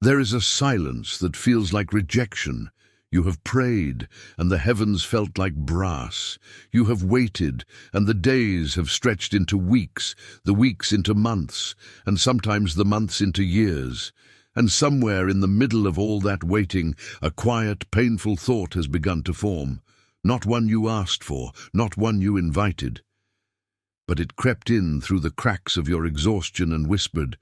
There is a silence that feels like rejection. You have prayed, and the heavens felt like brass. You have waited, and the days have stretched into weeks, the weeks into months, and sometimes the months into years. And somewhere in the middle of all that waiting, a quiet, painful thought has begun to form. Not one you asked for, not one you invited. But it crept in through the cracks of your exhaustion and whispered,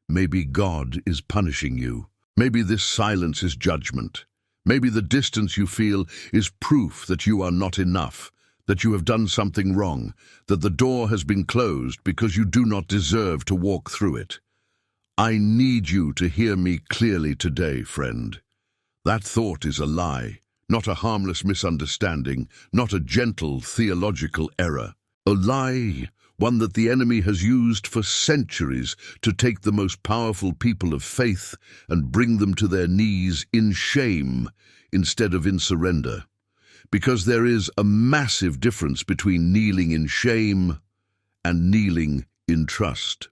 "Maybe God is punishing you. Maybe this silence is judgment. Maybe the distance you feel is proof that you are not enough, that you have done something wrong, that the door has been closed because you do not deserve to walk through it." I need you to hear me clearly today, friend. That thought is a lie, not a harmless misunderstanding, not a gentle theological error. A lie, one that the enemy has used for centuries to take the most powerful people of faith and bring them to their knees in shame instead of in surrender. Because there is a massive difference between kneeling in shame and kneeling in trust.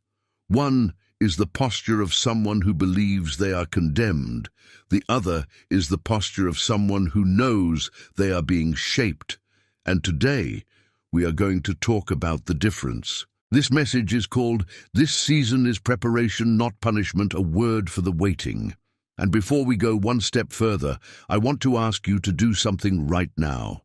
One is the posture of someone who believes they are condemned. The other is the posture of someone who knows they are being shaped. And today, we are going to talk about the difference. This message is called "This Season is Preparation, Not Punishment, a Word for the Waiting." And before we go one step further, I want to ask you to do something right now.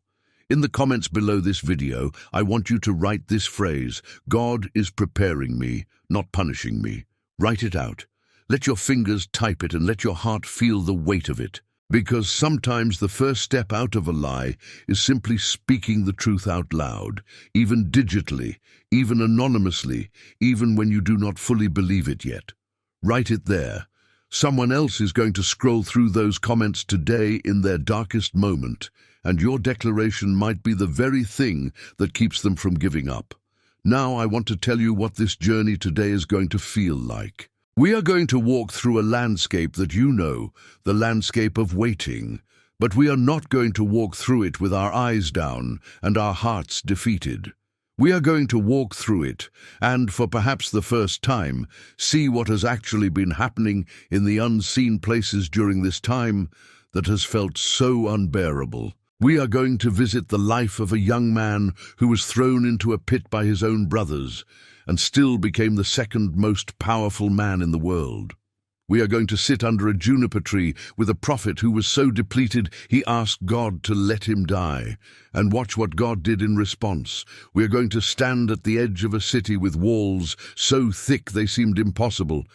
In the comments below this video, I want you to write this phrase, "God is preparing me, not punishing me." Write it out. Let your fingers type it and let your heart feel the weight of it. Because sometimes the first step out of a lie is simply speaking the truth out loud, even digitally, even anonymously, even when you do not fully believe it yet. Write it there. Someone else is going to scroll through those comments today in their darkest moment, and your declaration might be the very thing that keeps them from giving up. Now I want to tell you what this journey today is going to feel like. We are going to walk through a landscape that you know, the landscape of waiting, but we are not going to walk through it with our eyes down and our hearts defeated. We are going to walk through it and, for perhaps the first time, see what has actually been happening in the unseen places during this time that has felt so unbearable. We are going to visit the life of a young man who was thrown into a pit by his own brothers and still became the second most powerful man in the world. We are going to sit under a juniper tree with a prophet who was so depleted he asked God to let him die, and watch what God did in response. We are going to stand at the edge of a city with walls so thick they seemed impossible,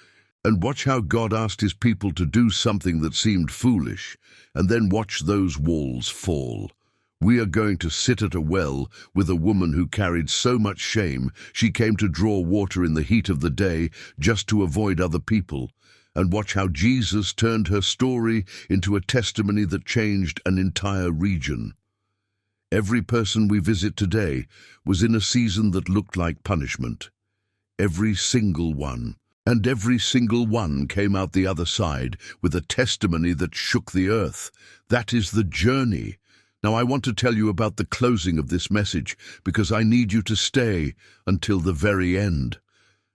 and watch how God asked his people to do something that seemed foolish, and then watch those walls fall. We are going to sit at a well with a woman who carried so much shame she came to draw water in the heat of the day just to avoid other people, and watch how Jesus turned her story into a testimony that changed an entire region. Every person we visit today was in a season that looked like punishment. Every single one. And every single one came out the other side with a testimony that shook the earth. That is the journey. Now I want to tell you about the closing of this message because I need you to stay until the very end.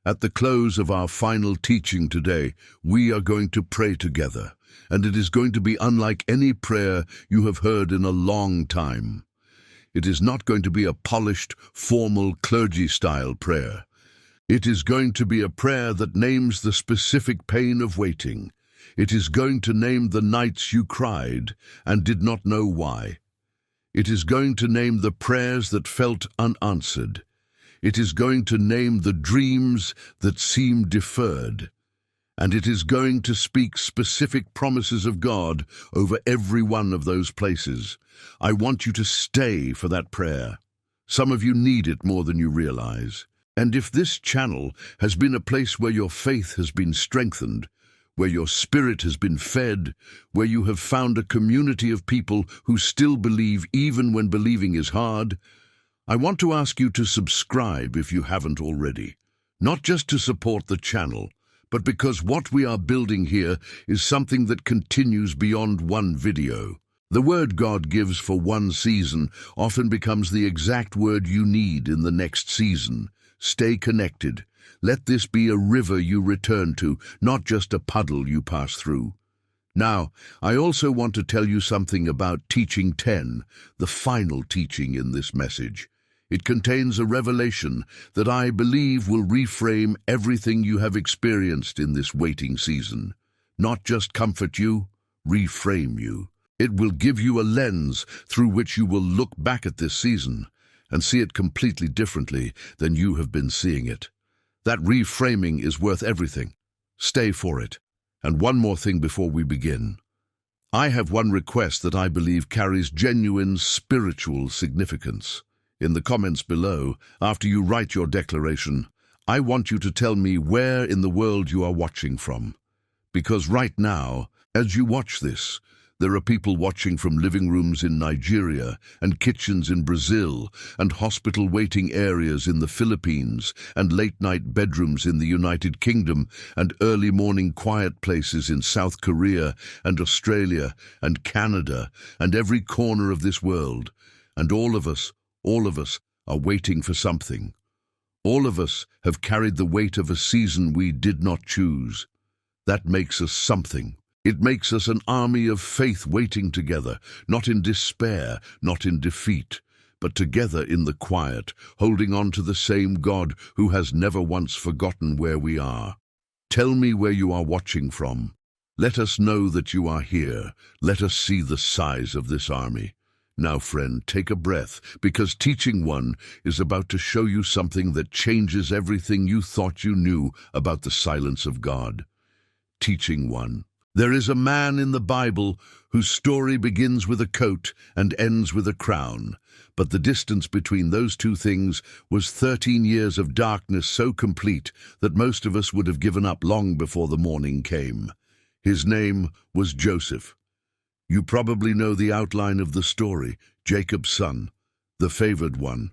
At the close of our final teaching today, we are going to pray together, and it is going to be unlike any prayer you have heard in a long time. It is not going to be a polished, formal, clergy-style prayer. It is going to be a prayer that names the specific pain of waiting. It is going to name the nights you cried and did not know why. It is going to name the prayers that felt unanswered. It is going to name the dreams that seemed deferred. And it is going to speak specific promises of God over every one of those places. I want you to stay for that prayer. Some of you need it more than you realize. And if this channel has been a place where your faith has been strengthened, where your spirit has been fed, where you have found a community of people who still believe even when believing is hard, I want to ask you to subscribe if you haven't already. Not just to support the channel, but because what we are building here is something that continues beyond one video. The word God gives for one season often becomes the exact word you need in the next season. Stay connected. Let this be a river you return to, not just a puddle you pass through. Now, I also want to tell you something about Teaching 10, the final teaching in this message. It contains a revelation that I believe will reframe everything you have experienced in this waiting season. Not just comfort you, reframe you. It will give you a lens through which you will look back at this season and see it completely differently than you have been seeing it. That reframing is worth everything. Stay for it. And one more thing before we begin. I have one request that I believe carries genuine spiritual significance. In the comments below, after you write your declaration, I want you to tell me where in the world you are watching from. Because right now, as you watch this, there are people watching from living rooms in Nigeria and kitchens in Brazil and hospital waiting areas in the Philippines and late-night bedrooms in the United Kingdom and early morning quiet places in South Korea and Australia and Canada and every corner of this world. And all of us are waiting for something. All of us have carried the weight of a season we did not choose. That makes us something. It makes us an army of faith waiting together, not in despair, not in defeat, but together in the quiet, holding on to the same God who has never once forgotten where we are. Tell me where you are watching from. Let us know that you are here. Let us see the size of this army. Now, friend, take a breath, because Teaching 1 is about to show you something that changes everything you thought you knew about the silence of God. Teaching 1. There is a man in the Bible whose story begins with a coat and ends with a crown, but the distance between those two things was 13 years of darkness so complete that most of us would have given up long before the morning came. His name was Joseph. You probably know the outline of the story: Jacob's son, the favored one,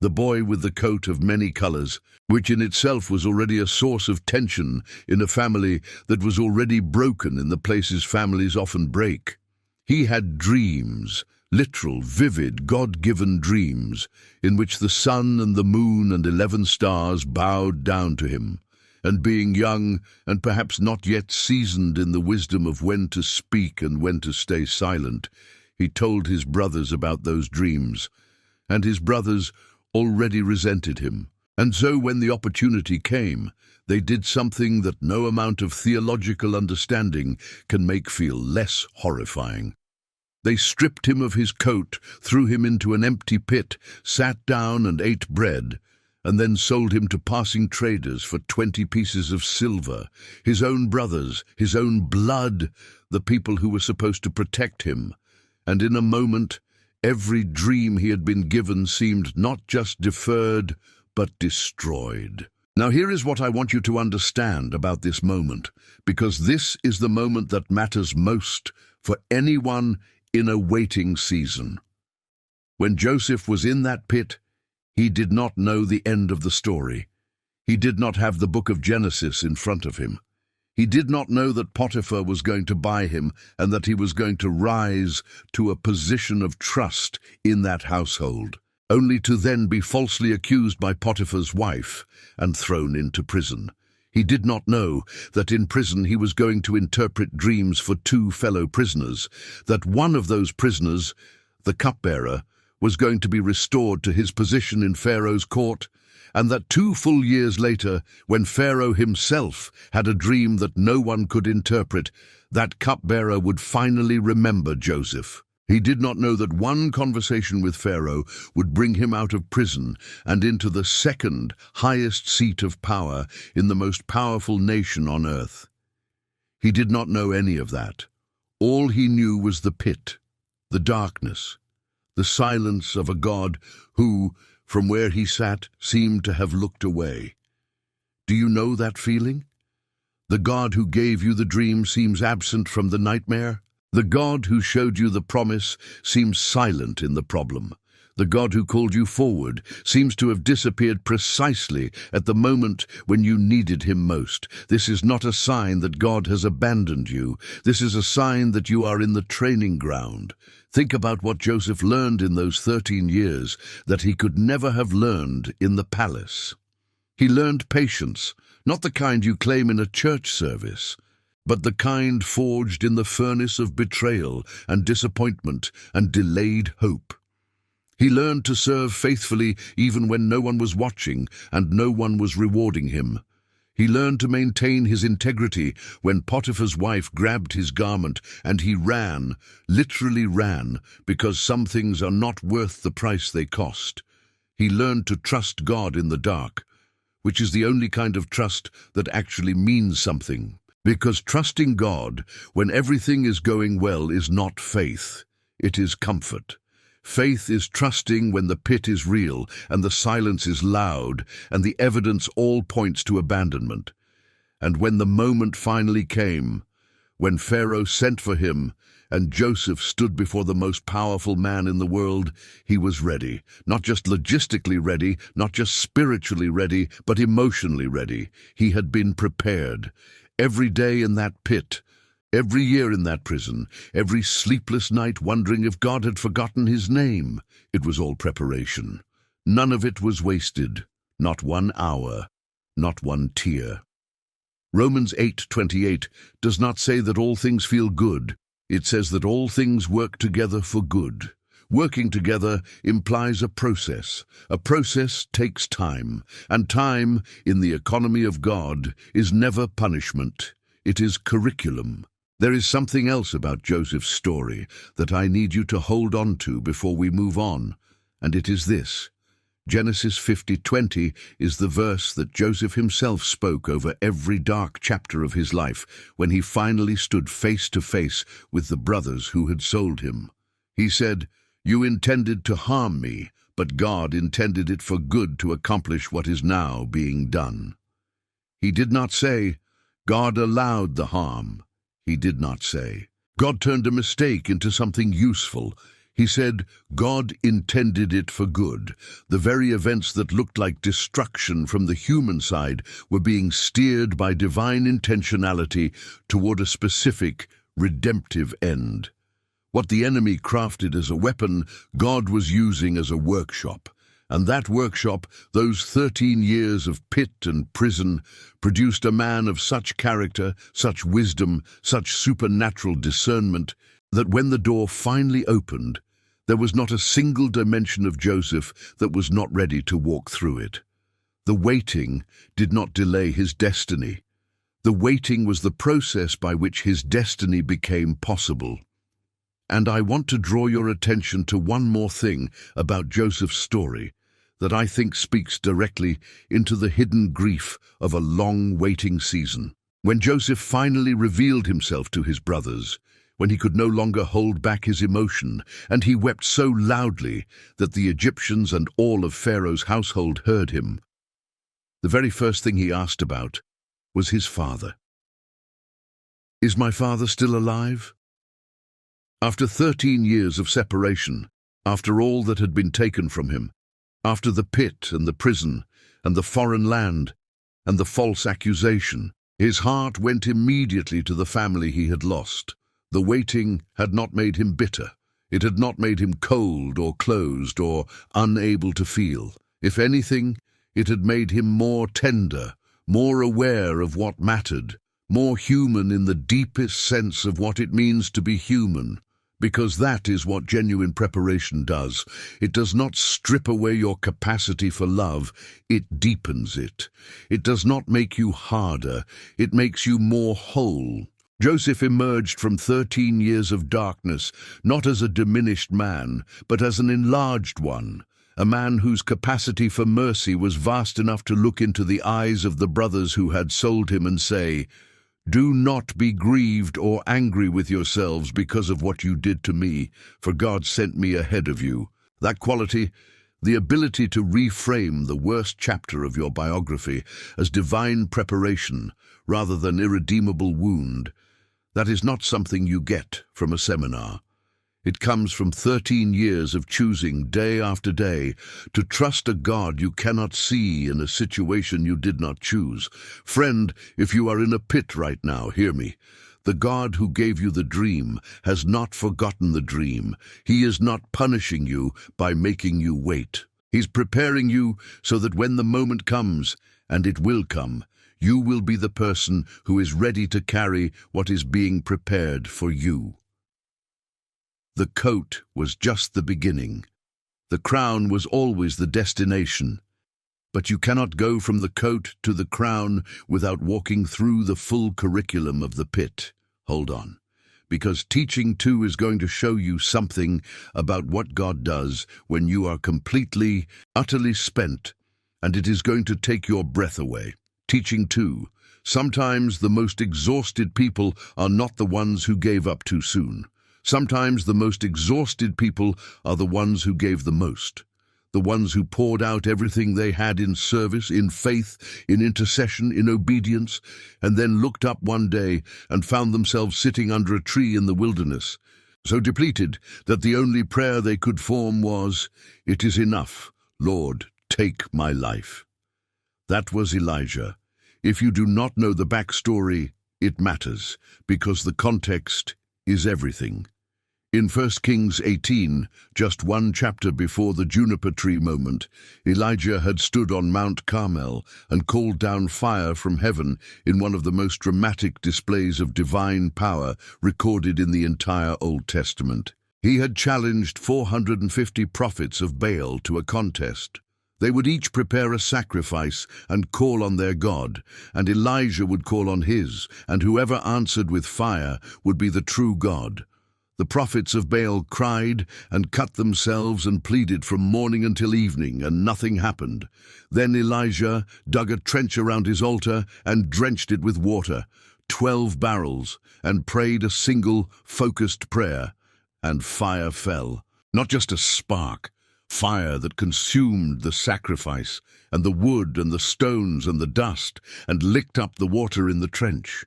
the boy with the coat of many colors, which in itself was already a source of tension in a family that was already broken in the places families often break. He had dreams, literal, vivid, God-given dreams, in which the sun and the moon and 11 stars bowed down to him. And being young and perhaps not yet seasoned in the wisdom of when to speak and when to stay silent, he told his brothers about those dreams, and his brothers already resented him. And so when the opportunity came, they did something that no amount of theological understanding can make feel less horrifying. They stripped him of his coat, threw him into an empty pit, sat down and ate bread, and then sold him to passing traders for 20 pieces of silver. His own brothers, his own blood, the people who were supposed to protect him. And in a moment, every dream he had been given seemed not just deferred, but destroyed. Now here is what I want you to understand about this moment, because this is the moment that matters most for anyone in a waiting season. When Joseph was in that pit, he did not know the end of the story. He did not have the book of Genesis in front of him. He did not know that Potiphar was going to buy him and that he was going to rise to a position of trust in that household, only to then be falsely accused by Potiphar's wife and thrown into prison. He did not know that in prison he was going to interpret dreams for 2 fellow prisoners, that one of those prisoners, the cupbearer, was going to be restored to his position in Pharaoh's court, and that 2 full years later, when Pharaoh himself had a dream that no one could interpret, that cupbearer would finally remember Joseph. He did not know that one conversation with Pharaoh would bring him out of prison and into the second highest seat of power in the most powerful nation on earth. He did not know any of that. All he knew was the pit, the darkness, the silence of a God who, from where he sat, seemed to have looked away. Do you know that feeling? The God who gave you the dream seems absent from the nightmare. The God who showed you the promise seems silent in the problem. The God who called you forward seems to have disappeared precisely at the moment when you needed him most. This is not a sign that God has abandoned you. This is a sign that you are in the training ground. Think about what Joseph learned in those 13 years that he could never have learned in the palace. He learned patience, not the kind you claim in a church service, but the kind forged in the furnace of betrayal and disappointment and delayed hope. He learned to serve faithfully even when no one was watching and no one was rewarding him. He learned to maintain his integrity when Potiphar's wife grabbed his garment and he ran, literally ran, because some things are not worth the price they cost. He learned to trust God in the dark, which is the only kind of trust that actually means something. Because trusting God when everything is going well is not faith, it is comfort. Faith is trusting when the pit is real and the silence is loud and the evidence all points to abandonment. And when the moment finally came, when Pharaoh sent for him and Joseph stood before the most powerful man in the world, he was ready. Not just logistically ready, not just spiritually ready, but emotionally ready. He had been prepared. Every day in that pit, every year in that prison, every sleepless night wondering if God had forgotten his name, it was all preparation. None of it was wasted, not 1 hour, not one tear. Romans 8:28 does not say that all things feel good. It says that all things work together for good. Working together implies a process. A process takes time, and time, in the economy of God, is never punishment. It is curriculum. There is something else about Joseph's story that I need you to hold on to before we move on, and it is this. Genesis 50:20 is the verse that Joseph himself spoke over every dark chapter of his life when he finally stood face to face with the brothers who had sold him. He said, "You intended to harm me, but God intended it for good to accomplish what is now being done." He did not say, "God allowed the harm." He did not say, "God turned a mistake into something useful." He said, "God intended it for good." The very events that looked like destruction from the human side were being steered by divine intentionality toward a specific, redemptive end. What the enemy crafted as a weapon, God was using as a workshop. And that workshop, those 13 years of pit and prison, produced a man of such character, such wisdom, such supernatural discernment, that when the door finally opened, there was not a single dimension of Joseph that was not ready to walk through it. The waiting did not delay his destiny. The waiting was the process by which his destiny became possible. And I want to draw your attention to one more thing about Joseph's story that I think speaks directly into the hidden grief of a long waiting season. When Joseph finally revealed himself to his brothers, when he could no longer hold back his emotion, and he wept so loudly that the Egyptians and all of Pharaoh's household heard him, the very first thing he asked about was his father. "Is my father still alive?" After 13 years of separation, after all that had been taken from him, after the pit and the prison and the foreign land and the false accusation, his heart went immediately to the family he had lost. The waiting had not made him bitter. It had not made him cold or closed or unable to feel. If anything, it had made him more tender, more aware of what mattered, more human in the deepest sense of what it means to be human. Because that is what genuine preparation does. It does not strip away your capacity for love, it deepens it. It does not make you harder, it makes you more whole. Joseph emerged from 13 years of darkness, not as a diminished man, but as an enlarged one, a man whose capacity for mercy was vast enough to look into the eyes of the brothers who had sold him and say, "Do not be grieved or angry with yourselves because of what you did to me, for God sent me ahead of you." That quality, the ability to reframe the worst chapter of your biography as divine preparation rather than irredeemable wound, that is not something you get from a seminar. It comes from 13 years of choosing day after day to trust a God you cannot see in a situation you did not choose. Friend, if you are in a pit right now, hear me. The God who gave you the dream has not forgotten the dream. He is not punishing you by making you wait. He's preparing you so that when the moment comes, and it will come. You will be the person who is ready to carry what is being prepared for you. The coat was just the beginning. The crown was always the destination. But you cannot go from the coat to the crown without walking through the full curriculum of the pit. Hold on, because teaching 2 is going to show you something about what God does when you are completely, utterly spent, and it is going to take your breath away. Teaching 2. Sometimes the most exhausted people are not the ones who gave up too soon. Sometimes the most exhausted people are the ones who gave the most. The ones who poured out everything they had in service, in faith, in intercession, in obedience, and then looked up one day and found themselves sitting under a tree in the wilderness, so depleted that the only prayer they could form was, "It is enough, Lord, take my life." That was Elijah. If you do not know the backstory, it matters, because the context is everything. In 1 Kings 18, just one chapter before the juniper tree moment, Elijah had stood on Mount Carmel and called down fire from heaven in one of the most dramatic displays of divine power recorded in the entire Old Testament. He had challenged 450 prophets of Baal to a contest. They would each prepare a sacrifice and call on their God, and Elijah would call on his, and whoever answered with fire would be the true God. The prophets of Baal cried and cut themselves and pleaded from morning until evening, and nothing happened. Then Elijah dug a trench around his altar and drenched it with water, 12 barrels, and prayed a single, focused prayer, and fire fell. Not just a spark, fire that consumed the sacrifice, and the wood and the stones and the dust, and licked up the water in the trench.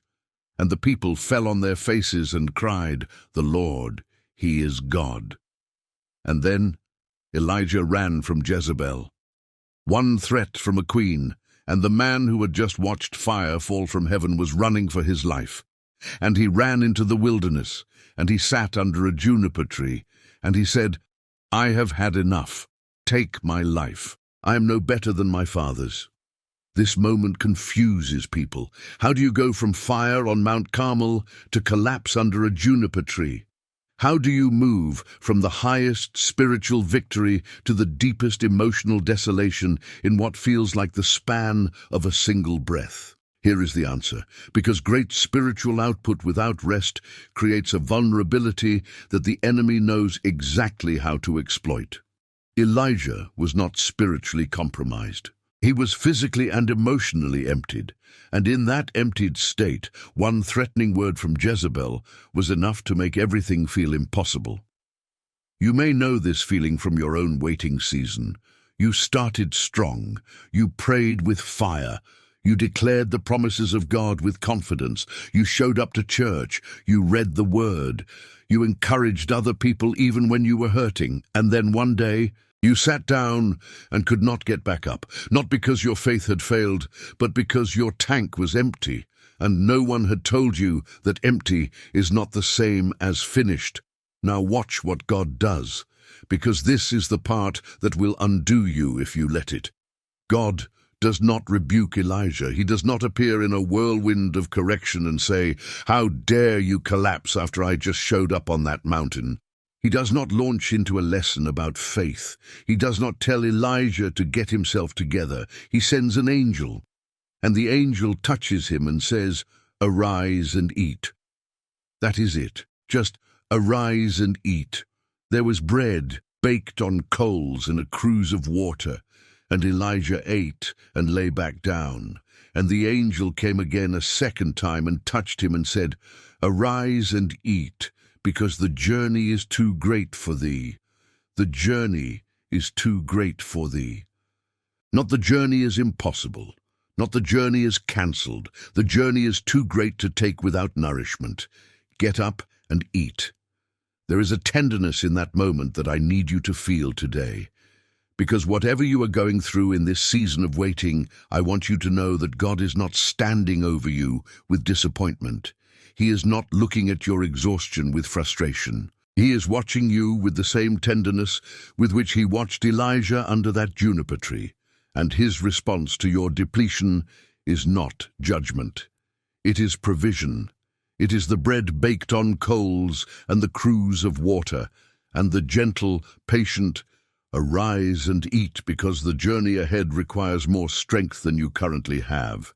And the people fell on their faces and cried, "The Lord, He is God." And then Elijah ran from Jezebel. One threat from a queen, and the man who had just watched fire fall from heaven was running for his life. And he ran into the wilderness, and he sat under a juniper tree, and he said, "I have had enough. Take my life. I am no better than my fathers." This moment confuses people. How do you go from fire on Mount Carmel to collapse under a juniper tree? How do you move from the highest spiritual victory to the deepest emotional desolation in what feels like the span of a single breath? Here is the answer. Because great spiritual output without rest creates a vulnerability that the enemy knows exactly how to exploit. Elijah was not spiritually compromised. He was physically and emotionally emptied, and in that emptied state, one threatening word from Jezebel was enough to make everything feel impossible. You may know this feeling from your own waiting season. You started strong. You prayed with fire. You declared the promises of God with confidence. You showed up to church. You read the Word. You encouraged other people even when you were hurting. And then one day, you sat down and could not get back up, not because your faith had failed, but because your tank was empty, and no one had told you that empty is not the same as finished. Now watch what God does, because this is the part that will undo you if you let it. God does not rebuke Elijah. He does not appear in a whirlwind of correction and say, "How dare you collapse after I just showed up on that mountain?" He does not launch into a lesson about faith. He does not tell Elijah to get himself together. He sends an angel, and the angel touches him and says, "Arise and eat." That is it. Just arise and eat. There was bread baked on coals and a cruse of water, and Elijah ate and lay back down. And the angel came again a second time and touched him and said, "Arise and eat, because the journey is too great for thee. The journey is too great for thee." Not the journey is impossible. Not the journey is cancelled. The journey is too great to take without nourishment. Get up and eat. There is a tenderness in that moment that I need you to feel today. Because whatever you are going through in this season of waiting, I want you to know that God is not standing over you with disappointment. He is not looking at your exhaustion with frustration. He is watching you with the same tenderness with which he watched Elijah under that juniper tree. And his response to your depletion is not judgment. It is provision. It is the bread baked on coals and the cruse of water, and the gentle, patient, arise and eat, because the journey ahead requires more strength than you currently have.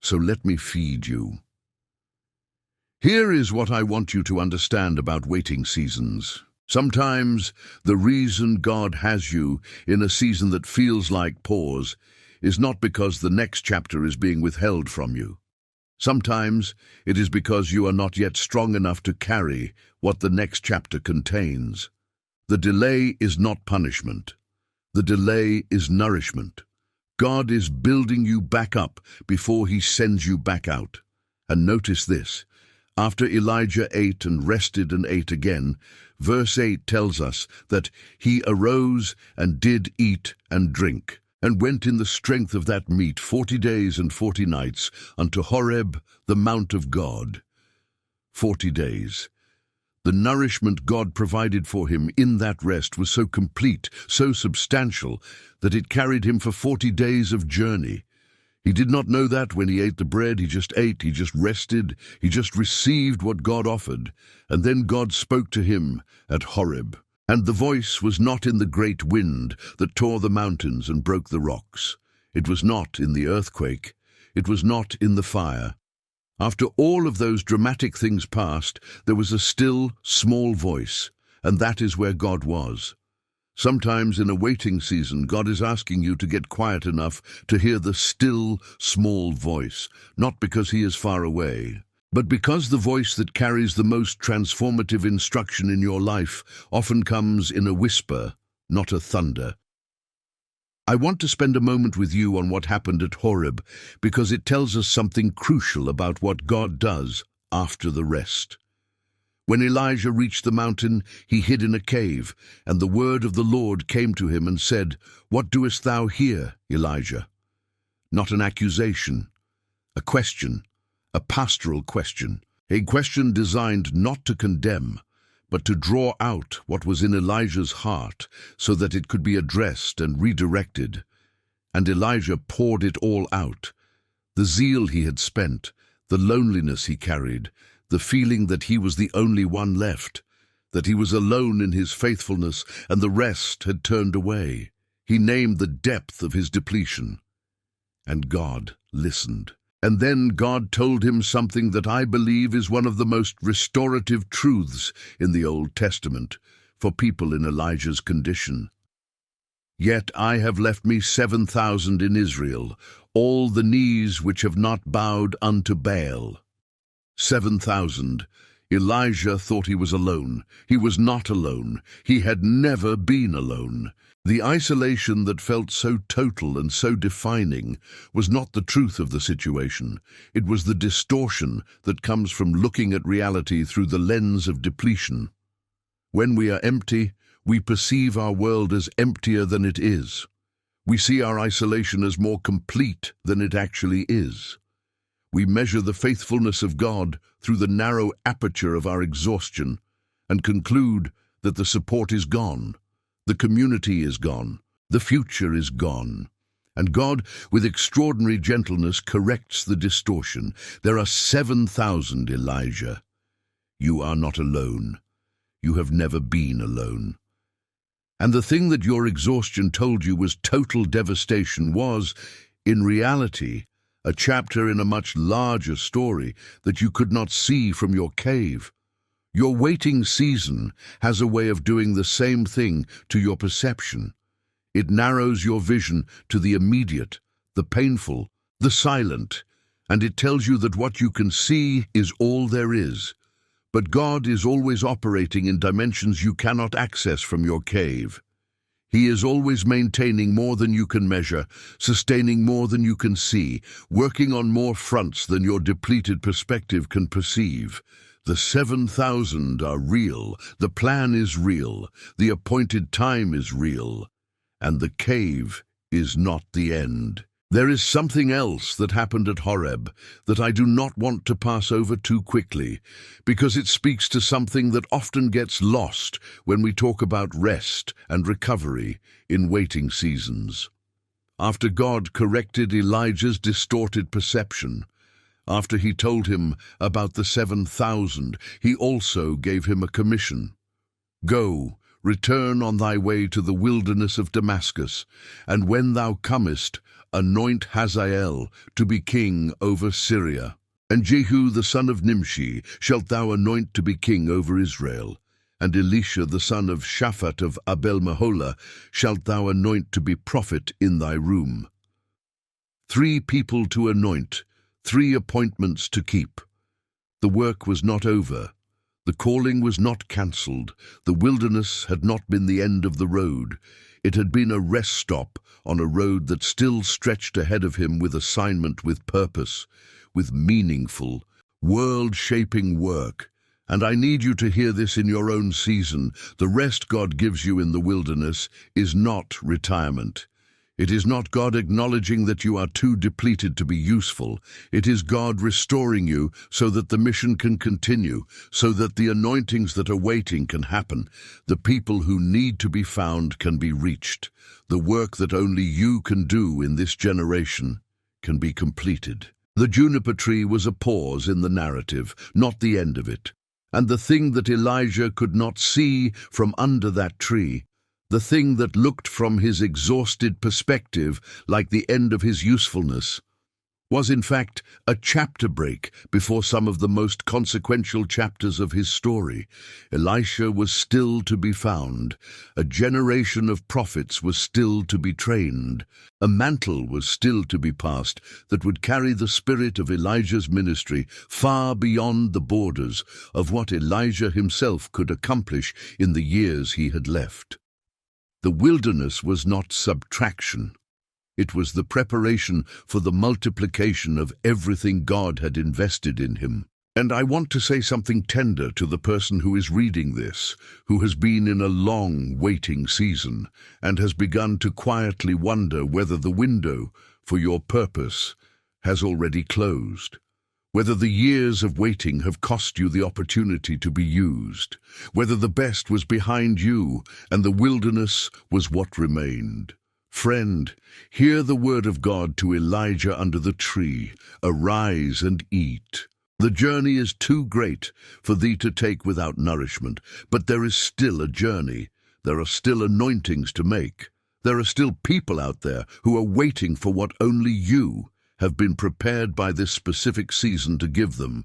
So let me feed you. Here is what I want you to understand about waiting seasons. Sometimes the reason God has you in a season that feels like pause is not because the next chapter is being withheld from you. Sometimes it is because you are not yet strong enough to carry what the next chapter contains. The delay is not punishment. The delay is nourishment. God is building you back up before he sends you back out. And notice this. After Elijah ate and rested and ate again, verse 8 tells us that he arose and did eat and drink, and went in the strength of that meat 40 days and 40 nights unto Horeb, the mount of God. 40 days. The nourishment God provided for him in that rest was so complete, so substantial, that it carried him for 40 days of journey. He did not know that when he ate the bread. He just ate, he just rested, he just received what God offered. And then God spoke to him at Horeb. And the voice was not in the great wind that tore the mountains and broke the rocks. It was not in the earthquake. It was not in the fire. After all of those dramatic things passed, there was a still, small voice, and that is where God was. Sometimes in a waiting season, God is asking you to get quiet enough to hear the still, small voice, not because he is far away, but because the voice that carries the most transformative instruction in your life often comes in a whisper, not a thunder. I want to spend a moment with you on what happened at Horeb, because it tells us something crucial about what God does after the rest. When Elijah reached the mountain, he hid in a cave, and the word of the Lord came to him and said, "What doest thou here, Elijah?" Not an accusation, a question, a pastoral question, a question designed not to condemn, but to draw out what was in Elijah's heart so that it could be addressed and redirected. And Elijah poured it all out. The zeal he had spent, the loneliness he carried, the feeling that he was the only one left, that he was alone in his faithfulness and the rest had turned away. He named the depth of his depletion. And God listened. And then God told him something that I believe is one of the most restorative truths in the Old Testament for people in Elijah's condition. Yet I have left me 7,000 in Israel, all the knees which have not bowed unto Baal. 7,000. Elijah thought he was alone. He was not alone. He had never been alone. The isolation that felt so total and so defining was not the truth of the situation. It was the distortion that comes from looking at reality through the lens of depletion. When we are empty, we perceive our world as emptier than it is. We see our isolation as more complete than it actually is. We measure the faithfulness of God through the narrow aperture of our exhaustion and conclude that the support is gone, the community is gone, the future is gone. And God, with extraordinary gentleness, corrects the distortion. There are 7,000, Elijah. You are not alone. You have never been alone. And the thing that your exhaustion told you was total devastation was, in reality, a chapter in a much larger story that you could not see from your cave. Your waiting season has a way of doing the same thing to your perception. It narrows your vision to the immediate, the painful, the silent, and it tells you that what you can see is all there is. But God is always operating in dimensions you cannot access from your cave. He is always maintaining more than you can measure, sustaining more than you can see, working on more fronts than your depleted perspective can perceive. The 7,000 are real, the plan is real, the appointed time is real, and the cave is not the end. There is something else that happened at Horeb that I do not want to pass over too quickly, because it speaks to something that often gets lost when we talk about rest and recovery in waiting seasons. after God corrected Elijah's distorted perception, after he told him about the 7,000, he also gave him a commission. Go, return on thy way to the wilderness of Damascus, and when thou comest, anoint Hazael to be king over Syria. And Jehu the son of Nimshi shalt thou anoint to be king over Israel. And Elisha the son of Shaphat of Abel-Meholah shalt thou anoint to be prophet in thy room. 3 people to anoint, 3 appointments to keep. The work was not over. The calling was not cancelled. The wilderness had not been the end of the road. It had been a rest stop on a road that still stretched ahead of him with assignment, with purpose, with meaningful, world-shaping work. And I need you to hear this in your own season. The rest God gives you in the wilderness is not retirement. It is not God acknowledging that you are too depleted to be useful. It is God restoring you so that the mission can continue, so that the anointings that are waiting can happen. The people who need to be found can be reached. The work that only you can do in this generation can be completed. The juniper tree was a pause in the narrative, not the end of it. And the thing that Elijah could not see from under that tree, the thing that looked from his exhausted perspective like the end of his usefulness, was in fact a chapter break before some of the most consequential chapters of his story. Elisha was still to be found. A generation of prophets was still to be trained. A mantle was still to be passed that would carry the spirit of Elijah's ministry far beyond the borders of what Elijah himself could accomplish in the years he had left. The wilderness was not subtraction. It was the preparation for the multiplication of everything God had invested in him. And I want to say something tender to the person who is reading this, who has been in a long waiting season and has begun to quietly wonder whether the window for your purpose has already closed, whether the years of waiting have cost you the opportunity to be used, whether the best was behind you and the wilderness was what remained. Friend, hear the word of God to Elijah under the tree. Arise and eat. The journey is too great for thee to take without nourishment, but there is still a journey. There are still anointings to make. There are still people out there who are waiting for what only you have been prepared by this specific season to give them.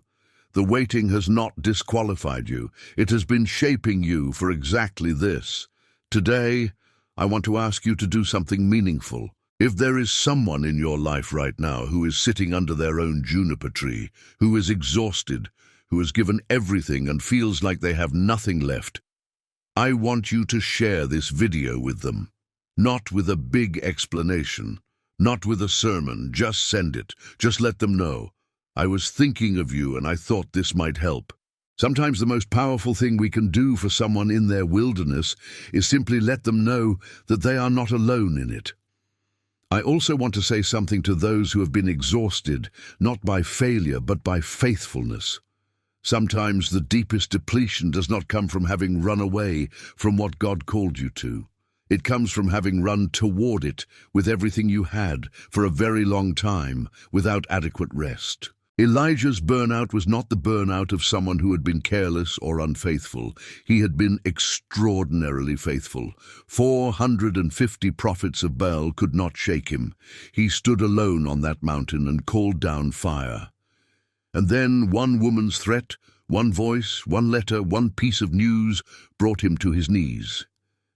The waiting has not disqualified you. It has been shaping you for exactly this. Today, I want to ask you to do something meaningful. If there is someone in your life right now who is sitting under their own juniper tree, who is exhausted, who has given everything and feels like they have nothing left, I want you to share this video with them. Not with a big explanation, not with a sermon, just send it. Just let them know. I was thinking of you and I thought this might help. Sometimes the most powerful thing we can do for someone in their wilderness is simply let them know that they are not alone in it. I also want to say something to those who have been exhausted, not by failure, but by faithfulness. Sometimes the deepest depletion does not come from having run away from what God called you to. It comes from having run toward it with everything you had for a very long time without adequate rest. Elijah's burnout was not the burnout of someone who had been careless or unfaithful. He had been extraordinarily faithful. 450 prophets of Baal could not shake him. He stood alone on that mountain and called down fire. And then one woman's threat, one voice, one letter, one piece of news brought him to his knees.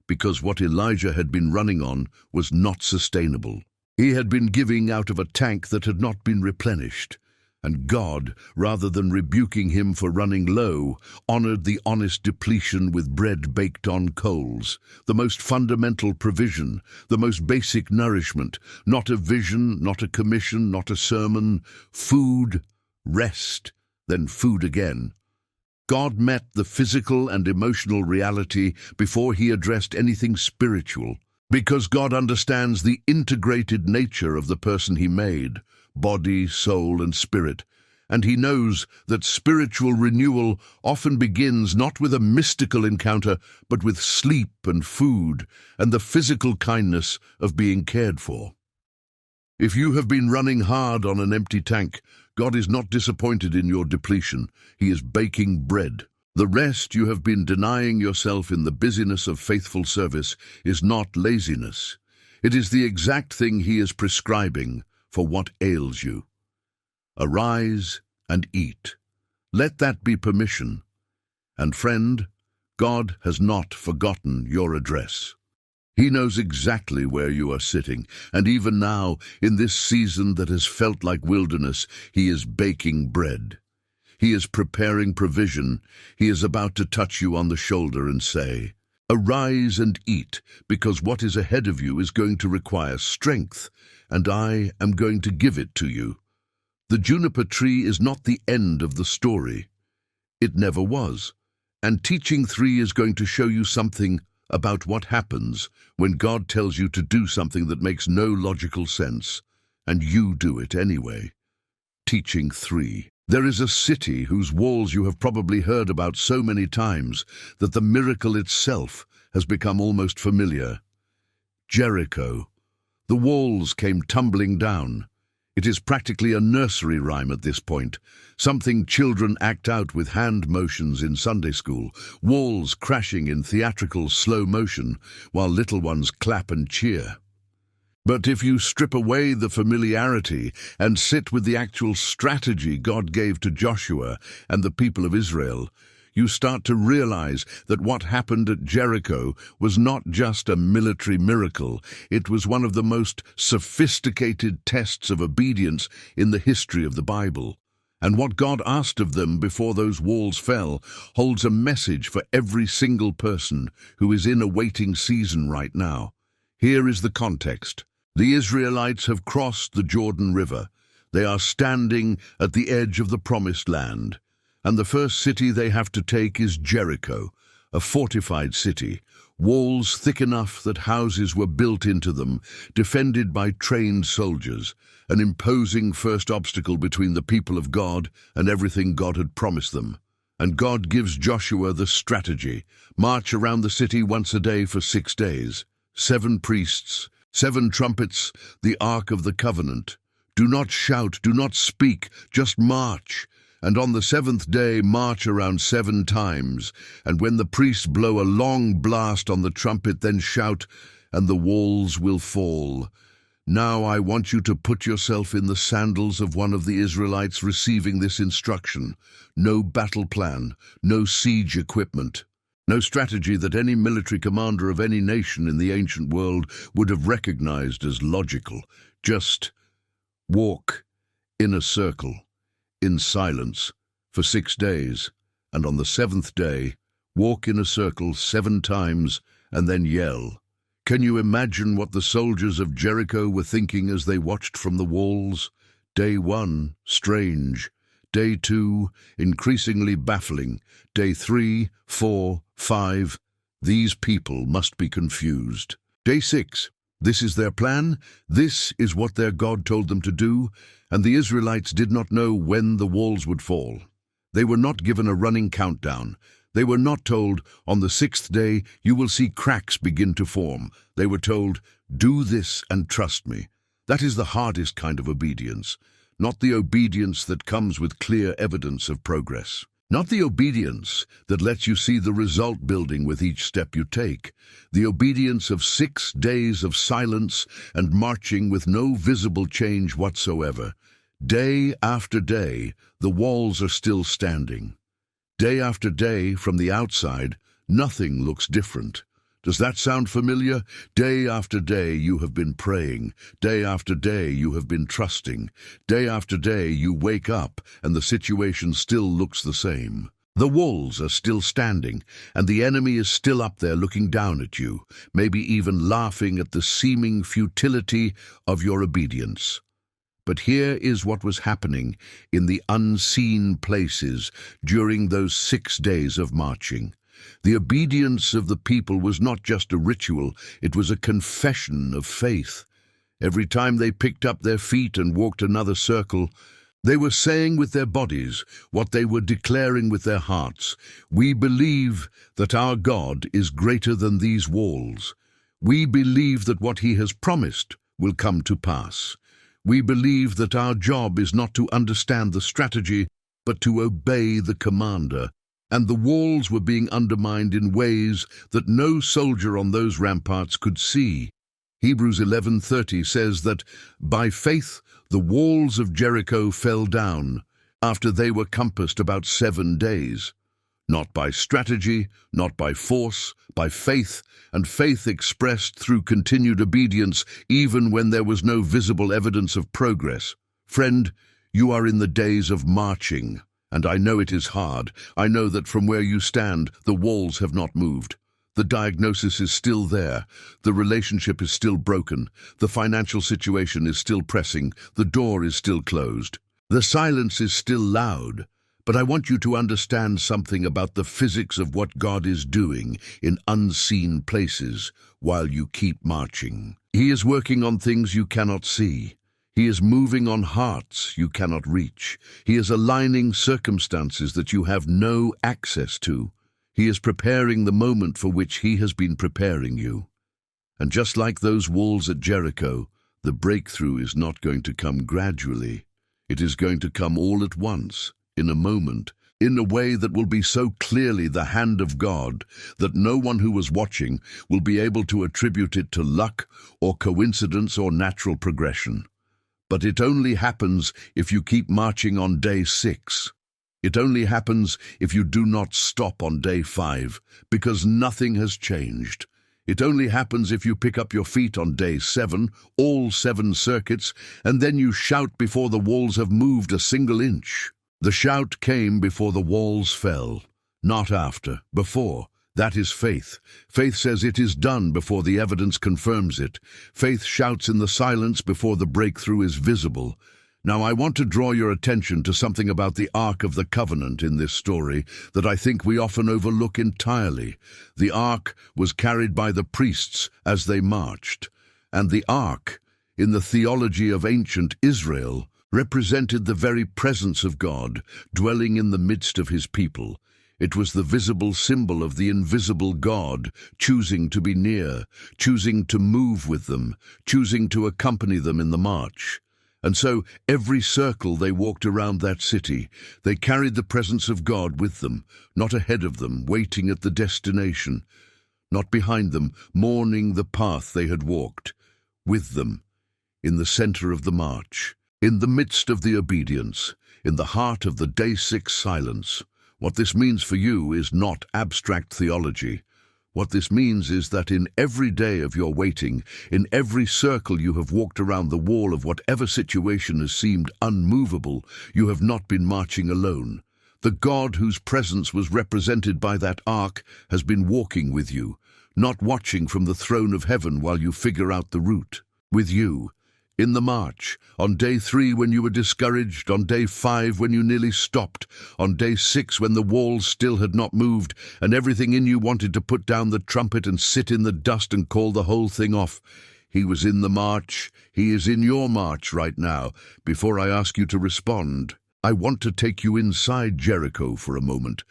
Because what Elijah had been running on was not sustainable. He had been giving out of a tank that had not been replenished. And God, rather than rebuking him for running low, honored the honest depletion with bread baked on coals, the most fundamental provision, the most basic nourishment, not a vision, not a commission, not a sermon, food, rest, then food again. God met the physical and emotional reality before he addressed anything spiritual, because God understands the integrated nature of the person he made. Body, soul, and spirit, and he knows that spiritual renewal often begins not with a mystical encounter, but with sleep and food and the physical kindness of being cared for. If you have been running hard on an empty tank, God is not disappointed in your depletion. He is baking bread. The rest you have been denying yourself in the busyness of faithful service is not laziness. It is the exact thing He is prescribing for what ails you. Arise and eat. Let that be permission. And friend, God has not forgotten your address. He knows exactly where you are sitting, and even now, in this season that has felt like wilderness, He is baking bread. He is preparing provision. He is about to touch you on the shoulder and say, "Arise and eat, because what is ahead of you is going to require strength, and I am going to give it to you." The juniper tree is not the end of the story. It never was. And Teaching 3 is going to show you something about what happens when God tells you to do something that makes no logical sense, and you do it anyway. Teaching 3. There is a city whose walls you have probably heard about so many times that the miracle itself has become almost familiar. Jericho. The walls came tumbling down. It is practically a nursery rhyme at this point, something children act out with hand motions in Sunday school, walls crashing in theatrical slow motion while little ones clap and cheer. But if you strip away the familiarity and sit with the actual strategy God gave to Joshua and the people of Israel, you start to realize that what happened at Jericho was not just a military miracle, it was one of the most sophisticated tests of obedience in the history of the Bible. And what God asked of them before those walls fell holds a message for every single person who is in a waiting season right now. Here is the context. The Israelites have crossed the Jordan River. They are standing at the edge of the Promised Land. And the first city they have to take is Jericho, a fortified city, walls thick enough that houses were built into them, defended by trained soldiers, an imposing first obstacle between the people of God and everything God had promised them. And God gives Joshua the strategy: march around the city once a day for 6 days. 7 priests, 7 trumpets, the Ark of the Covenant. Do not shout, do not speak, just march. And on the 7th day march around 7 times, and when the priests blow a long blast on the trumpet, then shout, and the walls will fall. Now I want you to put yourself in the sandals of one of the Israelites receiving this instruction. No battle plan, no siege equipment, no strategy that any military commander of any nation in the ancient world would have recognized as logical. Just walk in a circle, in silence, for 6 days, and on the 7th day, walk in a circle 7 times, and then yell. Can you imagine what the soldiers of Jericho were thinking as they watched from the walls? Day 1, strange. Day 2, increasingly baffling. Day 3, 4, 5, these people must be confused. Day 6, this is their plan, this is what their God told them to do, and the Israelites did not know when the walls would fall. They were not given a running countdown. They were not told, on the 6th day you will see cracks begin to form. They were told, do this and trust me. That is the hardest kind of obedience, not the obedience that comes with clear evidence of progress. Not the obedience that lets you see the result building with each step you take. The obedience of 6 days of silence and marching with no visible change whatsoever. Day after day, the walls are still standing. Day after day, from the outside, nothing looks different. Does that sound familiar? Day after day you have been praying. Day after day you have been trusting. Day after day you wake up and the situation still looks the same. The walls are still standing and the enemy is still up there looking down at you, maybe even laughing at the seeming futility of your obedience. But here is what was happening in the unseen places during those 6 days of marching. The obedience of the people was not just a ritual, it was a confession of faith. Every time they picked up their feet and walked another circle, they were saying with their bodies what they were declaring with their hearts. We believe that our God is greater than these walls. We believe that what He has promised will come to pass. We believe that our job is not to understand the strategy, but to obey the commander. And the walls were being undermined in ways that no soldier on those ramparts could see. Hebrews 11:30 says that, by faith the walls of Jericho fell down, after they were compassed about 7 days. Not by strategy, not by force, by faith, and faith expressed through continued obedience even when there was no visible evidence of progress. Friend, you are in the days of marching, and I know it is hard. I know that from where you stand, the walls have not moved. The diagnosis is still there. The relationship is still broken. The financial situation is still pressing. The door is still closed. The silence is still loud. But I want you to understand something about the physics of what God is doing in unseen places while you keep marching. He is working on things you cannot see. He is moving on hearts you cannot reach. He is aligning circumstances that you have no access to. He is preparing the moment for which He has been preparing you. And just like those walls at Jericho, the breakthrough is not going to come gradually. It is going to come all at once, in a moment, in a way that will be so clearly the hand of God that no one who was watching will be able to attribute it to luck or coincidence or natural progression. But it only happens if you keep marching on day 6. It only happens if you do not stop on day 5, because nothing has changed. It only happens if you pick up your feet on day 7, all 7 circuits, and then you shout before the walls have moved a single inch. The shout came before the walls fell, not after, before. That is faith. Faith says it is done before the evidence confirms it. Faith shouts in the silence before the breakthrough is visible. Now I want to draw your attention to something about the Ark of the Covenant in this story that I think we often overlook entirely. The Ark was carried by the priests as they marched, and the Ark, in the theology of ancient Israel, represented the very presence of God dwelling in the midst of His people. It was the visible symbol of the invisible God, choosing to be near, choosing to move with them, choosing to accompany them in the march. And so, every circle they walked around that city, they carried the presence of God with them, not ahead of them, waiting at the destination, not behind them, mourning the path they had walked, with them, in the center of the march, in the midst of the obedience, in the heart of the day 6 silence. What this means for you is not abstract theology. What this means is that in every day of your waiting, in every circle you have walked around the wall of whatever situation has seemed unmovable, you have not been marching alone. The God whose presence was represented by that ark has been walking with you, not watching from the throne of heaven while you figure out the route. With you, in the march, on day 3 when you were discouraged, on day 5 when you nearly stopped, on day 6 when the walls still had not moved and everything in you wanted to put down the trumpet and sit in the dust and call the whole thing off. He was in the march. He is in your march right now. Before I ask you to respond, I want to take you inside Jericho for a moment,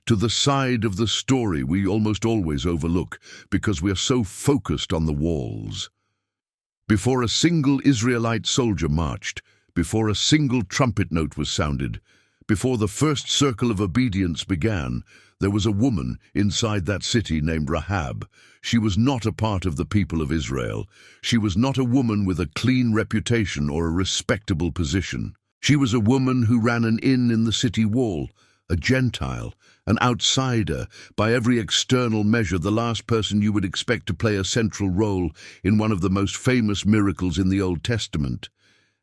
to the side of the story we almost always overlook because we are so focused on the walls. Before a single Israelite soldier marched, before a single trumpet note was sounded, before the first circle of obedience began, there was a woman inside that city named Rahab. She was not a part of the people of Israel. She was not a woman with a clean reputation or a respectable position. She was a woman who ran an inn in the city wall, a Gentile, an outsider, by every external measure the last person you would expect to play a central role in one of the most famous miracles in the Old Testament.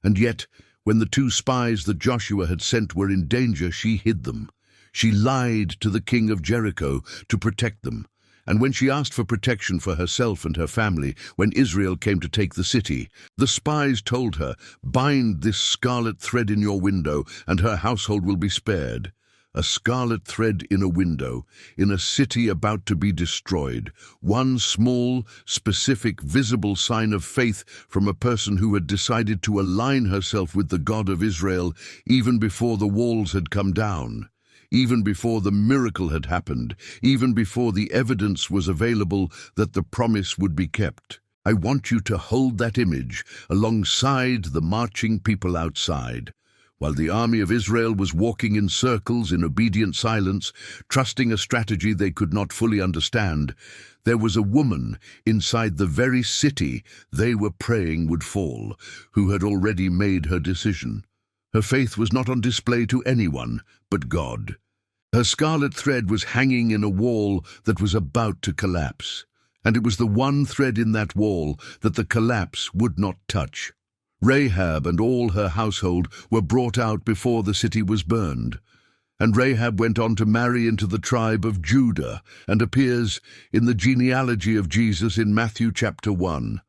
And yet, when the 2 spies that Joshua had sent were in danger, she hid them. She lied to the king of Jericho to protect them. And when she asked for protection for herself and her family, when Israel came to take the city, the spies told her, "Bind this scarlet thread in your window, and her household will be spared." A scarlet thread in a window, in a city about to be destroyed. One small, specific, visible sign of faith from a person who had decided to align herself with the God of Israel even before the walls had come down, even before the miracle had happened, even before the evidence was available that the promise would be kept. I want you to hold that image alongside the marching people outside. While the army of Israel was walking in circles in obedient silence, trusting a strategy they could not fully understand, there was a woman inside the very city they were praying would fall, who had already made her decision. Her faith was not on display to anyone but God. Her scarlet thread was hanging in a wall that was about to collapse, and it was the one thread in that wall that the collapse would not touch. Rahab and all her household were brought out before the city was burned. And Rahab went on to marry into the tribe of Judah and appears in the genealogy of Jesus in Matthew chapter 1.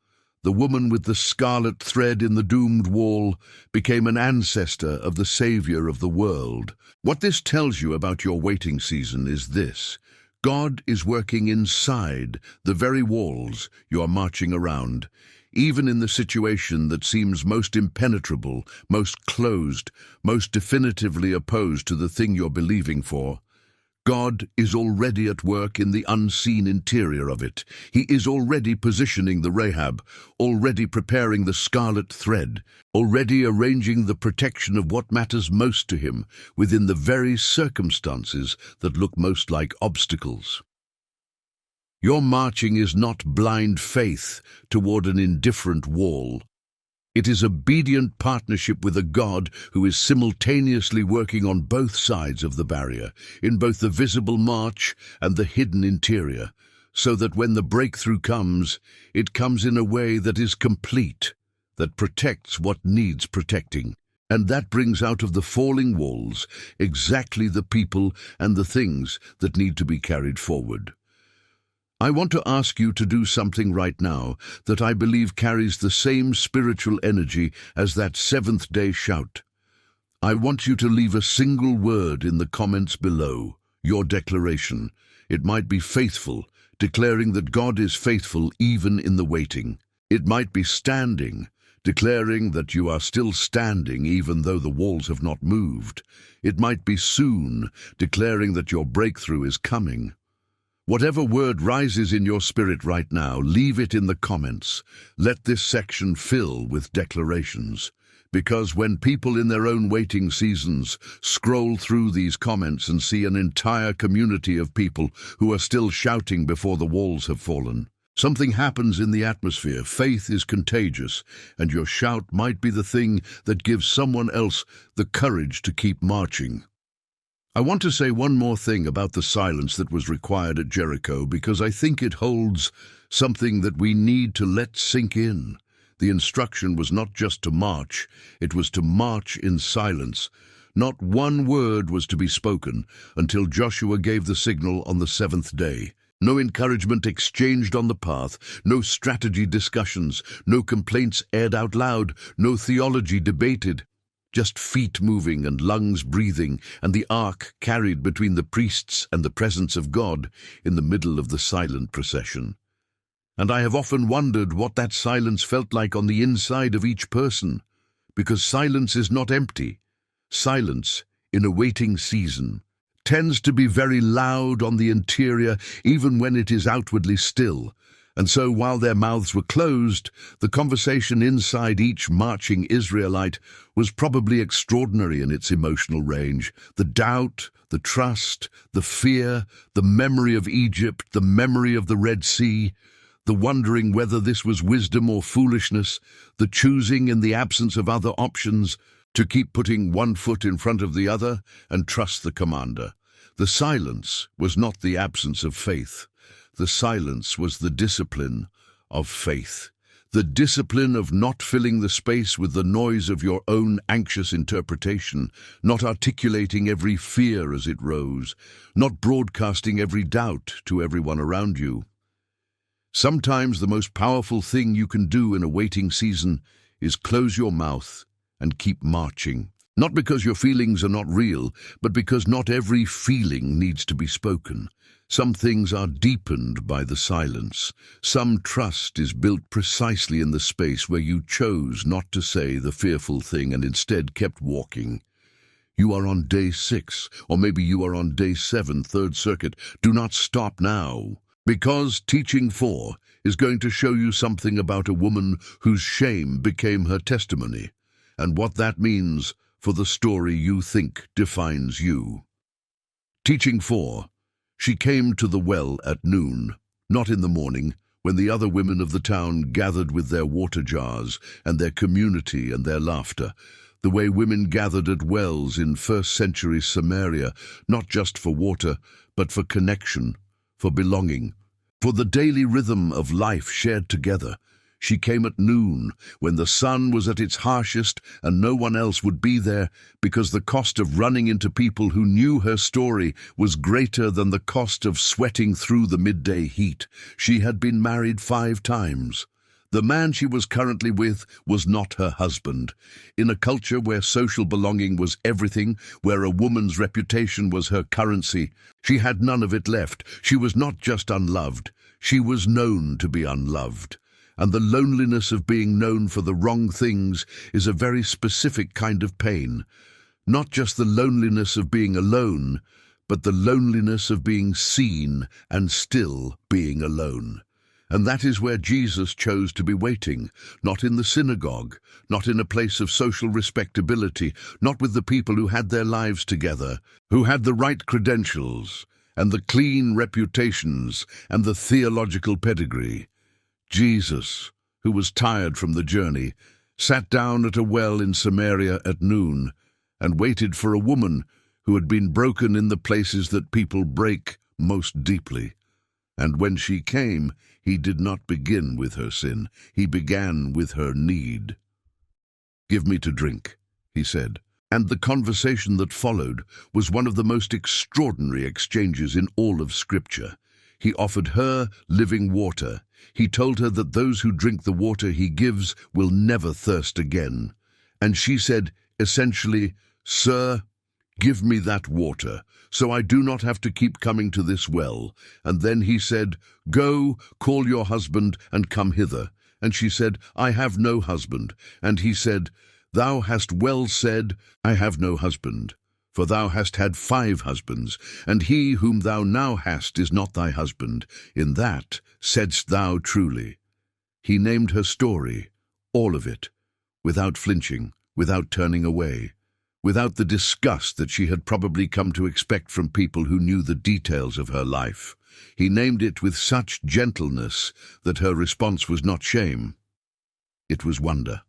The woman with the scarlet thread in the doomed wall became an ancestor of the Savior of the world. What this tells you about your waiting season is this: God is working inside the very walls you are marching around. Even in the situation that seems most impenetrable, most closed, most definitively opposed to the thing you're believing for, God is already at work in the unseen interior of it. He is already positioning the Rahab, already preparing the scarlet thread, already arranging the protection of what matters most to him within the very circumstances that look most like obstacles. Your marching is not blind faith toward an indifferent wall. It is obedient partnership with a God who is simultaneously working on both sides of the barrier, in both the visible march and the hidden interior, so that when the breakthrough comes, it comes in a way that is complete, that protects what needs protecting. And that brings out of the falling walls exactly the people and the things that need to be carried forward. I want to ask you to do something right now that I believe carries the same spiritual energy as that seventh-day shout. I want you to leave a single word in the comments below, your declaration. It might be faithful, declaring that God is faithful even in the waiting. It might be standing, declaring that you are still standing even though the walls have not moved. It might be soon, declaring that your breakthrough is coming. Whatever word rises in your spirit right now, leave it in the comments. Let this section fill with declarations. Because when people in their own waiting seasons scroll through these comments and see an entire community of people who are still shouting before the walls have fallen, something happens in the atmosphere. Faith is contagious, and your shout might be the thing that gives someone else the courage to keep marching. I want to say one more thing about the silence that was required at Jericho, because I think it holds something that we need to let sink in. The instruction was not just to march, it was to march in silence. Not one word was to be spoken until Joshua gave the signal on the seventh day. No encouragement exchanged on the path, no strategy discussions, no complaints aired out loud, no theology debated. Just feet moving and lungs breathing, and the ark carried between the priests and the presence of God in the middle of the silent procession. And I have often wondered what that silence felt like on the inside of each person, because silence is not empty. Silence, in a waiting season, tends to be very loud on the interior, even when it is outwardly still. And so while their mouths were closed, the conversation inside each marching Israelite was probably extraordinary in its emotional range. The doubt, the trust, the fear, the memory of Egypt, the memory of the Red Sea, the wondering whether this was wisdom or foolishness, the choosing in the absence of other options to keep putting one foot in front of the other and trust the commander. The silence was not the absence of faith. The silence was the discipline of faith. The discipline of not filling the space with the noise of your own anxious interpretation, not articulating every fear as it rose, not broadcasting every doubt to everyone around you. Sometimes the most powerful thing you can do in a waiting season is close your mouth and keep marching. Not because your feelings are not real, but because not every feeling needs to be spoken. Some things are deepened by the silence. Some trust is built precisely in the space where you chose not to say the fearful thing and instead kept walking. You are on day 6, or maybe you are on day 7, Third Circuit. Do not stop now, Because Teaching 4 is going to show you something about a woman whose shame became her testimony, and what that means for the story you think defines you. Teaching 4. She came to the well at noon, not in the morning, when the other women of the town gathered with their water jars and their community and their laughter, the way women gathered at wells in first-century Samaria, not just for water, but for connection, for belonging, for the daily rhythm of life shared together. She came at noon, when the sun was at its harshest and no one else would be there, because the cost of running into people who knew her story was greater than the cost of sweating through the midday heat. She had been married 5 times. The man she was currently with was not her husband. In a culture where social belonging was everything, where a woman's reputation was her currency, she had none of it left. She was not just unloved, she was known to be unloved. And the loneliness of being known for the wrong things is a very specific kind of pain. Not just the loneliness of being alone, but the loneliness of being seen and still being alone. And that is where Jesus chose to be waiting, not in the synagogue, not in a place of social respectability, not with the people who had their lives together, who had the right credentials, and the clean reputations, and the theological pedigree. Jesus, who was tired from the journey, sat down at a well in Samaria at noon and waited for a woman who had been broken in the places that people break most deeply. And when she came, he did not begin with her sin. He began with her need. "Give me to drink," he said. And the conversation that followed was one of the most extraordinary exchanges in all of Scripture. He offered her living water. He told her that those who drink the water he gives will never thirst again. And she said, essentially, "Sir, give me that water, so I do not have to keep coming to this well." And then he said, "Go, call your husband and come hither." And she said, "I have no husband." And he said, "Thou hast well said, I have no husband. For thou hast had 5 husbands, and he whom thou now hast is not thy husband. In that saidst thou truly." He named her story, all of it, without flinching, without turning away, without the disgust that she had probably come to expect from people who knew the details of her life. He named it with such gentleness that her response was not shame. It was wonder.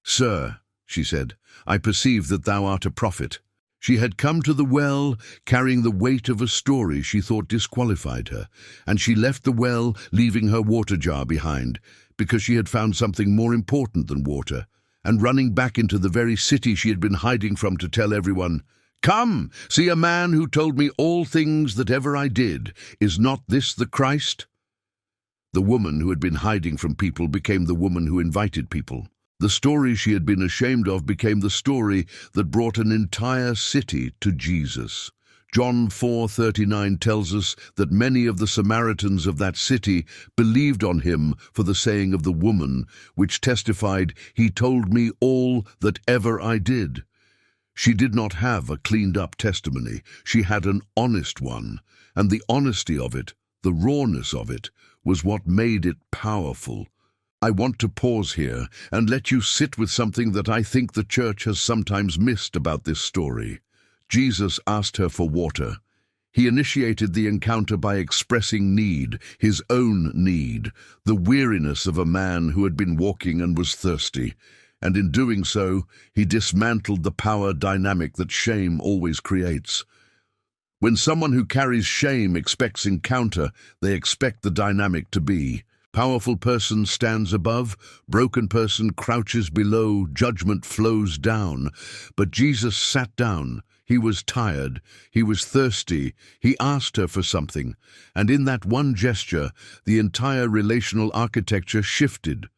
"Sir," she said, "I perceive that thou art a prophet." She had come to the well carrying the weight of a story she thought disqualified her, and she left the well, leaving her water jar behind, because she had found something more important than water, and running back into the very city she had been hiding from to tell everyone, "Come, see a man who told me all things that ever I did. Is not this the Christ?" The woman who had been hiding from people became the woman who invited people. The story she had been ashamed of became the story that brought an entire city to Jesus. John 4:39 tells us that many of the Samaritans of that city believed on him for the saying of the woman, which testified, "He told me all that ever I did." She did not have a cleaned-up testimony. She had an honest one, and the honesty of it, the rawness of it, was what made it powerful. I want to pause here and let you sit with something that I think the church has sometimes missed about this story. Jesus asked her for water. He initiated the encounter by expressing need, his own need, the weariness of a man who had been walking and was thirsty. And in doing so, he dismantled the power dynamic that shame always creates. When someone who carries shame expects encounter, they expect the dynamic to be: powerful person stands above, broken person crouches below, judgment flows down. But Jesus sat down. He was tired. He was thirsty. He asked her for something. And in that one gesture, the entire relational architecture shifted.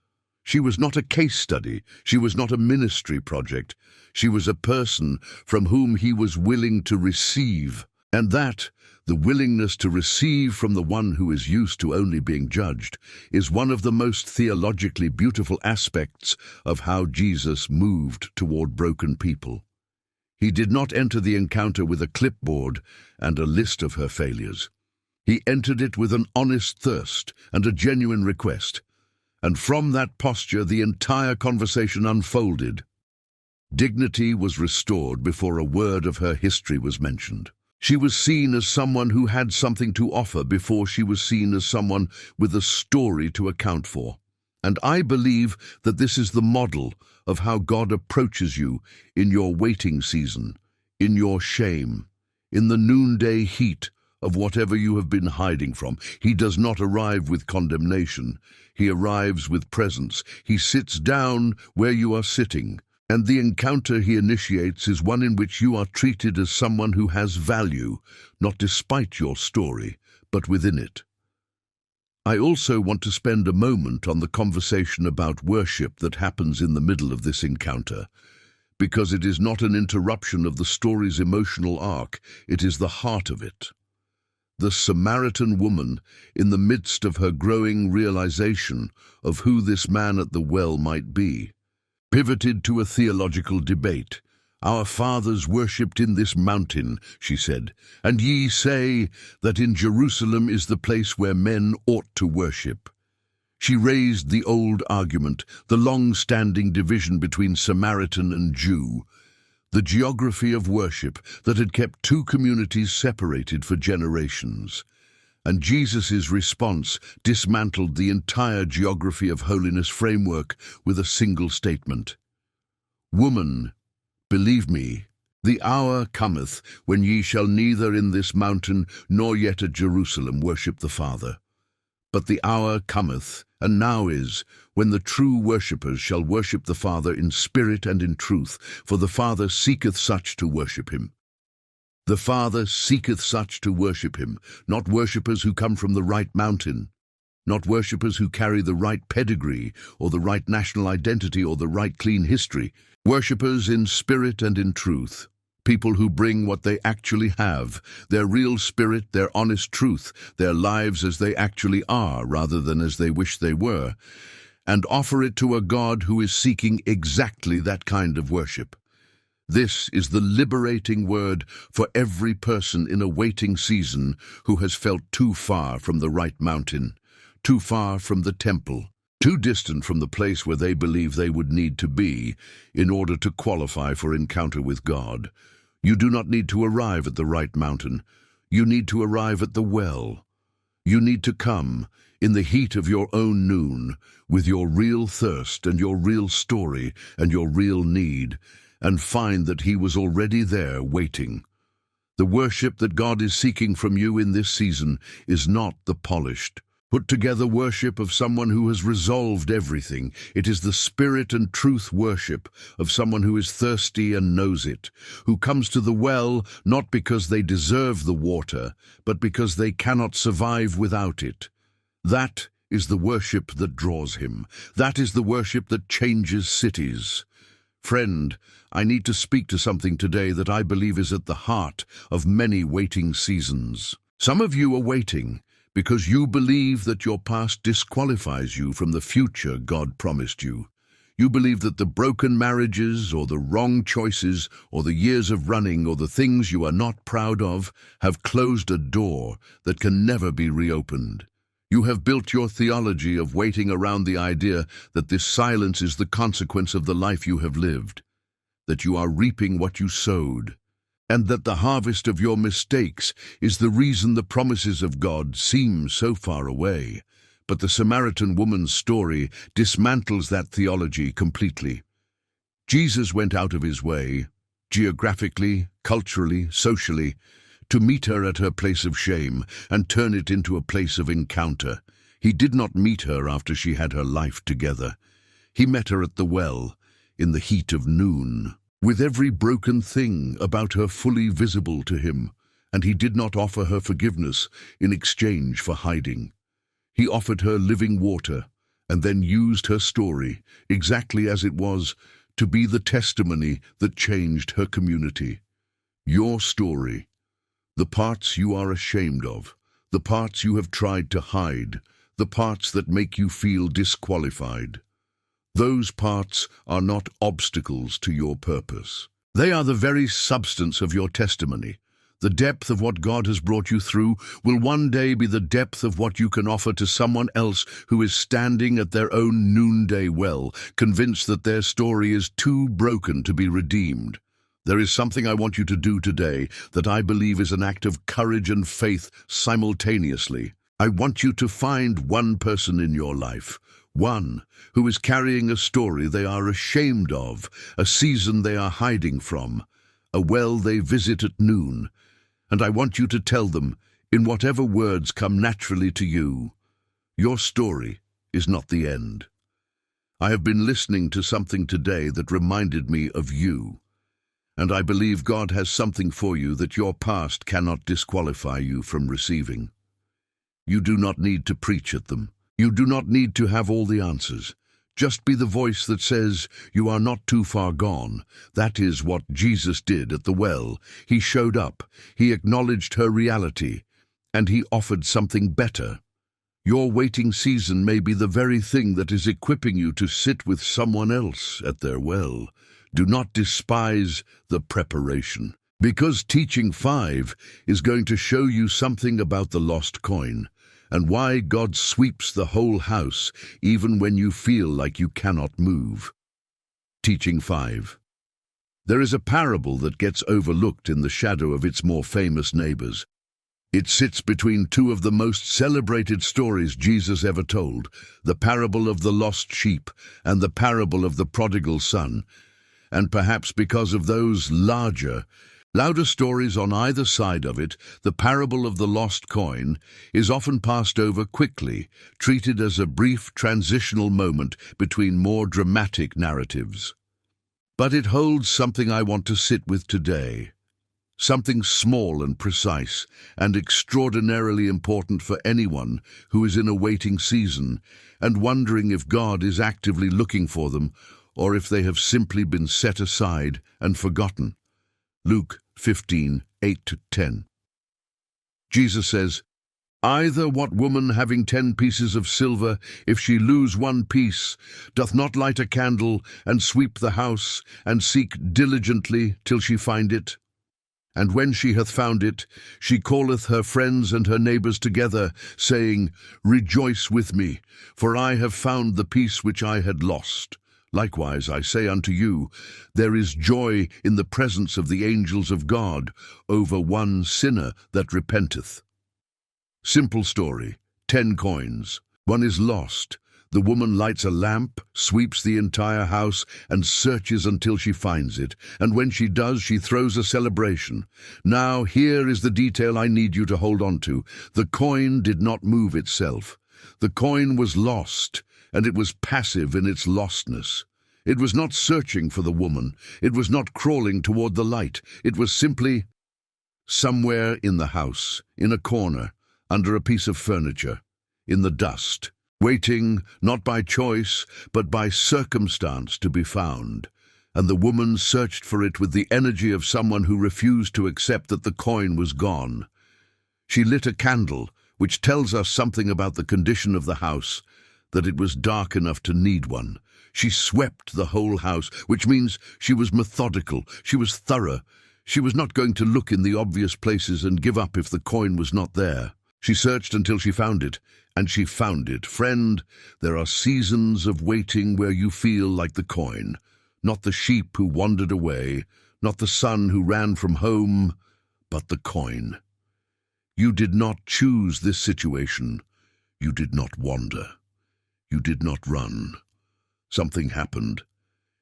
She was not a case study. She was not a ministry project. She was a person from whom he was willing to receive. And that, the willingness to receive from the one who is used to only being judged, is one of the most theologically beautiful aspects of how Jesus moved toward broken people. He did not enter the encounter with a clipboard and a list of her failures. He entered it with an honest thirst and a genuine request, and from that posture the entire conversation unfolded. Dignity was restored before a word of her history was mentioned. She was seen as someone who had something to offer before she was seen as someone with a story to account for. And I believe that this is the model of how God approaches you in your waiting season, in your shame, in the noonday heat of whatever you have been hiding from. He does not arrive with condemnation. He arrives with presence. He sits down where you are sitting. And the encounter he initiates is one in which you are treated as someone who has value, not despite your story, but within it. I also want to spend a moment on the conversation about worship that happens in the middle of this encounter, because it is not an interruption of the story's emotional arc, it is the heart of it. The Samaritan woman, in the midst of her growing realization of who this man at the well might be, pivoted to a theological debate. "Our fathers worshipped in this mountain," she said, "and ye say that in Jerusalem is the place where men ought to worship." She raised the old argument, the long-standing division between Samaritan and Jew, the geography of worship that had kept two communities separated for generations. And Jesus' response dismantled the entire geography of holiness framework with a single statement. "Woman, believe me, the hour cometh when ye shall neither in this mountain nor yet at Jerusalem worship the Father. But the hour cometh, and now is, when the true worshippers shall worship the Father in spirit and in truth, for the Father seeketh such to worship him." The Father seeketh such to worship him, not worshippers who come from the right mountain, not worshippers who carry the right pedigree or the right national identity or the right clean history, worshippers in spirit and in truth, people who bring what they actually have, their real spirit, their honest truth, their lives as they actually are rather than as they wish they were, and offer it to a God who is seeking exactly that kind of worship. This is the liberating word for every person in a waiting season who has felt too far from the right mountain, too far from the temple, too distant from the place where they believe they would need to be in order to qualify for encounter with God. You do not need to arrive at the right mountain. You need to arrive at the well. You need to come in the heat of your own noon with your real thirst and your real story and your real need, and find that he was already there waiting. The worship that God is seeking from you in this season is not the polished, put-together worship of someone who has resolved everything. It is the spirit and truth worship of someone who is thirsty and knows it, who comes to the well not because they deserve the water, but because they cannot survive without it. That is the worship that draws him. That is the worship that changes cities. Friend, I need to speak to something today that I believe is at the heart of many waiting seasons. Some of you are waiting because you believe that your past disqualifies you from the future God promised you. You believe that the broken marriages or the wrong choices or the years of running or the things you are not proud of have closed a door that can never be reopened. You have built your theology of waiting around the idea that this silence is the consequence of the life you have lived, that you are reaping what you sowed, and that the harvest of your mistakes is the reason the promises of God seem so far away. But the Samaritan woman's story dismantles that theology completely. Jesus went out of his way, geographically, culturally, socially, to meet her at her place of shame and turn it into a place of encounter. He did not meet her after she had her life together. He met her at the well, in the heat of noon, with every broken thing about her fully visible to him, and he did not offer her forgiveness in exchange for hiding. He offered her living water, and then used her story, exactly as it was, to be the testimony that changed her community. Your story, the parts you are ashamed of, the parts you have tried to hide, the parts that make you feel disqualified. Those parts are not obstacles to your purpose. They are the very substance of your testimony. The depth of what God has brought you through will one day be the depth of what you can offer to someone else who is standing at their own noonday well, convinced that their story is too broken to be redeemed. There is something I want you to do today that I believe is an act of courage and faith simultaneously. I want you to find one person in your life, one who is carrying a story they are ashamed of, a season they are hiding from, a well they visit at noon, and I want you to tell them, in whatever words come naturally to you, your story is not the end. I have been listening to something today that reminded me of you, and I believe God has something for you that your past cannot disqualify you from receiving. You do not need to preach at them. You do not need to have all the answers. Just be the voice that says, you are not too far gone. That is what Jesus did at the well. He showed up, he acknowledged her reality, and he offered something better. Your waiting season may be the very thing that is equipping you to sit with someone else at their well. Do not despise the preparation, because Teaching 5 is going to show you something about the lost coin, and why God sweeps the whole house even when you feel like you cannot move. Teaching 5. There is a parable that gets overlooked in the shadow of its more famous neighbors. It sits between two of the most celebrated stories Jesus ever told, the parable of the lost sheep and the parable of the prodigal son. And perhaps because of those louder stories on either side of it, the parable of the lost coin is often passed over quickly, treated as a brief transitional moment between more dramatic narratives. But it holds something I want to sit with today, something small and precise and extraordinarily important for anyone who is in a waiting season and wondering if God is actively looking for them or if they have simply been set aside and forgotten. Luke 15:8-10. Jesus says, Either what woman having 10 pieces of silver, if she lose one piece, doth not light a candle, and sweep the house, and seek diligently till she find it? And when she hath found it, she calleth her friends and her neighbours together, saying, Rejoice with me, for I have found the piece which I had lost. Likewise, I say unto you, there is joy in the presence of the angels of God over one sinner that repenteth. Simple story. 10 coins. One is lost. The woman lights a lamp, sweeps the entire house, and searches until she finds it. And when she does, she throws a celebration. Now, here is the detail I need you to hold on to. The coin did not move itself. The coin was lost, and it was passive in its lostness. It was not searching for the woman. It was not crawling toward the light. It was simply somewhere in the house, in a corner, under a piece of furniture, in the dust, waiting not by choice, but by circumstance to be found. And the woman searched for it with the energy of someone who refused to accept that the coin was gone. She lit a candle, which tells us something about the condition of the house, that it was dark enough to need one. She swept the whole house, which means she was methodical, she was thorough. She was not going to look in the obvious places and give up if the coin was not there. She searched until she found it, and she found it. Friend, there are seasons of waiting where you feel like the coin, not the sheep who wandered away, not the son who ran from home, but the coin. You did not choose this situation. You did not wander. You did not run. Something happened,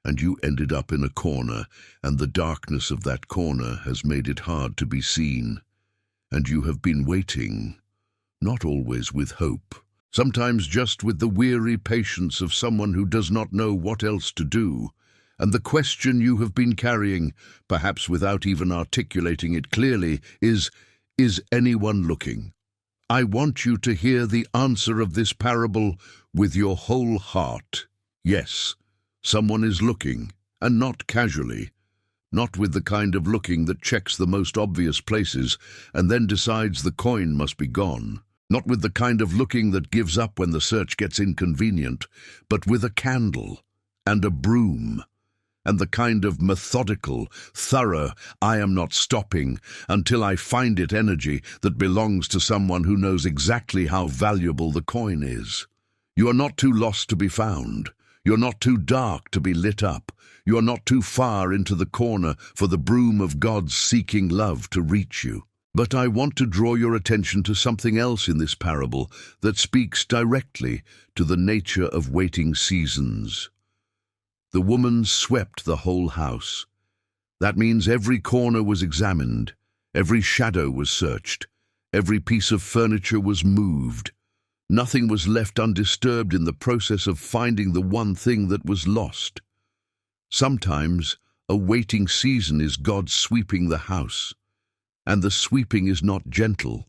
and you ended up in a corner, and the darkness of that corner has made it hard to be seen. And you have been waiting, not always with hope, sometimes just with the weary patience of someone who does not know what else to do. And the question you have been carrying, perhaps without even articulating it clearly, is anyone looking? I want you to hear the answer of this parable with your whole heart. Yes, someone is looking, and not casually, not with the kind of looking that checks the most obvious places and then decides the coin must be gone, not with the kind of looking that gives up when the search gets inconvenient, but with a candle and a broom and the kind of methodical, thorough, I am not stopping until I find it energy that belongs to someone who knows exactly how valuable the coin is. You are not too lost to be found. You're not too dark to be lit up. You are not too far into the corner for the broom of God's seeking love to reach you. But I want to draw your attention to something else in this parable that speaks directly to the nature of waiting seasons. The woman swept the whole house. That means every corner was examined, every shadow was searched, every piece of furniture was moved. Nothing was left undisturbed in the process of finding the one thing that was lost. Sometimes a waiting season is God sweeping the house. And the sweeping is not gentle.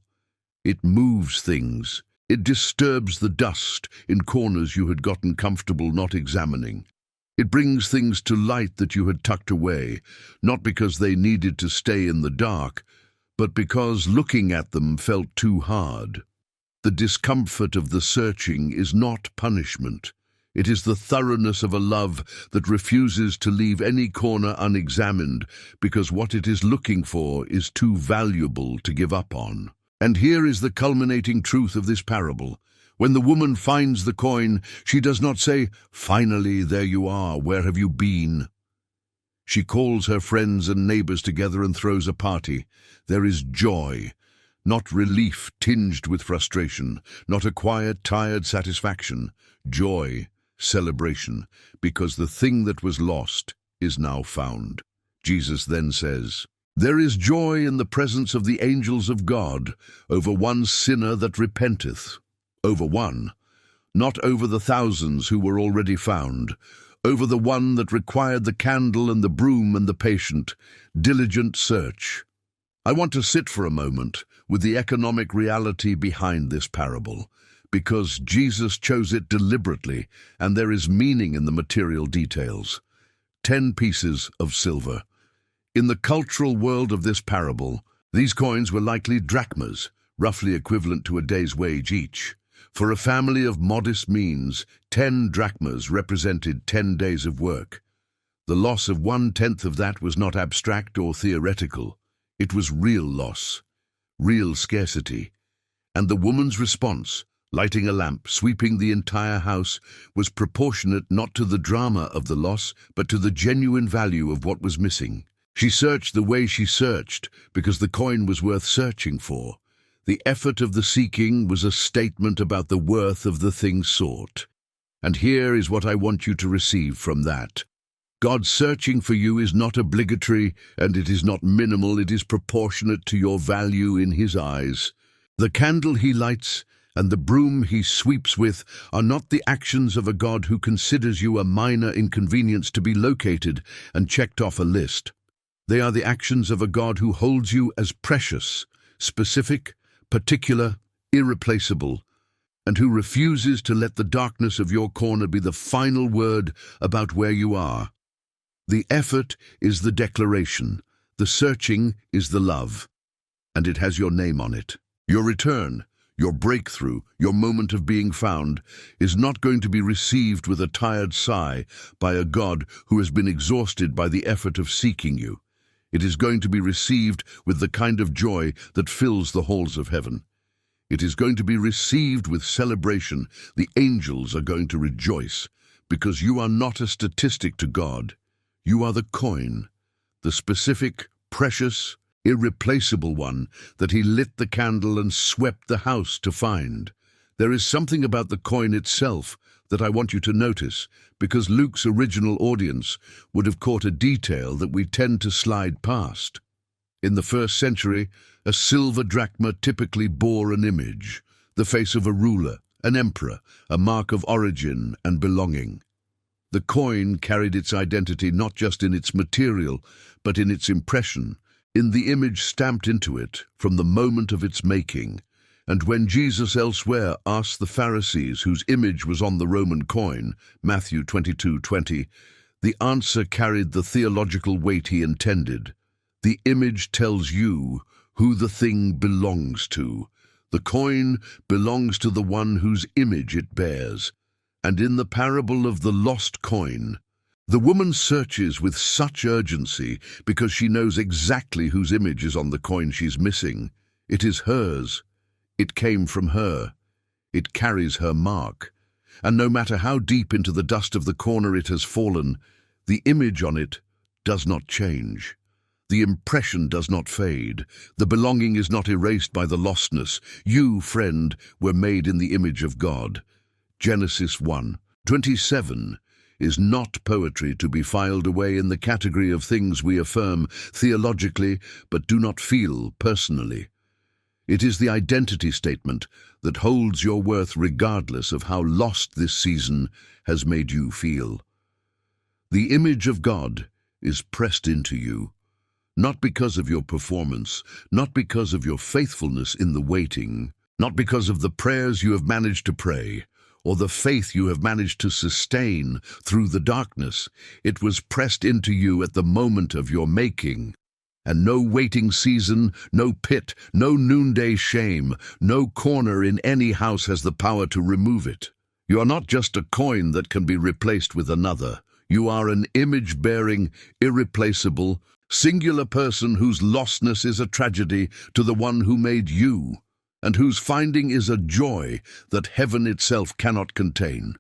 It moves things. It disturbs the dust in corners you had gotten comfortable not examining. It brings things to light that you had tucked away, not because they needed to stay in the dark, but because looking at them felt too hard. The discomfort of the searching is not punishment. It is the thoroughness of a love that refuses to leave any corner unexamined because what it is looking for is too valuable to give up on. And here is the culminating truth of this parable. When the woman finds the coin, she does not say, "Finally, there you are, where have you been?" She calls her friends and neighbors together and throws a party. There is joy, not relief tinged with frustration, not a quiet, tired satisfaction. Joy, celebration, because the thing that was lost is now found. Jesus then says, "There is joy in the presence of the angels of God over one sinner that repenteth." Over one, not over the thousands who were already found, over the one that required the candle and the broom and the patient, diligent search. I want to sit for a moment with the economic reality behind this parable, because Jesus chose it deliberately, and there is meaning in the material details. 10 pieces of silver. In the cultural world of this parable, these coins were likely drachmas, roughly equivalent to a day's wage each. For a family of modest means, 10 drachmas represented 10 days of work. The loss of 1/10 of that was not abstract or theoretical. It was real loss, real scarcity. And the woman's response, lighting a lamp, sweeping the entire house, was proportionate not to the drama of the loss, but to the genuine value of what was missing. She searched the way she searched because the coin was worth searching for. The effort of the seeking was a statement about the worth of the thing sought. And here is what I want you to receive from that. God's searching for you is not obligatory, and it is not minimal, it is proportionate to your value in His eyes. The candle He lights and the broom He sweeps with are not the actions of a God who considers you a minor inconvenience to be located and checked off a list. They are the actions of a God who holds you as precious, specific, particular, irreplaceable, and who refuses to let the darkness of your corner be the final word about where you are. The effort is the declaration, the searching is the love, and it has your name on it. Your return, your breakthrough, your moment of being found, is not going to be received with a tired sigh by a God who has been exhausted by the effort of seeking you. It is going to be received with the kind of joy that fills the halls of heaven. It is going to be received with celebration. The angels are going to rejoice, because you are not a statistic to God. You are the coin, the specific, precious, irreplaceable one that He lit the candle and swept the house to find. There is something about the coin itself that I want you to notice, because Luke's original audience would have caught a detail that we tend to slide past. In the 1st century, a silver drachma typically bore an image, the face of a ruler, an emperor, a mark of origin and belonging. The coin carried its identity not just in its material, but in its impression, in the image stamped into it from the moment of its making. And when Jesus elsewhere asked the Pharisees whose image was on the Roman coin, Matthew 22:20, the answer carried the theological weight He intended. The image tells you who the thing belongs to. The coin belongs to the one whose image it bears. And in the parable of the lost coin, The woman searches with such urgency because she knows exactly whose image is on the coin she's missing. It is hers. It came from her. It carries her mark. And no matter how deep into the dust of the corner it has fallen, the image on it does not change. The impression does not fade. The belonging is not erased by the lostness. You, friend, were made in the image of God. Genesis 1:27 is not poetry to be filed away in the category of things we affirm theologically but do not feel personally. It is the identity statement that holds your worth regardless of how lost this season has made you feel. The image of God is pressed into you, not because of your performance, not because of your faithfulness in the waiting, not because of the prayers you have managed to pray, or the faith you have managed to sustain through the darkness. It was pressed into you at the moment of your making. And no waiting season, no pit, no noonday shame, no corner in any house has the power to remove it. You are not just a coin that can be replaced with another. You are an image-bearing, irreplaceable, singular person whose lostness is a tragedy to the one who made you, and whose finding is a joy that heaven itself cannot contain.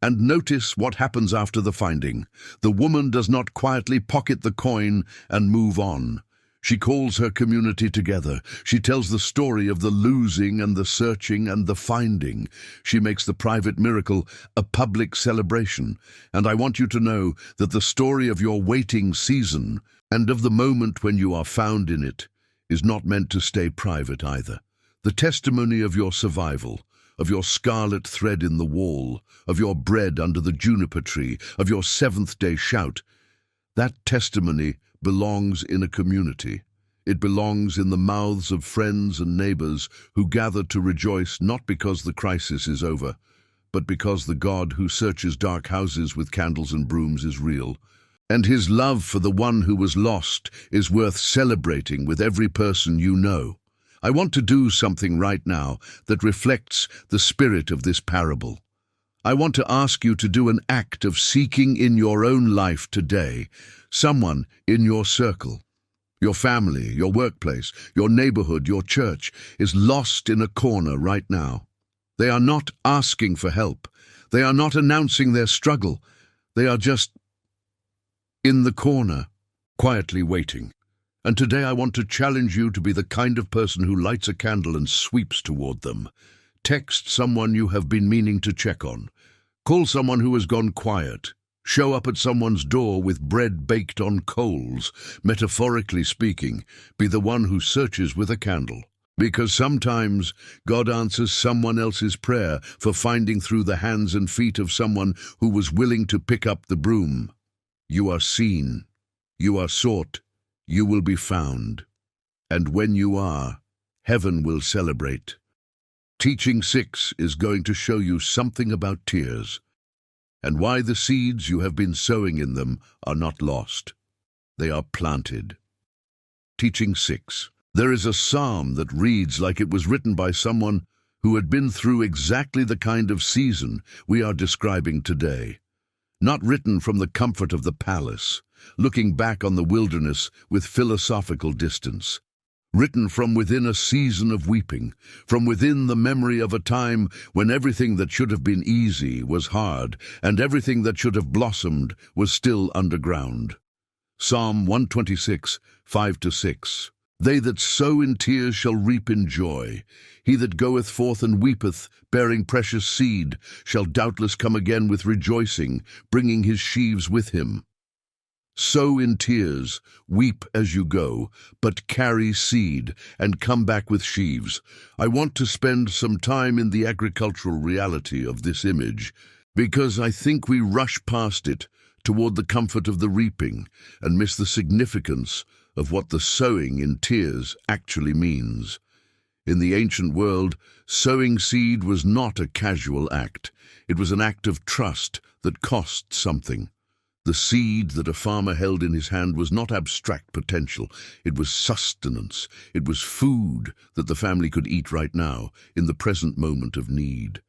And notice what happens after the finding. The woman does not quietly pocket the coin and move on. She calls her community together. She tells the story of the losing and the searching and the finding. She makes the private miracle a public celebration. And I want you to know that the story of your waiting season and of the moment when you are found in it is not meant to stay private either. The testimony of your survival, of your scarlet thread in the wall, of your bread under the juniper tree, of your seventh-day shout, that testimony belongs in a community. It belongs in the mouths of friends and neighbors who gather to rejoice not because the crisis is over, but because the God who searches dark houses with candles and brooms is real. And his love for the one who was lost is worth celebrating with every person you know. I want to do something right now that reflects the spirit of this parable. I want to ask you to do an act of seeking in your own life today, someone in your circle. Your family, your workplace, your neighborhood, your church is lost in a corner right now. They are not asking for help. They are not announcing their struggle. They are just in the corner, quietly waiting. And today I want to challenge you to be the kind of person who lights a candle and sweeps toward them. Text someone you have been meaning to check on. Call someone who has gone quiet. Show up at someone's door with bread baked on coals. Metaphorically speaking, be the one who searches with a candle. Because sometimes God answers someone else's prayer for finding through the hands and feet of someone who was willing to pick up the broom. You are seen. You are sought. You will be found. And when you are, heaven will celebrate. Teaching 6 is going to show you something about tears and why the seeds you have been sowing in them are not lost. They are planted. Teaching 6. There is a psalm that reads like it was written by someone who had been through exactly the kind of season we are describing today. Not written from the comfort of the palace, looking back on the wilderness with philosophical distance. Written from within a season of weeping, from within the memory of a time when everything that should have been easy was hard, and everything that should have blossomed was still underground. Psalm 126, 5-6. They that sow in tears shall reap in joy. He that goeth forth and weepeth, bearing precious seed, shall doubtless come again with rejoicing, bringing his sheaves with him. Sow in tears, weep as you go, but carry seed, and come back with sheaves. I want to spend some time in the agricultural reality of this image, because I think we rush past it toward the comfort of the reaping and miss the significance of what the sowing in tears actually means. In the ancient world, sowing seed was not a casual act. It was an act of trust that cost something. The seed that a farmer held in his hand was not abstract potential. It was sustenance. It was food that the family could eat right now, in the present moment of need.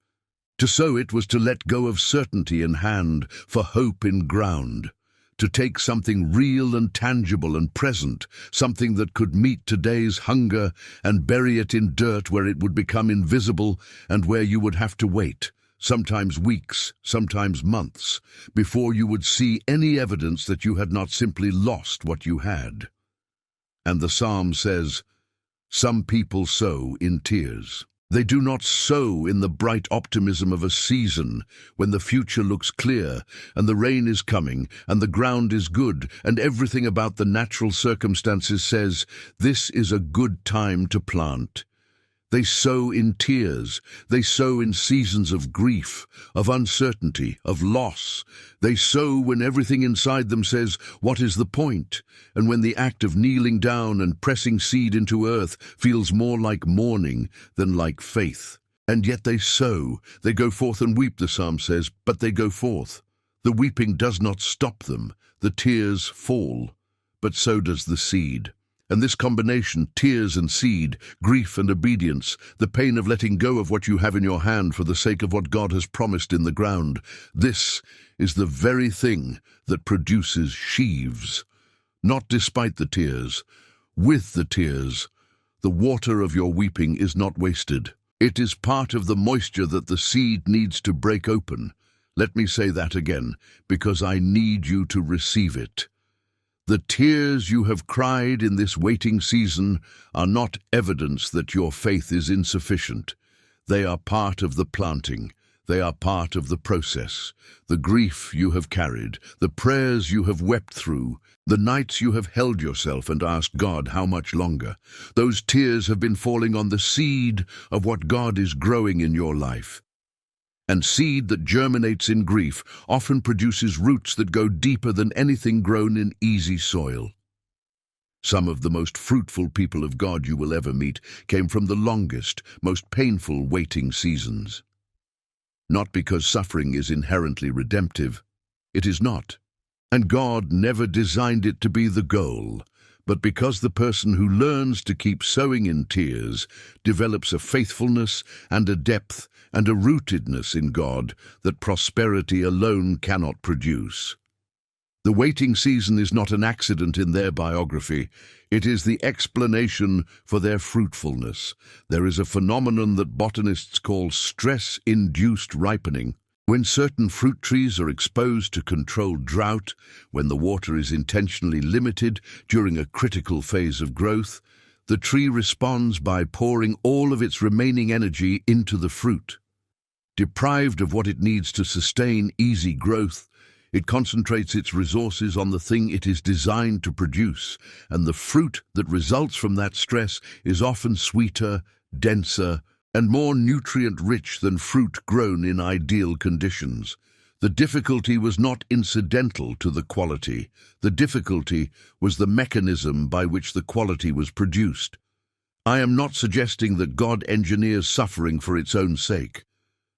To sow it was to let go of certainty in hand for hope in ground. to take something real and tangible and present, something that could meet today's hunger, and bury it in dirt where it would become invisible and where you would have to wait, sometimes weeks, sometimes months, before you would see any evidence that you had not simply lost what you had. And the psalm says, "Some people sow in tears." They do not sow in the bright optimism of a season when the future looks clear and the rain is coming and the ground is good and everything about the natural circumstances says this is a good time to plant. They sow in tears. They sow in seasons of grief, of uncertainty, of loss. They sow when everything inside them says, "What is the point?" And when the act of kneeling down and pressing seed into earth feels more like mourning than like faith. And yet they sow. They go forth and weep, the psalm says, but they go forth. The weeping does not stop them. The tears fall, but so does the seed. And this combination, tears and seed, grief and obedience, the pain of letting go of what you have in your hand for the sake of what God has promised in the ground, this is the very thing that produces sheaves. Not despite the tears, with the tears. The water of your weeping is not wasted. It is part of the moisture that the seed needs to break open. Let me say that again, because I need you to receive it. The tears you have cried in this waiting season are not evidence that your faith is insufficient. They are part of the planting. They are part of the process. The grief you have carried, the prayers you have wept through, the nights you have held yourself and asked God how much longer. Those tears have been falling on the seed of what God is growing in your life. And seed that germinates in grief often produces roots that go deeper than anything grown in easy soil. Some of the most fruitful people of God you will ever meet came from the longest, most painful waiting seasons. Not because suffering is inherently redemptive. It is not. And God never designed it to be the goal, but because the person who learns to keep sowing in tears develops a faithfulness and a depth and a rootedness in God that prosperity alone cannot produce. The waiting season is not an accident in their biography. It is the explanation for their fruitfulness. There is a phenomenon that botanists call stress-induced ripening. When certain fruit trees are exposed to controlled drought, when the water is intentionally limited during a critical phase of growth, the tree responds by pouring all of its remaining energy into the fruit. Deprived of what it needs to sustain easy growth, it concentrates its resources on the thing it is designed to produce, and the fruit that results from that stress is often sweeter, denser, and more nutrient-rich than fruit grown in ideal conditions. The difficulty was not incidental to the quality. The difficulty was the mechanism by which the quality was produced. I am not suggesting that God engineers suffering for its own sake,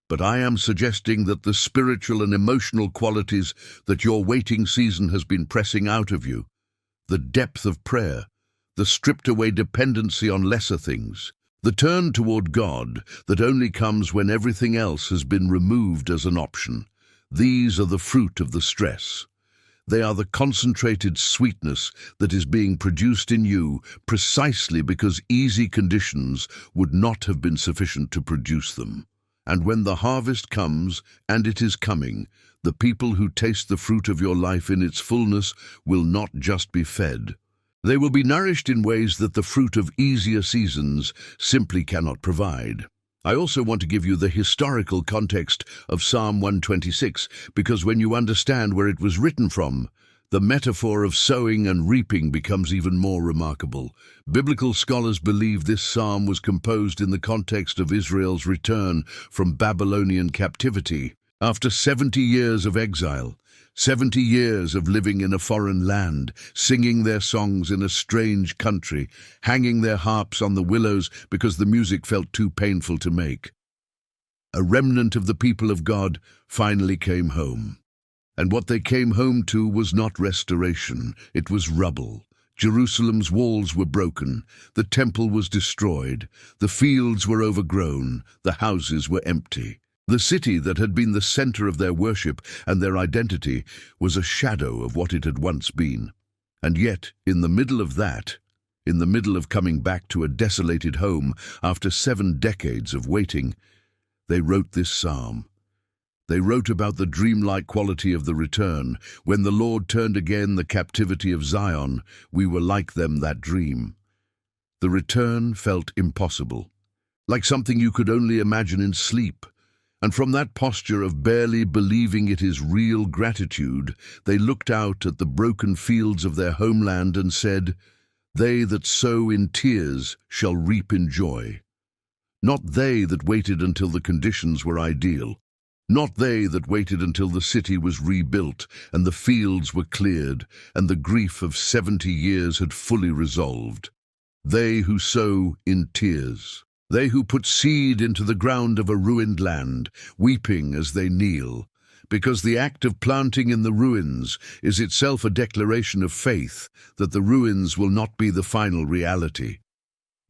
but I am suggesting that the spiritual and emotional qualities that your waiting season has been pressing out of you, the depth of prayer, the stripped-away dependency on lesser things, the turn toward God that only comes when everything else has been removed as an option. These are the fruit of the stress. They are the concentrated sweetness that is being produced in you precisely because easy conditions would not have been sufficient to produce them. And when the harvest comes, and it is coming, the people who taste the fruit of your life in its fullness will not just be fed. They will be nourished in ways that the fruit of easier seasons simply cannot provide. I also want to give you the historical context of Psalm 126, because when you understand where it was written from, the metaphor of sowing and reaping becomes even more remarkable. Biblical scholars believe this psalm was composed in the context of Israel's return from Babylonian captivity. After 70 years of exile, 70 years of living in a foreign land, singing their songs in a strange country, hanging their harps on the willows because the music felt too painful to make. A remnant of the people of God finally came home. And what they came home to was not restoration, it was rubble. Jerusalem's walls were broken, the temple was destroyed, the fields were overgrown, the houses were empty. The city that had been the center of their worship and their identity was a shadow of what it had once been. And yet, in the middle of that, in the middle of coming back to a desolated home after 7 decades of waiting, they wrote this psalm. They wrote about the dreamlike quality of the return. When the Lord turned again the captivity of Zion, we were like them that dream. The return felt impossible, like something you could only imagine in sleep. And from that posture of barely believing it is real gratitude, they looked out at the broken fields of their homeland and said, "They that sow in tears shall reap in joy." Not they that waited until the conditions were ideal. Not they that waited until the city was rebuilt and the fields were cleared and the grief of 70 years had fully resolved. They who sow in tears. They who put seed into the ground of a ruined land, weeping as they kneel, because the act of planting in the ruins is itself a declaration of faith that the ruins will not be the final reality.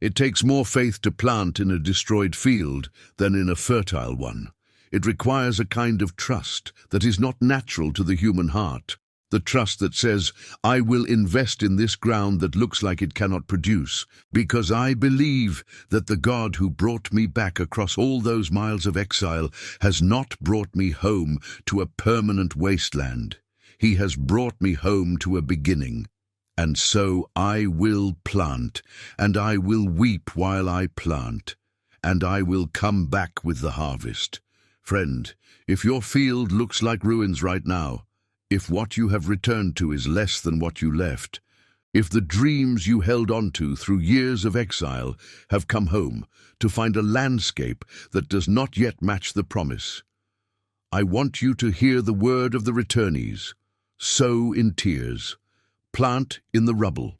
It takes more faith to plant in a destroyed field than in a fertile one. It requires a kind of trust that is not natural to the human heart. The trust that says, I will invest in this ground that looks like it cannot produce, because I believe that the God who brought me back across all those miles of exile has not brought me home to a permanent wasteland. He has brought me home to a beginning. And so I will plant, and I will weep while I plant, and I will come back with the harvest. Friend, if your field looks like ruins right now, if what you have returned to is less than what you left, if the dreams you held on to through years of exile have come home to find a landscape that does not yet match the promise, I want you to hear the word of the returnees. Sow in tears, plant in the rubble,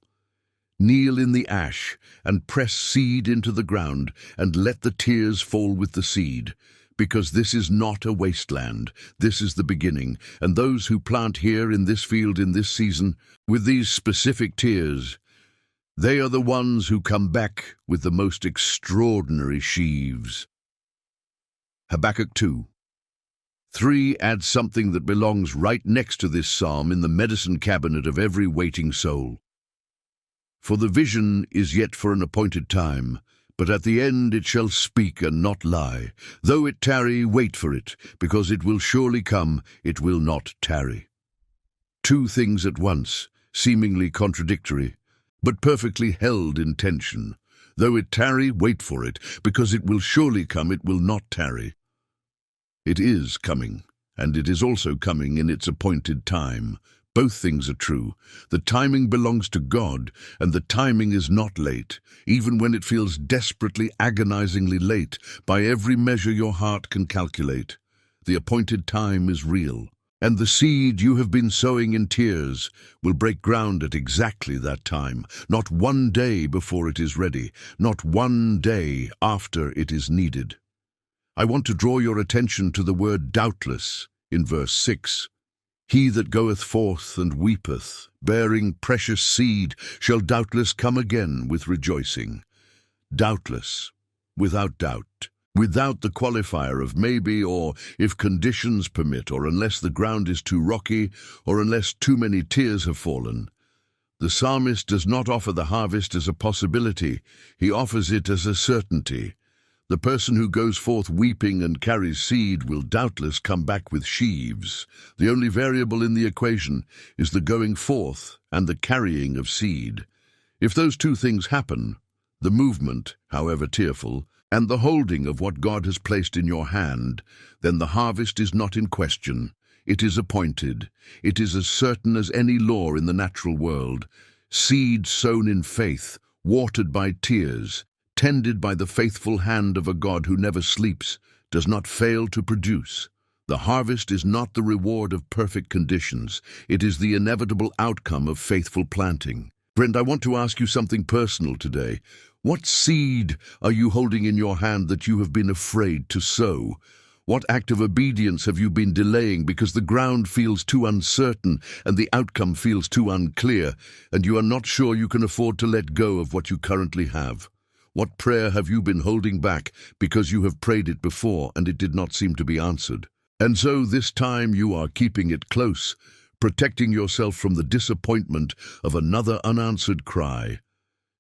kneel in the ash, and press seed into the ground, and let the tears fall with the seed. Because this is not a wasteland, this is the beginning, and those who plant here in this field in this season, with these specific tears, they are the ones who come back with the most extraordinary sheaves. Habakkuk 2. 3 adds something that belongs right next to this psalm in the medicine cabinet of every waiting soul. For the vision is yet for an appointed time, but at the end it shall speak and not lie. Though it tarry, wait for it, because it will surely come, it will not tarry. 2 things at once, seemingly contradictory, but perfectly held in tension. Though it tarry, wait for it, because it will surely come, it will not tarry. It is coming, and it is also coming in its appointed time. Both things are true. The timing belongs to God, and the timing is not late, even when it feels desperately, agonizingly late by every measure your heart can calculate. The appointed time is real, and the seed you have been sowing in tears will break ground at exactly that time, not 1 day before it is ready, not 1 day after it is needed. I want to draw your attention to the word doubtless in verse 6. He that goeth forth and weepeth, bearing precious seed, shall doubtless come again with rejoicing. Doubtless, without doubt, without the qualifier of maybe or if conditions permit or unless the ground is too rocky or unless too many tears have fallen. The psalmist does not offer the harvest as a possibility, he offers it as a certainty. The person who goes forth weeping and carries seed will doubtless come back with sheaves. The only variable in the equation is the going forth and the carrying of seed. If those 2 things happen, the movement, however tearful, and the holding of what God has placed in your hand, then the harvest is not in question. It is appointed. It is as certain as any law in the natural world. Seed sown in faith, watered by tears, tended by the faithful hand of a God who never sleeps, does not fail to produce. The harvest is not the reward of perfect conditions. It is the inevitable outcome of faithful planting. Friend, I want to ask you something personal today. What seed are you holding in your hand that you have been afraid to sow? What act of obedience have you been delaying because the ground feels too uncertain and the outcome feels too unclear, and you are not sure you can afford to let go of what you currently have? What prayer have you been holding back because you have prayed it before and it did not seem to be answered? And so this time you are keeping it close, protecting yourself from the disappointment of another unanswered cry.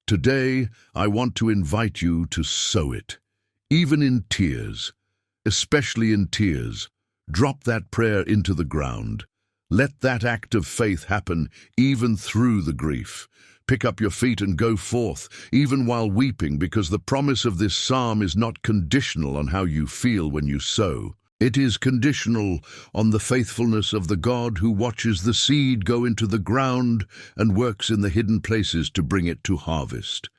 Today, I want to invite you to sow it, even in tears, especially in tears. Drop that prayer into the ground. Let that act of faith happen even through the grief. Pick up your feet and go forth, even while weeping, because the promise of this psalm is not conditional on how you feel when you sow. It is conditional on the faithfulness of the God who watches the seed go into the ground and works in the hidden places to bring it to harvest.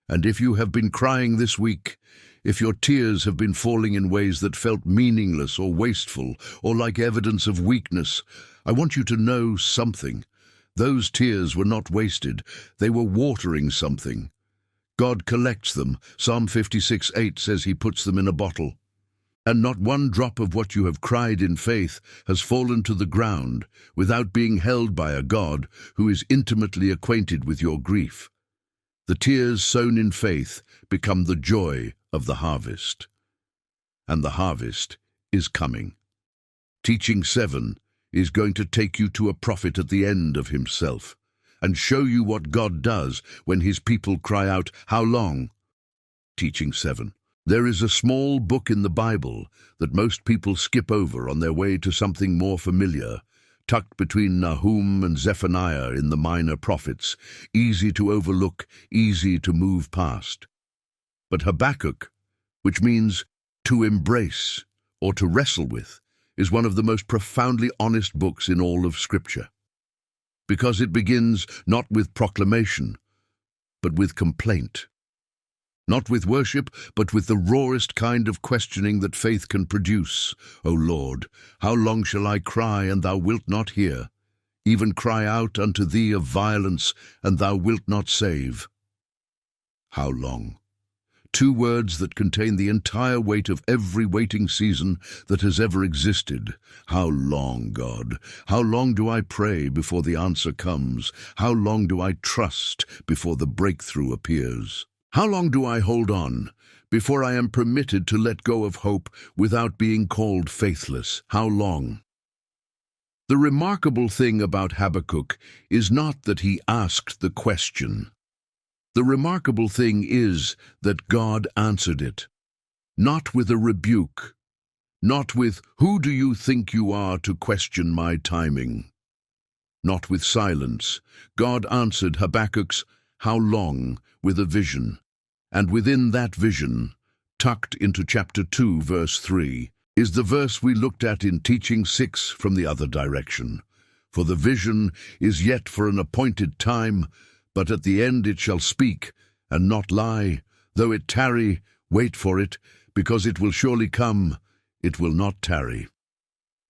And if you have been crying this week, if your tears have been falling in ways that felt meaningless or wasteful or like evidence of weakness, I want you to know something. Those tears were not wasted. They were watering something. God collects them. Psalm 56:8 says he puts them in a bottle. And not one drop of what you have cried in faith has fallen to the ground without being held by a God who is intimately acquainted with your grief. The tears sown in faith become the joy of the harvest. And the harvest is coming. Teaching 7 is going to take you to a prophet at the end of himself and show you what God does when his people cry out, "How long?" Teaching 7. There is a small book in the Bible that most people skip over on their way to something more familiar, tucked between Nahum and Zephaniah in the minor prophets, easy to overlook, easy to move past. But Habakkuk, which means to embrace or to wrestle with, is one of the most profoundly honest books in all of Scripture, because it begins not with proclamation, but with complaint. Not with worship, but with the rawest kind of questioning that faith can produce. O Lord, how long shall I cry, and thou wilt not hear? Even cry out unto thee of violence, and thou wilt not save. How long? 2 words that contain the entire weight of every waiting season that has ever existed. How long, God? How long do I pray before the answer comes? How long do I trust before the breakthrough appears? How long do I hold on before I am permitted to let go of hope without being called faithless? How long? The remarkable thing about Habakkuk is not that he asked the question. The remarkable thing is that God answered it, not with a rebuke, not with, "Who do you think you are to question my timing?" Not with silence. God answered Habakkuk's "How long?" with a vision. And within that vision, tucked into chapter 2, verse 3, is the verse we looked at in Teaching 6 from the other direction. For the vision is yet for an appointed time, but at the end it shall speak, and not lie. Though it tarry, wait for it, because it will surely come, it will not tarry.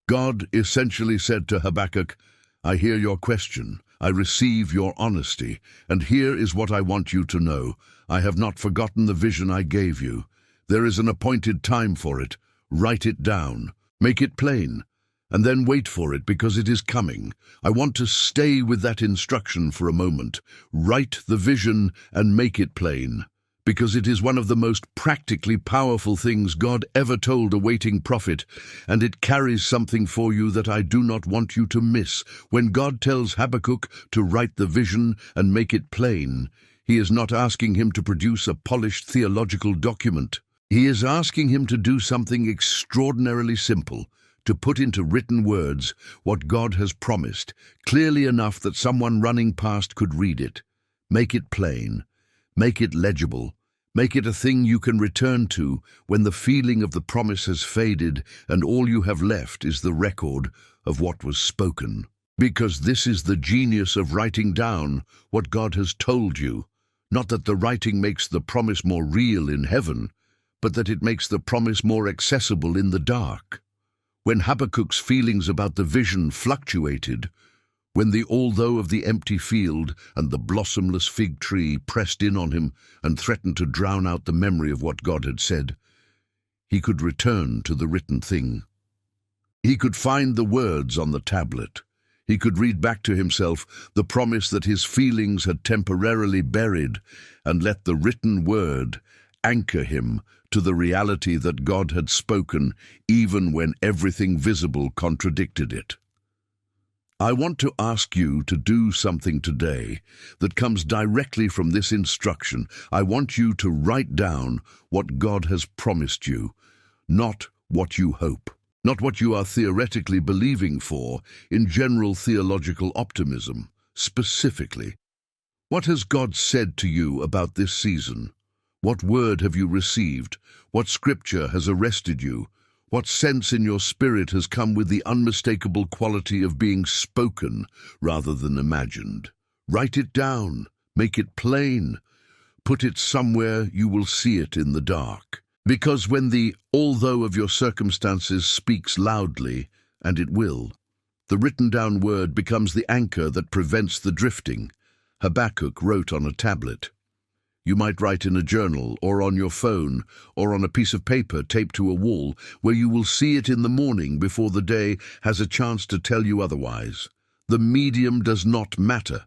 God essentially said to Habakkuk, I hear your question, I receive your honesty, and here is what I want you to know. I have not forgotten the vision I gave you. There is an appointed time for it. Write it down. Make it plain. And then wait for it, because it is coming. I want to stay with that instruction for a moment. Write the vision and make it plain, because it is one of the most practically powerful things God ever told a waiting prophet, and it carries something for you that I do not want you to miss. When God tells Habakkuk to write the vision and make it plain, he is not asking him to produce a polished theological document. He is asking him to do something extraordinarily simple, to put into written words what God has promised, clearly enough that someone running past could read it. Make it plain. Make it legible. Make it a thing you can return to when the feeling of the promise has faded and all you have left is the record of what was spoken. Because this is the genius of writing down what God has told you. Not that the writing makes the promise more real in heaven, but that it makes the promise more accessible in the dark. When Habakkuk's feelings about the vision fluctuated, when the although of the empty field and the blossomless fig tree pressed in on him and threatened to drown out the memory of what God had said, he could return to the written thing. He could find the words on the tablet. He could read back to himself the promise that his feelings had temporarily buried and let the written word anchor him to the reality that God had spoken even when everything visible contradicted it. I want to ask you to do something today that comes directly from this instruction. I want you to write down what God has promised you, not what you hope, not what you are theoretically believing for in general theological optimism. Specifically, what has God said to you about this season? What word have you received? What scripture has arrested you? What sense in your spirit has come with the unmistakable quality of being spoken rather than imagined? Write it down. Make it plain. Put it somewhere you will see it in the dark. Because when the although of your circumstances speaks loudly, and it will, the written down word becomes the anchor that prevents the drifting. Habakkuk wrote on a tablet. You might write in a journal, or on your phone, or on a piece of paper taped to a wall, where you will see it in the morning before the day has a chance to tell you otherwise. The medium does not matter.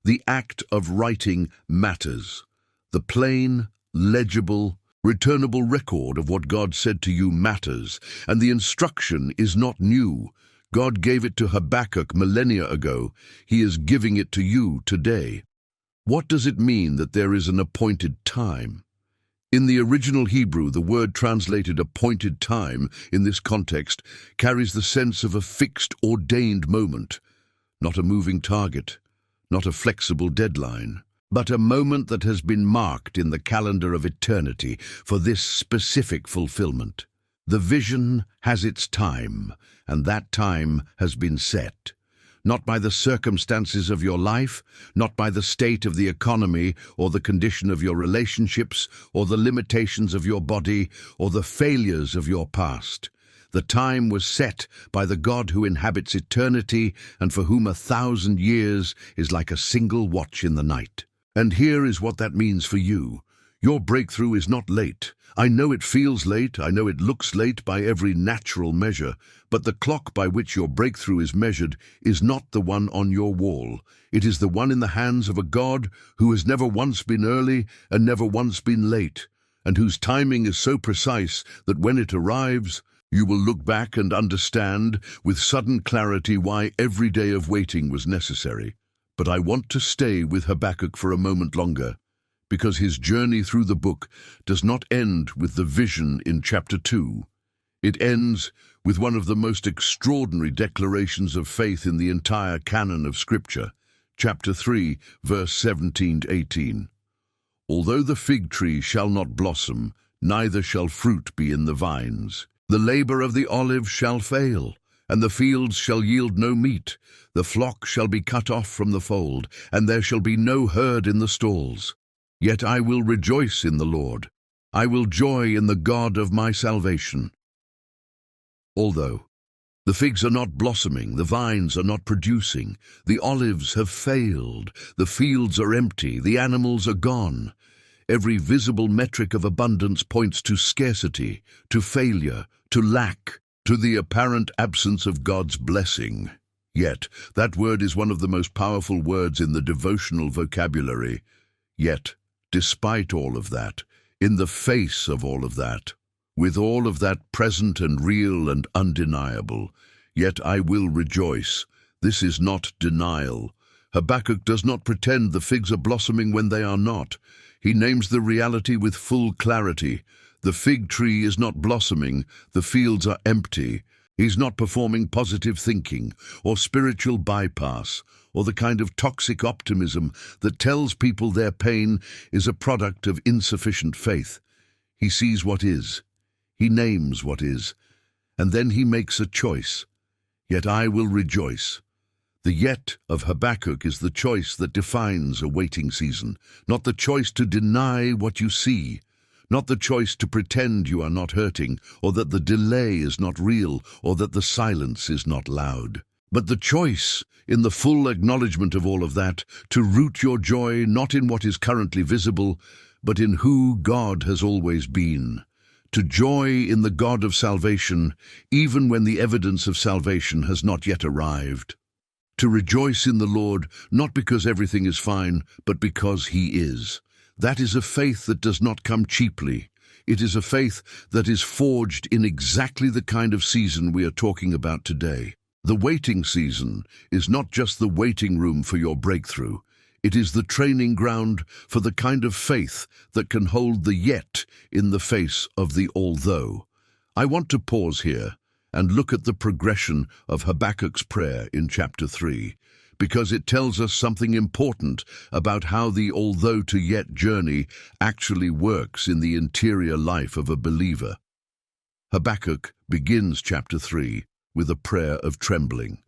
The act of writing matters. The plain, legible, returnable record of what God said to you matters, and the instruction is not new. God gave it to Habakkuk millennia ago. He is giving it to you today. What does it mean that there is an appointed time? In the original Hebrew, the word translated appointed time in this context carries the sense of a fixed, ordained moment, not a moving target, not a flexible deadline, but a moment that has been marked in the calendar of eternity for this specific fulfillment. The vision has its time, and that time has been set. Not by the circumstances of your life, not by the state of the economy or the condition of your relationships or the limitations of your body or the failures of your past. The time was set by the God who inhabits eternity and for whom 1,000 years is like a single watch in the night. And here is what that means for you. Your breakthrough is not late. I know it feels late, I know it looks late by every natural measure, but the clock by which your breakthrough is measured is not the one on your wall. It is the one in the hands of a God who has never once been early and never once been late, and whose timing is so precise that when it arrives, you will look back and understand with sudden clarity why every day of waiting was necessary. But I want to stay with Habakkuk for a moment longer, because his journey through the book does not end with the vision in chapter 2. It ends with one of the most extraordinary declarations of faith in the entire canon of Scripture, chapter 3, verse 17 to 18. Although the fig tree shall not blossom, neither shall fruit be in the vines. The labor of the olive shall fail, and the fields shall yield no meat. The flock shall be cut off from the fold, and there shall be no herd in the stalls. Yet I will rejoice in the Lord. I will joy in the God of my salvation. Although the figs are not blossoming, the vines are not producing, the olives have failed, the fields are empty, the animals are gone. Every visible metric of abundance points to scarcity, to failure, to lack, to the apparent absence of God's blessing. Yet, that word is one of the most powerful words in the devotional vocabulary. Yet, despite all of that, in the face of all of that, with all of that present and real and undeniable, yet I will rejoice. This is not denial. Habakkuk does not pretend the figs are blossoming when they are not. He names the reality with full clarity. The fig tree is not blossoming, the fields are empty. He's not performing positive thinking or spiritual bypass or the kind of toxic optimism that tells people their pain is a product of insufficient faith. He sees what is. He names what is. And then he makes a choice. Yet I will rejoice. The yet of Habakkuk is the choice that defines a waiting season, not the choice to deny what you see, not the choice to pretend you are not hurting, or that the delay is not real, or that the silence is not loud. But the choice, in the full acknowledgement of all of that, to root your joy not in what is currently visible, but in who God has always been. To joy in the God of salvation, even when the evidence of salvation has not yet arrived. To rejoice in the Lord, not because everything is fine, but because He is. That is a faith that does not come cheaply. It is a faith that is forged in exactly the kind of season we are talking about today. The waiting season is not just the waiting room for your breakthrough. It is the training ground for the kind of faith that can hold the yet in the face of the although. I want to pause here and look at the progression of Habakkuk's prayer in chapter 3, because it tells us something important about how the although to yet journey actually works in the interior life of a believer. Habakkuk begins chapter 3 with a prayer of trembling.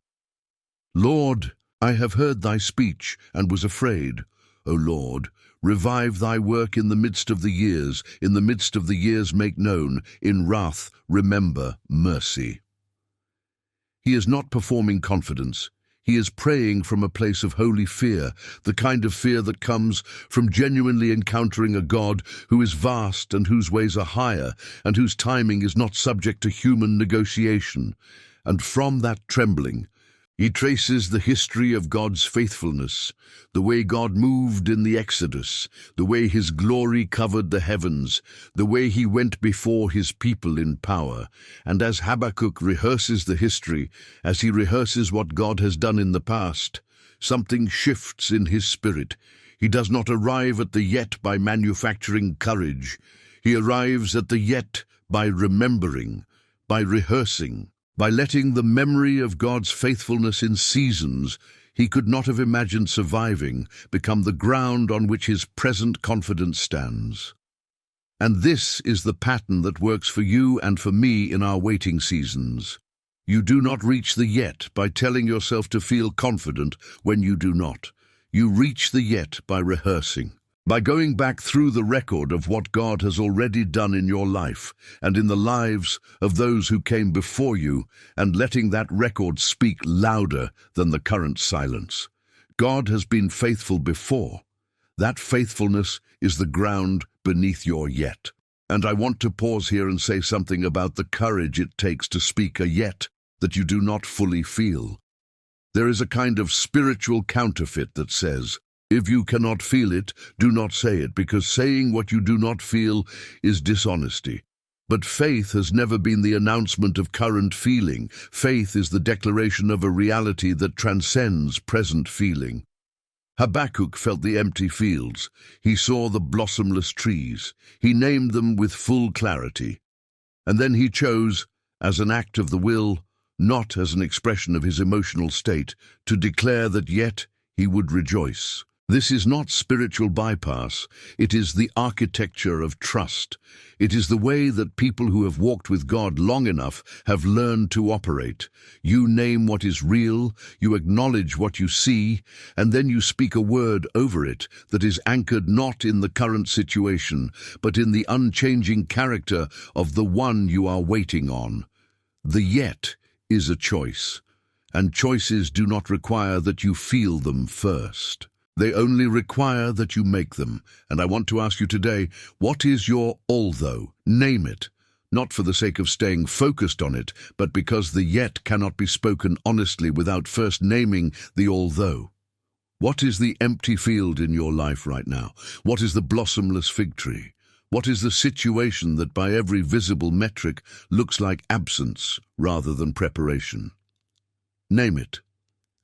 Lord, I have heard thy speech and was afraid. O Lord, revive thy work in the midst of the years. In the midst of the years make known. In wrath remember mercy. He is not performing confidence. He is praying from a place of holy fear, the kind of fear that comes from genuinely encountering a God who is vast and whose ways are higher and whose timing is not subject to human negotiation. And from that trembling, he traces the history of God's faithfulness, the way God moved in the Exodus, the way His glory covered the heavens, the way He went before His people in power. And as Habakkuk rehearses the history, as he rehearses what God has done in the past, something shifts in his spirit. He does not arrive at the yet by manufacturing courage. He arrives at the yet by remembering, by rehearsing. By letting the memory of God's faithfulness in seasons he could not have imagined surviving become the ground on which his present confidence stands. And this is the pattern that works for you and for me in our waiting seasons. You do not reach the yet by telling yourself to feel confident when you do not. You reach the yet by rehearsing. By going back through the record of what God has already done in your life and in the lives of those who came before you, and letting that record speak louder than the current silence. God has been faithful before. That faithfulness is the ground beneath your yet. And I want to pause here and say something about the courage it takes to speak a yet that you do not fully feel. There is a kind of spiritual counterfeit that says, if you cannot feel it, do not say it, because saying what you do not feel is dishonesty. But faith has never been the announcement of current feeling. Faith is the declaration of a reality that transcends present feeling. Habakkuk felt the empty fields. He saw the blossomless trees. He named them with full clarity. And then he chose, as an act of the will, not as an expression of his emotional state, to declare that yet he would rejoice. This is not spiritual bypass. It is the architecture of trust. It is the way that people who have walked with God long enough have learned to operate. You name what is real, you acknowledge what you see, and then you speak a word over it that is anchored not in the current situation, but in the unchanging character of the one you are waiting on. The yet is a choice, and choices do not require that you feel them first. They only require that you make them. And I want to ask you today, what is your although? Name it. Not for the sake of staying focused on it, but because the yet cannot be spoken honestly without first naming the although. What is the empty field in your life right now? What is the blossomless fig tree? What is the situation that by every visible metric looks like absence rather than preparation? Name it.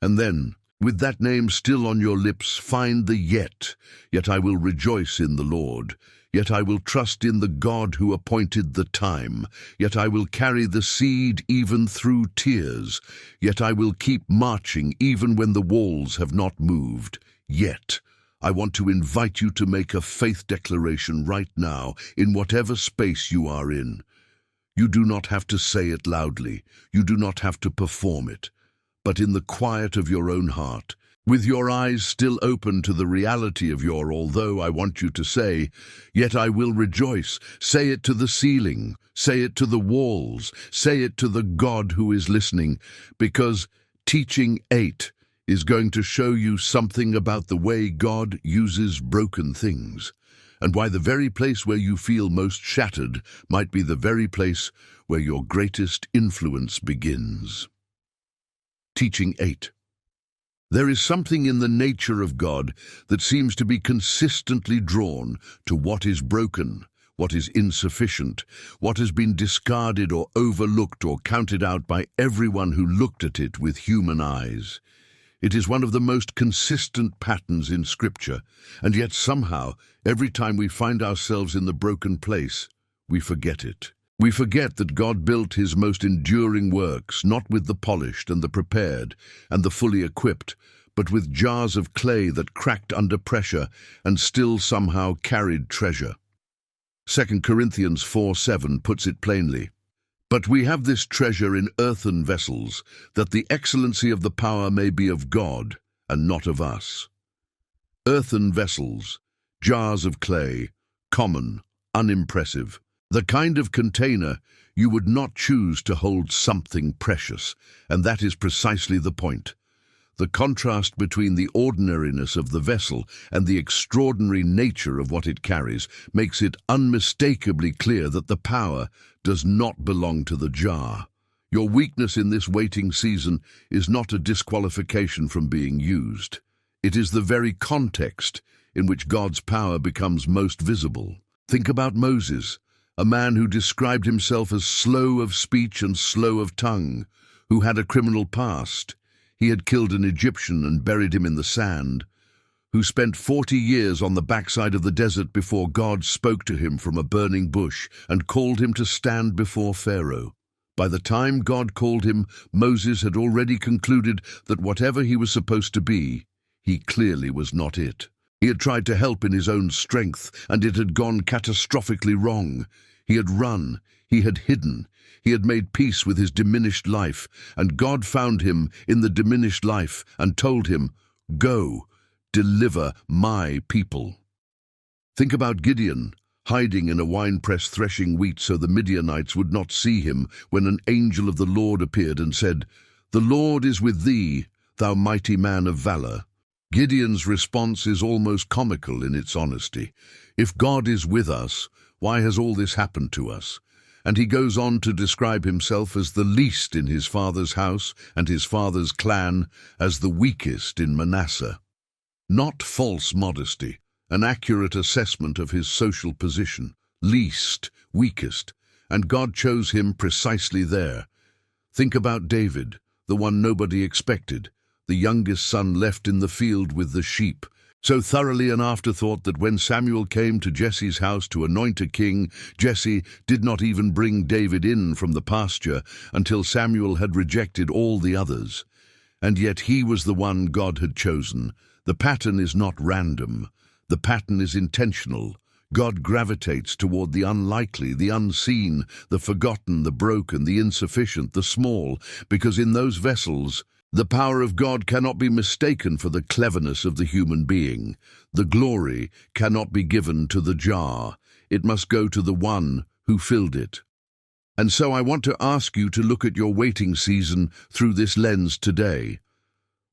And then, with that name still on your lips, find the yet. Yet I will rejoice in the Lord. Yet I will trust in the God who appointed the time. Yet I will carry the seed even through tears. Yet I will keep marching even when the walls have not moved. Yet I want to invite you to make a faith declaration right now in whatever space you are in. You do not have to say it loudly. You do not have to perform it. But in the quiet of your own heart, with your eyes still open to the reality of your although, I want you to say, yet I will rejoice. Say it to the ceiling. Say it to the walls. Say it to the God who is listening. Because teaching 8 is going to show you something about the way God uses broken things, and why the very place where you feel most shattered might be the very place where your greatest influence begins. Teaching 8. There is something in the nature of God that seems to be consistently drawn to what is broken, what is insufficient, what has been discarded or overlooked or counted out by everyone who looked at it with human eyes. It is one of the most consistent patterns in Scripture, and yet somehow, every time we find ourselves in the broken place, we forget it. We forget that God built his most enduring works not with the polished and the prepared and the fully equipped, but with jars of clay that cracked under pressure and still somehow carried treasure. 2 Corinthians 4:7 puts it plainly. But we have this treasure in earthen vessels, that the excellency of the power may be of God and not of us. Earthen vessels, jars of clay, common, unimpressive. The kind of container you would not choose to hold something precious, and that is precisely the point. The contrast between the ordinariness of the vessel and the extraordinary nature of what it carries makes it unmistakably clear that the power does not belong to the jar. Your weakness in this waiting season is not a disqualification from being used. It is the very context in which God's power becomes most visible. Think about Moses, a man who described himself as slow of speech and slow of tongue, who had a criminal past. He had killed an Egyptian and buried him in the sand, who spent 40 years on the backside of the desert before God spoke to him from a burning bush and called him to stand before Pharaoh. By the time God called him, Moses had already concluded that whatever he was supposed to be, he clearly was not it. He had tried to help in his own strength, and it had gone catastrophically wrong. He had run, he had hidden, he had made peace with his diminished life, and God found him in the diminished life and told him, "Go, deliver my people." Think about Gideon, hiding in a winepress threshing wheat so the Midianites would not see him, when an angel of the Lord appeared and said, "The Lord is with thee, thou mighty man of valor." Gideon's response is almost comical in its honesty. If God is with us, why has all this happened to us? And he goes on to describe himself as the least in his father's house and his father's clan, as the weakest in Manasseh. Not false modesty, an accurate assessment of his social position. Least, weakest, and God chose him precisely there. Think about David, the one nobody expected, the youngest son left in the field with the sheep, so thoroughly an afterthought that when Samuel came to Jesse's house to anoint a king, Jesse did not even bring David in from the pasture until Samuel had rejected all the others. And yet he was the one God had chosen. The pattern is not random. The pattern is intentional. God gravitates toward the unlikely, the unseen, the forgotten, the broken, the insufficient, the small, because in those vessels, the power of God cannot be mistaken for the cleverness of the human being. The glory cannot be given to the jar. It must go to the one who filled it. And so I want to ask you to look at your waiting season through this lens today.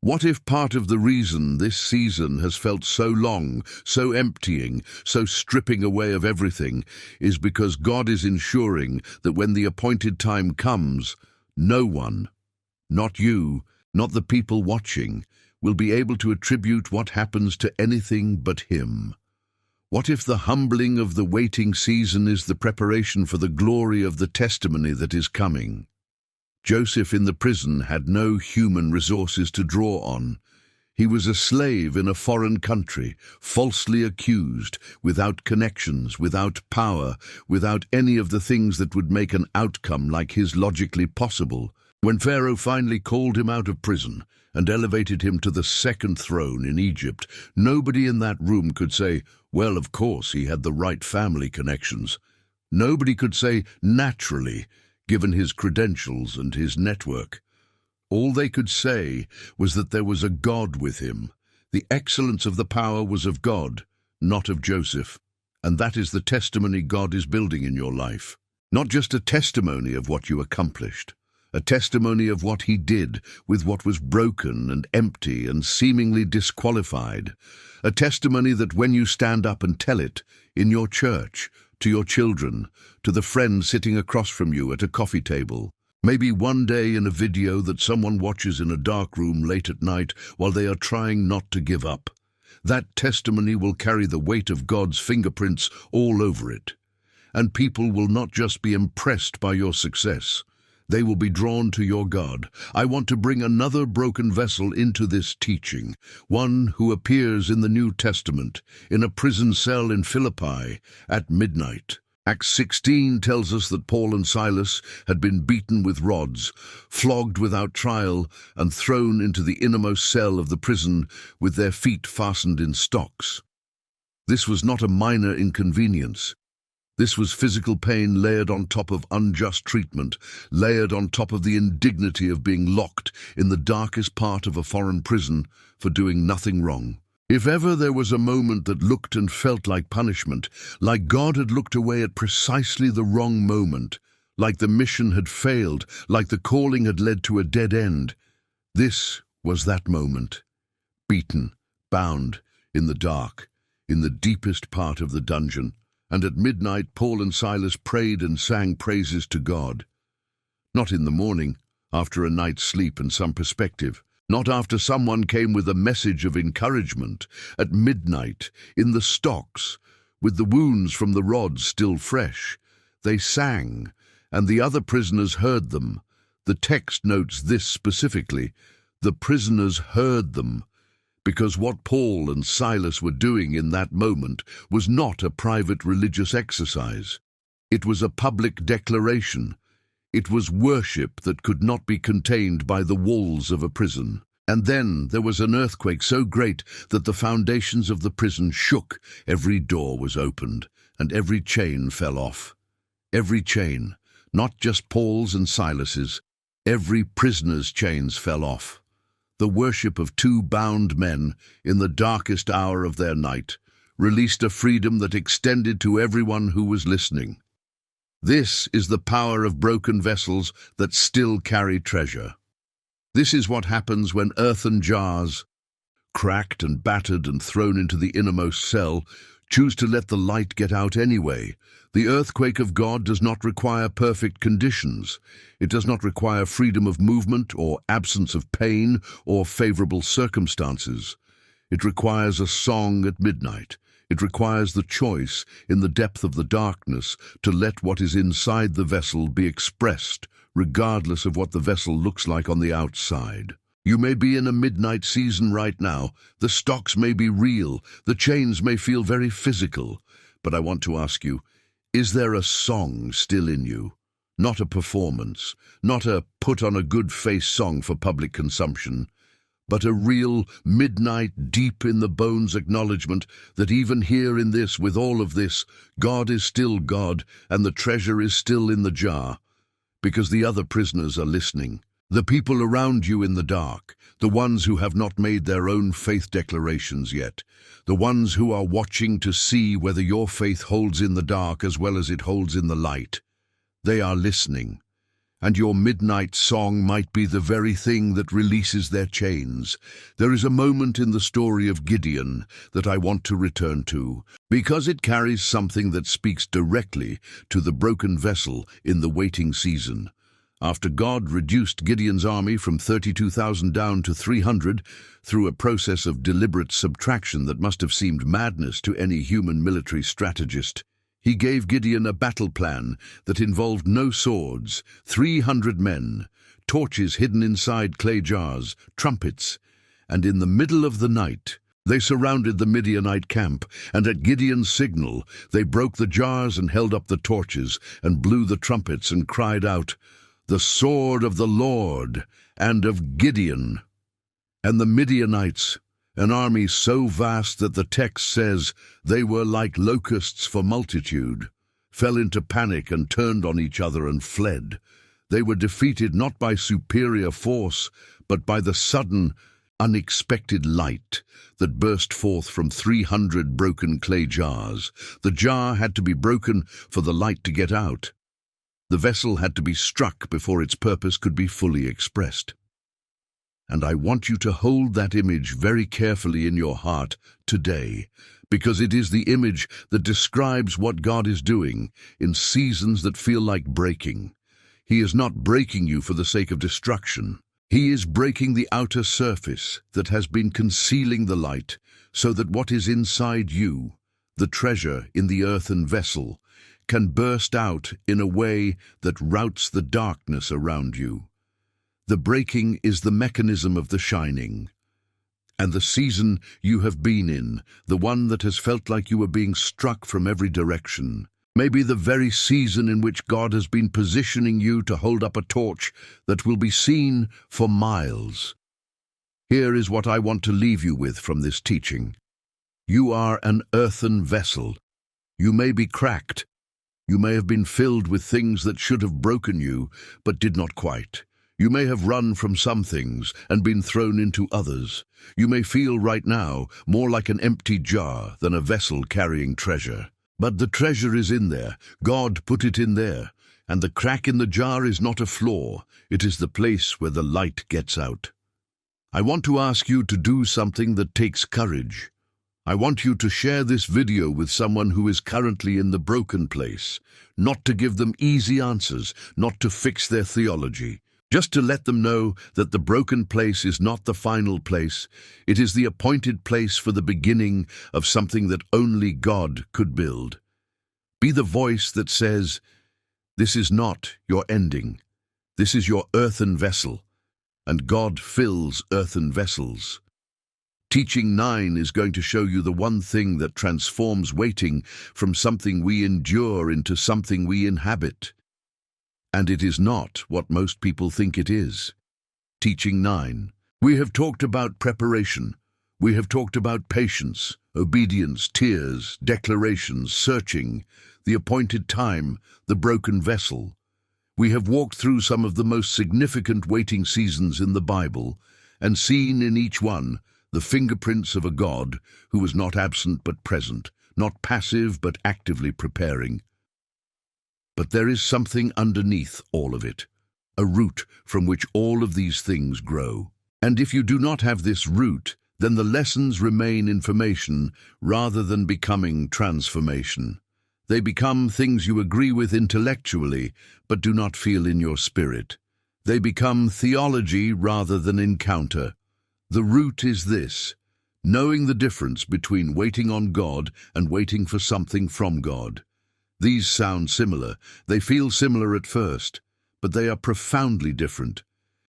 What if part of the reason this season has felt so long, so emptying, so stripping away of everything, is because God is ensuring that when the appointed time comes, no one, not you, not the people watching, will be able to attribute what happens to anything but him? What if the humbling of the waiting season is the preparation for the glory of the testimony that is coming? Joseph in the prison had no human resources to draw on. He was a slave in a foreign country, falsely accused, without connections, without power, without any of the things that would make an outcome like his logically possible. When Pharaoh finally called him out of prison and elevated him to the second throne in Egypt, nobody in that room could say, well, of course, he had the right family connections. Nobody could say, naturally, given his credentials and his network. All they could say was that there was a God with him. The excellence of the power was of God, not of Joseph. And that is the testimony God is building in your life. Not just a testimony of what you accomplished, a testimony of what he did with what was broken and empty and seemingly disqualified. A testimony that when you stand up and tell it, in your church, to your children, to the friend sitting across from you at a coffee table, Maybe one day in a video that someone watches in a dark room late at night while they are trying not to give up. That testimony will carry the weight of God's fingerprints all over it. And people will not just be impressed by your success. They will be drawn to your God. I want to bring another broken vessel into this teaching, one who appears in the New Testament, in a prison cell in Philippi at midnight. Acts 16 tells us that Paul and Silas had been beaten with rods, flogged without trial, and thrown into the innermost cell of the prison with their feet fastened in stocks. This was not a minor inconvenience. This was physical pain layered on top of unjust treatment, layered on top of the indignity of being locked in the darkest part of a foreign prison for doing nothing wrong. If ever there was a moment that looked and felt like punishment, like God had looked away at precisely the wrong moment, like the mission had failed, like the calling had led to a dead end, this was that moment. Beaten, bound, in the dark, in the deepest part of the dungeon, and at midnight Paul and Silas prayed and sang praises to God. Not in the morning, after a night's sleep and some perspective. Not after someone came with a message of encouragement. At midnight, in the stocks, with the wounds from the rods still fresh, they sang, and the other prisoners heard them. The text notes this specifically: the prisoners heard them, because what Paul and Silas were doing in that moment was not a private religious exercise. It was a public declaration. It was worship that could not be contained by the walls of a prison. And then there was an earthquake so great that the foundations of the prison shook. Every door was opened, and every chain fell off. Every chain, not just Paul's and Silas's. Every prisoner's chains fell off. The worship of two bound men, in the darkest hour of their night, released a freedom that extended to everyone who was listening. This is the power of broken vessels that still carry treasure. This is what happens when earthen jars, cracked and battered and thrown into the innermost cell, choose to let the light get out anyway. The earthquake of God does not require perfect conditions. It does not require freedom of movement or absence of pain or favorable circumstances. It requires a song at midnight. It requires the choice, in the depth of the darkness, to let what is inside the vessel be expressed, regardless of what the vessel looks like on the outside. You may be in a midnight season right now. The stocks may be real. The chains may feel very physical. But I want to ask you, is there a song still in you? Not a performance, not a put-on-a-good-face song for public consumption, but a real midnight, deep-in-the-bones acknowledgement that even here in this, with all of this, God is still God and the treasure is still in the jar, because the other prisoners are listening. The people around you in the dark, the ones who have not made their own faith declarations yet, the ones who are watching to see whether your faith holds in the dark as well as it holds in the light, they are listening. And your midnight song might be the very thing that releases their chains. There is a moment in the story of Gideon that I want to return to, because it carries something that speaks directly to the broken vessel in the waiting season. After God reduced Gideon's army from 32,000 down to 300 through a process of deliberate subtraction that must have seemed madness to any human military strategist, He gave Gideon a battle plan that involved no swords, 300 men, torches hidden inside clay jars, trumpets, and in the middle of the night, they surrounded the Midianite camp, and at Gideon's signal, they broke the jars and held up the torches and blew the trumpets and cried out, "The sword of the Lord and of Gideon." And the Midianites, an army so vast that the text says they were like locusts for multitude, fell into panic and turned on each other and fled. They were defeated not by superior force, but by the sudden, unexpected light that burst forth from 300 broken clay jars. The jar had to be broken for the light to get out. The vessel had to be struck before its purpose could be fully expressed. And I want you to hold that image very carefully in your heart today, because it is the image that describes what God is doing in seasons that feel like breaking. He is not breaking you for the sake of destruction. He is breaking the outer surface that has been concealing the light, so that what is inside you, the treasure in the earthen vessel, can burst out in a way that routs the darkness around you. The breaking is the mechanism of the shining. And the season you have been in, the one that has felt like you were being struck from every direction, may be the very season in which God has been positioning you to hold up a torch that will be seen for miles. Here is what I want to leave you with from this teaching. You are an earthen vessel. You may be cracked. You may have been filled with things that should have broken you, but did not quite. You may have run from some things and been thrown into others. You may feel right now more like an empty jar than a vessel carrying treasure. But the treasure is in there. God put it in there. And the crack in the jar is not a flaw. It is the place where the light gets out. I want to ask you to do something that takes courage. I want you to share this video with someone who is currently in the broken place, not to give them easy answers, not to fix their theology, just to let them know that the broken place is not the final place. It is the appointed place for the beginning of something that only God could build. Be the voice that says, "This is not your ending. This is your earthen vessel, and God fills earthen vessels." Teaching 9 is going to show you the one thing that transforms waiting from something we endure into something we inhabit. And it is not what most people think it is. Teaching 9. We have talked about preparation. We have talked about patience, obedience, tears, declarations, searching, the appointed time, the broken vessel. We have walked through some of the most significant waiting seasons in the Bible and seen in each one the fingerprints of a God who was not absent but present, not passive but actively preparing. But there is something underneath all of it, a root from which all of these things grow. And if you do not have this root, then the lessons remain information rather than becoming transformation. They become things you agree with intellectually, but do not feel in your spirit. They become theology rather than encounter. The root is this: knowing the difference between waiting on God and waiting for something from God. These sound similar. They feel similar at first, but they are profoundly different.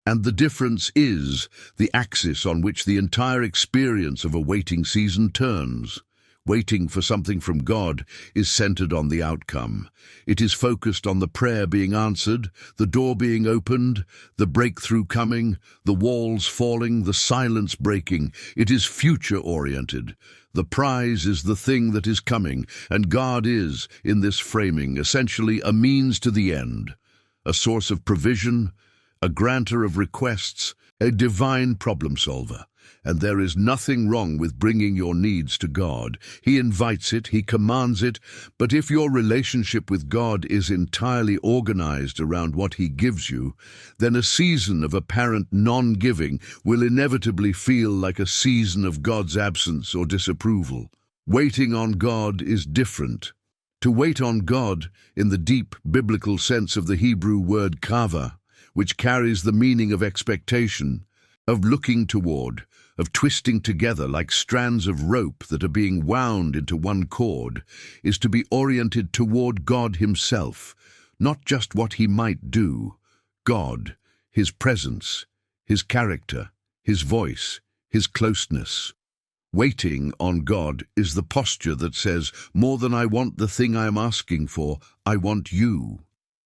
And the difference is the axis on which the entire experience of a waiting season turns. Waiting for something from God is centered on the outcome. It is focused on the prayer being answered, the door being opened, the breakthrough coming, the walls falling, the silence breaking. It is future-oriented. The prize is the thing that is coming, and God is, in this framing, essentially a means to the end, a source of provision, a granter of requests, a divine problem solver. And there is nothing wrong with bringing your needs to God. He invites it, He commands it, but if your relationship with God is entirely organized around what He gives you, then a season of apparent non-giving will inevitably feel like a season of God's absence or disapproval. Waiting on God is different. To wait on God, in the deep biblical sense of the Hebrew word kava, which carries the meaning of expectation, of looking toward, of twisting together like strands of rope that are being wound into one cord, is to be oriented toward God Himself, not just what He might do. God, His presence, His character, His voice, His closeness. Waiting on God is the posture that says, more than I want the thing I am asking for, I want you.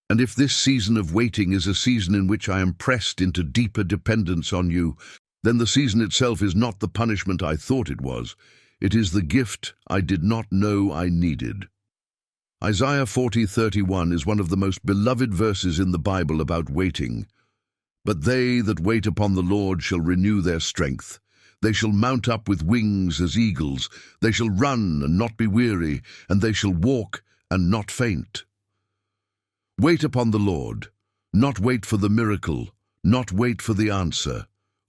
And if this season of waiting is a season in which I am pressed into deeper dependence on you, then the season itself is not the punishment I thought it was. It is the gift I did not know I needed. Isaiah 40:31 is one of the most beloved verses in the Bible about waiting. But they that wait upon the Lord shall renew their strength. They shall mount up with wings as eagles. They shall run and not be weary, and they shall walk and not faint. Wait upon the Lord. Not wait for the miracle. Not wait for the answer.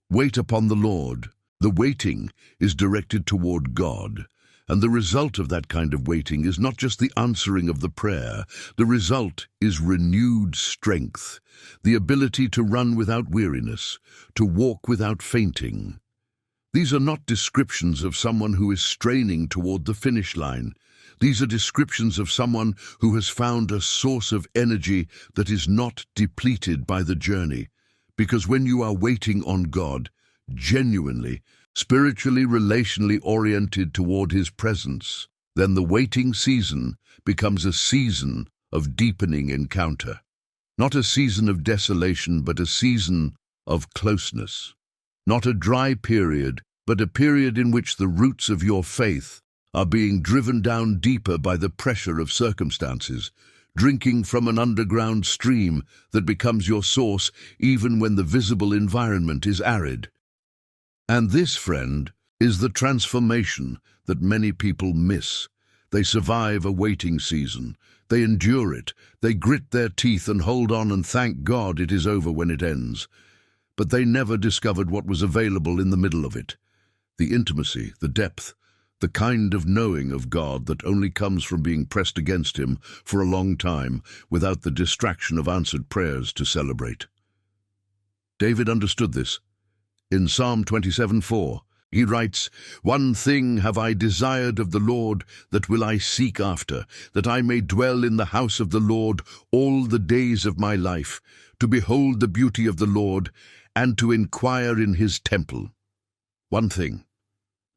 Wait upon the Lord. The waiting is directed toward God, And the result of that kind of waiting is not just the answering of the prayer. The result is renewed strength, the ability to run without weariness, to walk without fainting. These are not descriptions of someone who is straining toward the finish line. These are descriptions of someone who has found a source of energy that is not depleted by the journey. Because when you are waiting on God, genuinely, spiritually, relationally oriented toward His presence, then the waiting season becomes a season of deepening encounter. Not a season of desolation, but a season of closeness. Not a dry period, but a period in which the roots of your faith are being driven down deeper by the pressure of circumstances, drinking from an underground stream that becomes your source even when the visible environment is arid. And this, friend, is the transformation that many people miss. They survive a waiting season. They endure it. They grit their teeth and hold on and thank God it is over when it ends. But they never discovered what was available in the middle of it. The intimacy, the depth, the kind of knowing of God that only comes from being pressed against Him for a long time without the distraction of answered prayers to celebrate. David understood this. In Psalm 27:4, he writes, "One thing have I desired of the Lord, that will I seek after, that I may dwell in the house of the Lord all the days of my life, to behold the beauty of the Lord, and to inquire in His temple." One thing.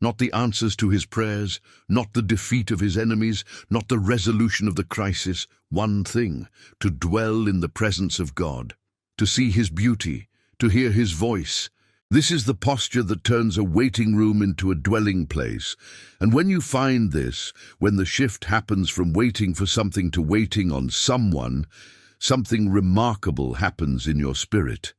Not the answers to his prayers, not the defeat of his enemies, not the resolution of the crisis. One thing, to dwell in the presence of God, to see His beauty, to hear His voice. This is the posture that turns a waiting room into a dwelling place. And when you find this, when the shift happens from waiting for something to waiting on someone, something remarkable happens in your spirit.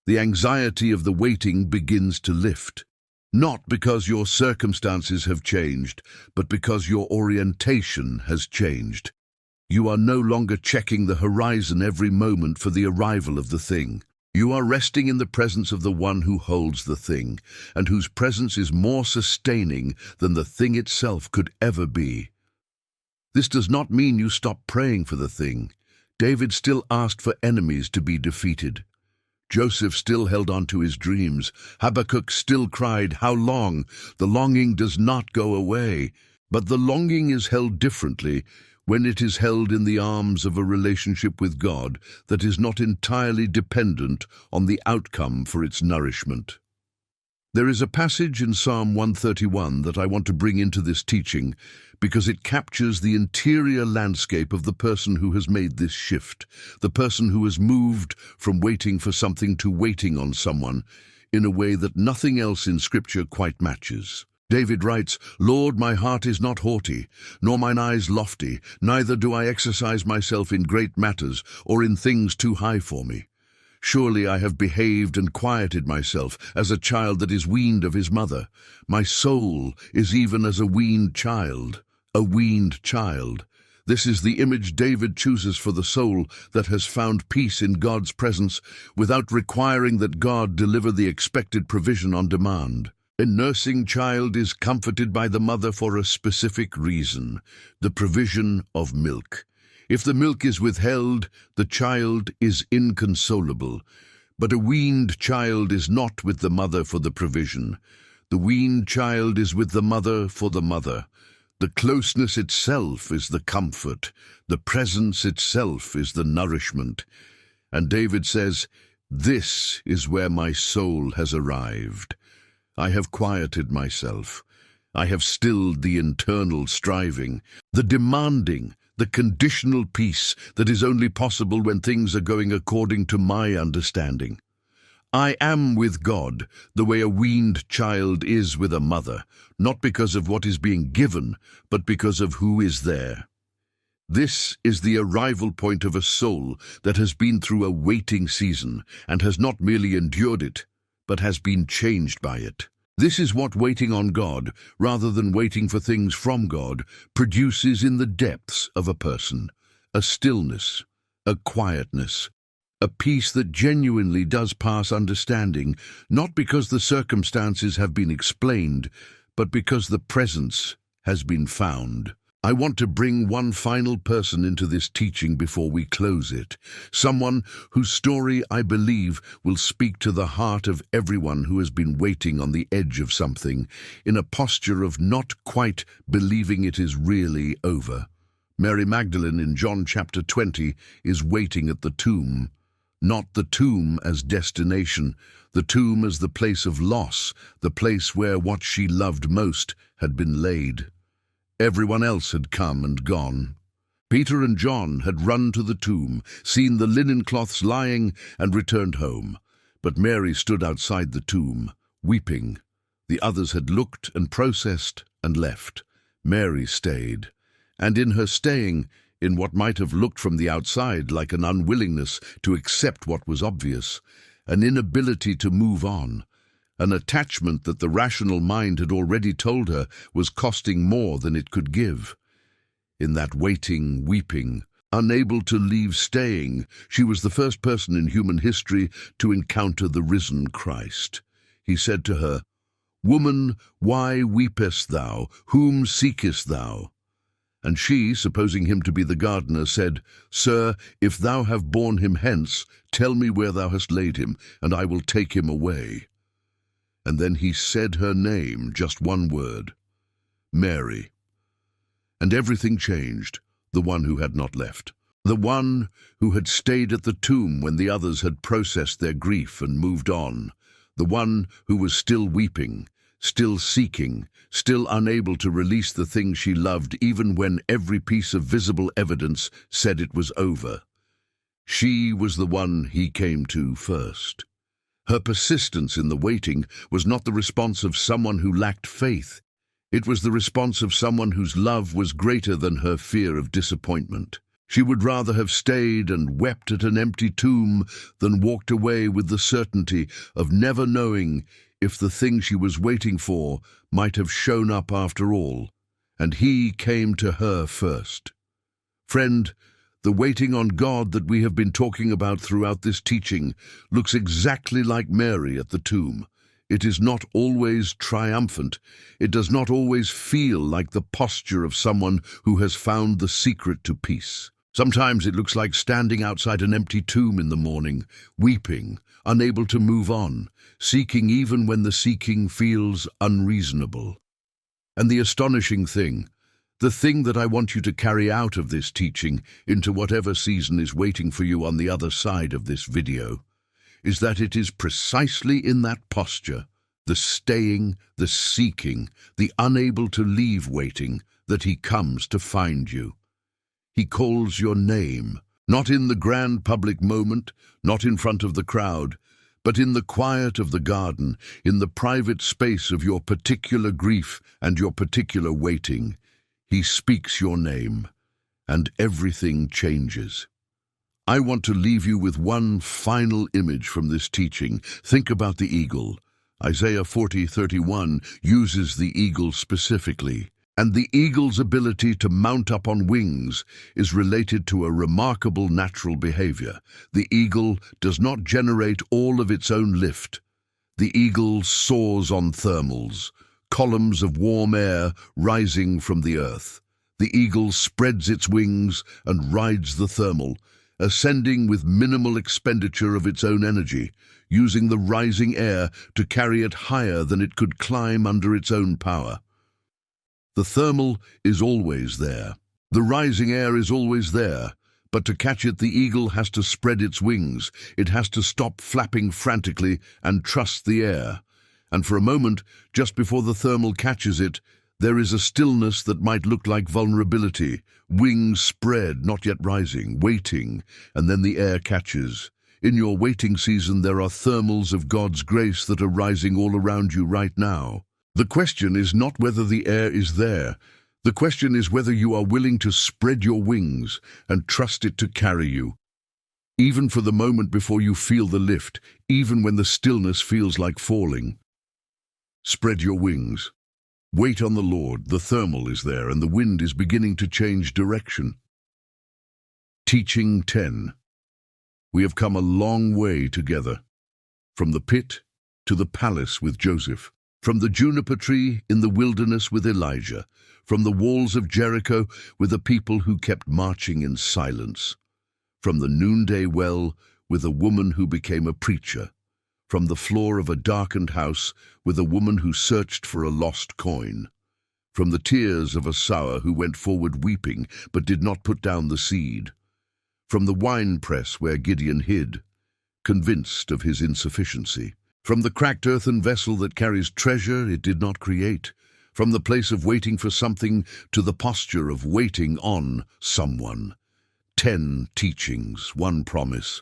The anxiety of the waiting begins to lift. Not because your circumstances have changed, but because your orientation has changed. You are no longer checking the horizon every moment for the arrival of the thing. You are resting in the presence of the one who holds the thing, and whose presence is more sustaining than the thing itself could ever be. This does not mean you stop praying for the thing. David still asked for enemies to be defeated. Joseph still held on to his dreams. Habakkuk still cried, "How long?" The longing does not go away, but the longing is held differently when it is held in the arms of a relationship with God that is not entirely dependent on the outcome for its nourishment. There is a passage in Psalm 131 that I want to bring into this teaching because it captures the interior landscape of the person who has made this shift, the person who has moved from waiting for something to waiting on someone in a way that nothing else in Scripture quite matches. David writes, "Lord, my heart is not haughty, nor mine eyes lofty, neither do I exercise myself in great matters or in things too high for me. Surely I have behaved and quieted myself as a child that is weaned of his mother. My soul is even as a weaned child, a weaned child." This is the image David chooses for the soul that has found peace in God's presence without requiring that God deliver the expected provision on demand. A nursing child is comforted by the mother for a specific reason, the provision of milk. If the milk is withheld, the child is inconsolable. But a weaned child is not with the mother for the provision. The weaned child is with the mother for the mother. The closeness itself is the comfort. The presence itself is the nourishment. And David says, "This is where my soul has arrived. I have quieted myself. I have stilled the internal striving, the demanding, the conditional peace that is only possible when things are going according to my understanding. I am with God the way a weaned child is with a mother, not because of what is being given, but because of who is there." This is the arrival point of a soul that has been through a waiting season and has not merely endured it, but has been changed by it. This is what waiting on God, rather than waiting for things from God, produces in the depths of a person: a stillness, a quietness, a peace that genuinely does pass understanding, not because the circumstances have been explained, but because the presence has been found. I want to bring one final person into this teaching before we close it. Someone whose story, I believe, will speak to the heart of everyone who has been waiting on the edge of something, in a posture of not quite believing it is really over. Mary Magdalene in John chapter 20 is waiting at the tomb. Not the tomb as destination, the tomb as the place of loss, the place where what she loved most had been laid. Everyone else had come and gone. Peter and John had run to the tomb, seen the linen cloths lying, and returned home. But Mary stood outside the tomb, weeping. The others had looked and processed and left. Mary stayed. And in her staying, in what might have looked from the outside like an unwillingness to accept what was obvious, an inability to move on, an attachment that the rational mind had already told her was costing more than it could give. In that waiting, weeping, unable to leave staying, she was the first person in human history to encounter the risen Christ. He said to her, "Woman, why weepest thou? Whom seekest thou?" And she, supposing him to be the gardener, said, "Sir, if thou have borne him hence, tell me where thou hast laid him, and I will take him away." And then he said her name, just one word, Mary. And everything changed, the one who had not left. The one who had stayed at the tomb when the others had processed their grief and moved on. The one who was still weeping, still seeking, still unable to release the thing she loved even when every piece of visible evidence said it was over. She was the one he came to first. Her persistence in the waiting was not the response of someone who lacked faith. It was the response of someone whose love was greater than her fear of disappointment. She would rather have stayed and wept at an empty tomb than walked away with the certainty of never knowing if the thing she was waiting for might have shown up after all. And he came to her first. Friend, the waiting on God that we have been talking about throughout this teaching looks exactly like Mary at the tomb. It is not always triumphant. It does not always feel like the posture of someone who has found the secret to peace. Sometimes it looks like standing outside an empty tomb in the morning, weeping, unable to move on, seeking even when the seeking feels unreasonable. And the astonishing thing, the thing that I want you to carry out of this teaching into whatever season is waiting for you on the other side of this video, is that it is precisely in that posture, the staying, the seeking, the unable to leave waiting, that he comes to find you. He calls your name, not in the grand public moment, not in front of the crowd, but in the quiet of the garden, in the private space of your particular grief and your particular waiting. He speaks your name, and everything changes. I want to leave you with one final image from this teaching. Think about the eagle. Isaiah 40:31 uses the eagle specifically. And the eagle's ability to mount up on wings is related to a remarkable natural behavior. The eagle does not generate all of its own lift. The eagle soars on thermals, columns of warm air rising from the earth. The eagle spreads its wings and rides the thermal, ascending with minimal expenditure of its own energy, using the rising air to carry it higher than it could climb under its own power. The thermal is always there. The rising air is always there, but to catch it the eagle has to spread its wings. It has to stop flapping frantically and trust the air. And for a moment, just before the thermal catches it, there is a stillness that might look like vulnerability, wings spread, not yet rising, waiting, and then the air catches. In your waiting season, there are thermals of God's grace that are rising all around you right now. The question is not whether the air is there. The question is whether you are willing to spread your wings and trust it to carry you. Even for the moment before you feel the lift, even when the stillness feels like falling. Spread your wings. Wait on the Lord. The thermal is there and the wind is beginning to change direction. Teaching 10. We have come a long way together. From the pit to the palace with Joseph. From the juniper tree in the wilderness with Elijah, from the walls of Jericho with a people who kept marching in silence, from the noonday well with a woman who became a preacher, from the floor of a darkened house with a woman who searched for a lost coin, from the tears of a sower who went forward weeping but did not put down the seed, from the winepress where Gideon hid, convinced of his insufficiency, from the cracked earthen vessel that carries treasure it did not create, from the place of waiting for something to the posture of waiting on someone. 10 teachings, 1 promise.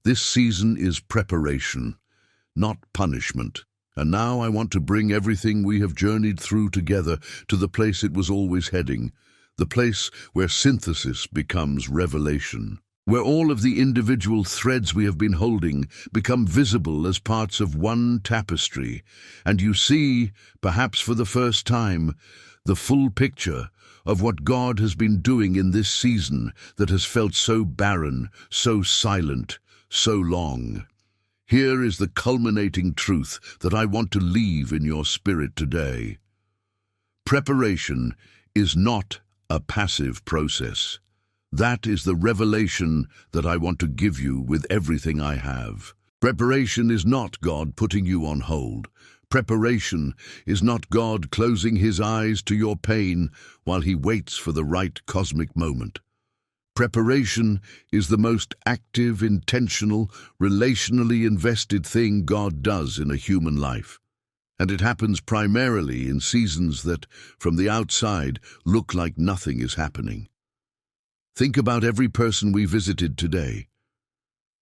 This season is preparation, not punishment. And now I want to bring everything we have journeyed through together to the place it was always heading, the place where synthesis becomes revelation, where all of the individual threads we have been holding become visible as parts of one tapestry, and you see, perhaps for the first time, the full picture of what God has been doing in this season that has felt so barren, so silent, so long. Here is the culminating truth that I want to leave in your spirit today. Preparation is not a passive process. That is the revelation that I want to give you with everything I have. Preparation is not God putting you on hold. Preparation is not God closing his eyes to your pain while he waits for the right cosmic moment. Preparation is the most active, intentional, relationally invested thing God does in a human life. And it happens primarily in seasons that, from the outside, look like nothing is happening. Think about every person we visited today.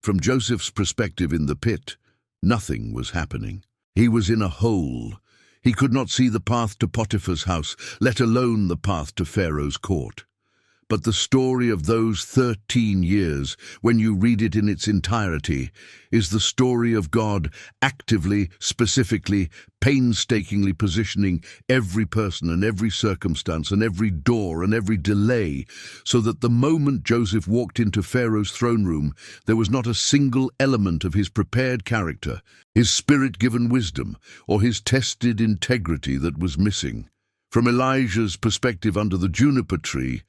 From Joseph's perspective in the pit, nothing was happening. He was in a hole. He could not see the path to Potiphar's house, let alone the path to Pharaoh's court. But the story of those 13 years, when you read it in its entirety, is the story of God actively, specifically, painstakingly positioning every person and every circumstance and every door and every delay, so that the moment Joseph walked into Pharaoh's throne room, there was not a single element of his prepared character, his spirit-given wisdom, or his tested integrity that was missing. From Elijah's perspective under the juniper tree,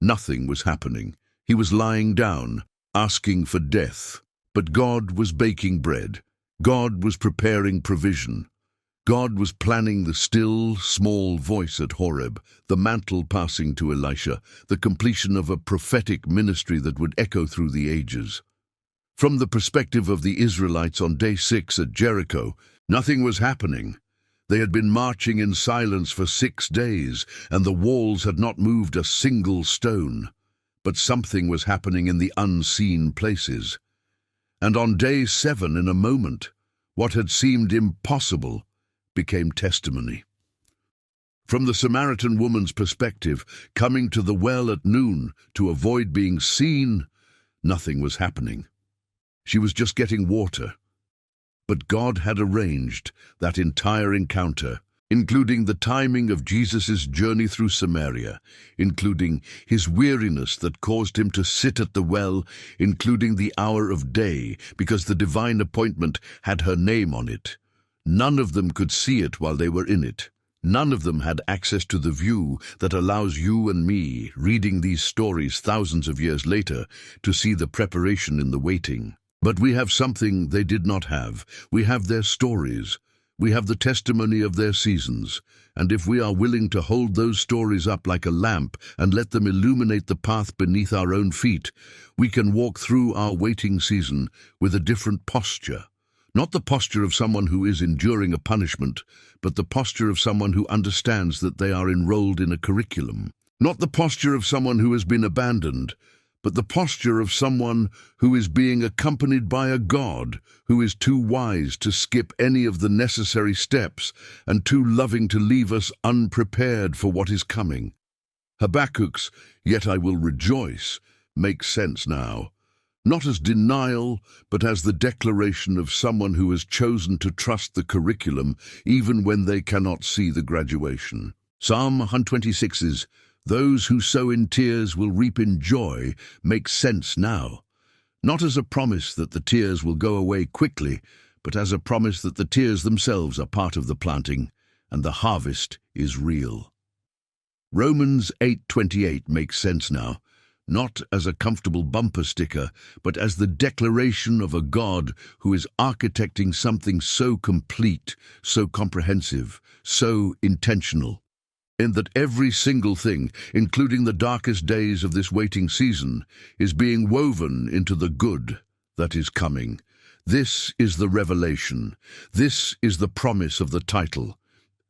nothing was happening. He was lying down, asking for death. But God was baking bread. God was preparing provision. God was planning the still, small voice at Horeb, the mantle passing to Elisha, the completion of a prophetic ministry that would echo through the ages. From the perspective of the Israelites on day 6 at Jericho, nothing was happening. They had been marching in silence for 6 days, and the walls had not moved a single stone. But something was happening in the unseen places. And on day 7, in a moment, what had seemed impossible became testimony. From the Samaritan woman's perspective, coming to the well at noon to avoid being seen, nothing was happening. She was just getting water. But God had arranged that entire encounter, including the timing of Jesus' journey through Samaria, including his weariness that caused him to sit at the well, including the hour of day, because the divine appointment had her name on it. None of them could see it while they were in it. None of them had access to the view that allows you and me, reading these stories thousands of years later, to see the preparation in the waiting. But we have something they did not have. We have their stories. We have the testimony of their seasons. And if we are willing to hold those stories up like a lamp and let them illuminate the path beneath our own feet, we can walk through our waiting season with a different posture. Not the posture of someone who is enduring a punishment, but the posture of someone who understands that they are enrolled in a curriculum. Not the posture of someone who has been abandoned, but the posture of someone who is being accompanied by a God who is too wise to skip any of the necessary steps and too loving to leave us unprepared for what is coming. Habakkuk's "Yet I will rejoice" makes sense now, not as denial, but as the declaration of someone who has chosen to trust the curriculum even when they cannot see the graduation. Psalm 126's "Those who sow in tears will reap in joy" makes sense now, not as a promise that the tears will go away quickly, but as a promise that the tears themselves are part of the planting. and the harvest is real. Romans 8:28 makes sense now, not as a comfortable bumper sticker, but as the declaration of a God who is architecting something so complete, so comprehensive, so intentional. In that every single thing, including the darkest days of this waiting season, is being woven into the good that is coming. This is the revelation. This is the promise of the title.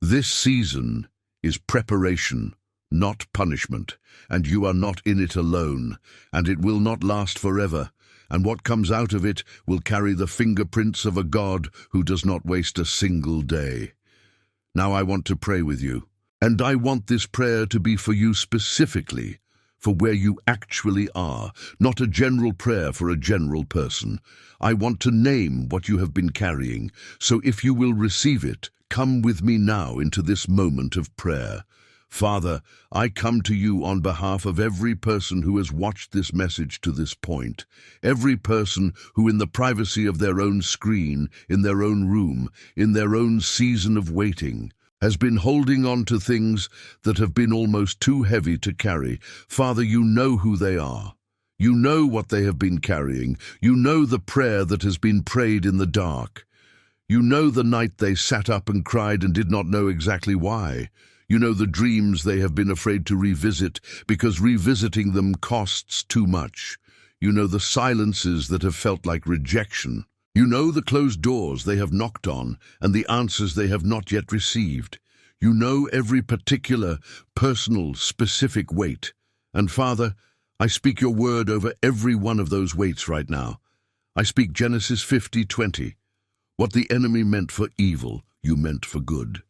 This season is preparation, not punishment, and you are not in it alone, and it will not last forever, and what comes out of it will carry the fingerprints of a God who does not waste a single day. Now I want to pray with you, and I want this prayer to be for you specifically, for where you actually are, not a general prayer for a general person. I want to name what you have been carrying, so if you will receive it, come with me now into this moment of prayer. Father, I come to you on behalf of every person who has watched this message to this point, every person who in the privacy of their own screen, in their own room, in their own season of waiting, has been holding on to things that have been almost too heavy to carry. Father, you know who they are. You know what they have been carrying. You know the prayer that has been prayed in the dark. You know the night they sat up and cried and did not know exactly why. You know the dreams they have been afraid to revisit because revisiting them costs too much. You know the silences that have felt like rejection. You know the closed doors they have knocked on and the answers they have not yet received. You know every particular, personal, specific weight. And Father, I speak your word over every one of those weights right now. I speak Genesis 50:20. What the enemy meant for evil, you meant for good.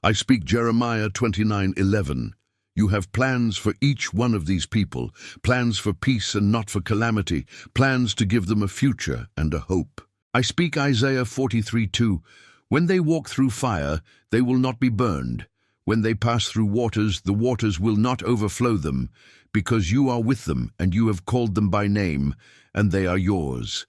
I speak Jeremiah 29:11. You have plans for each one of these people, plans for peace and not for calamity, plans to give them a future and a hope. I speak Isaiah 43:2. When they walk through fire, they will not be burned. When they pass through waters, the waters will not overflow them, because you are with them and you have called them by name, and they are yours.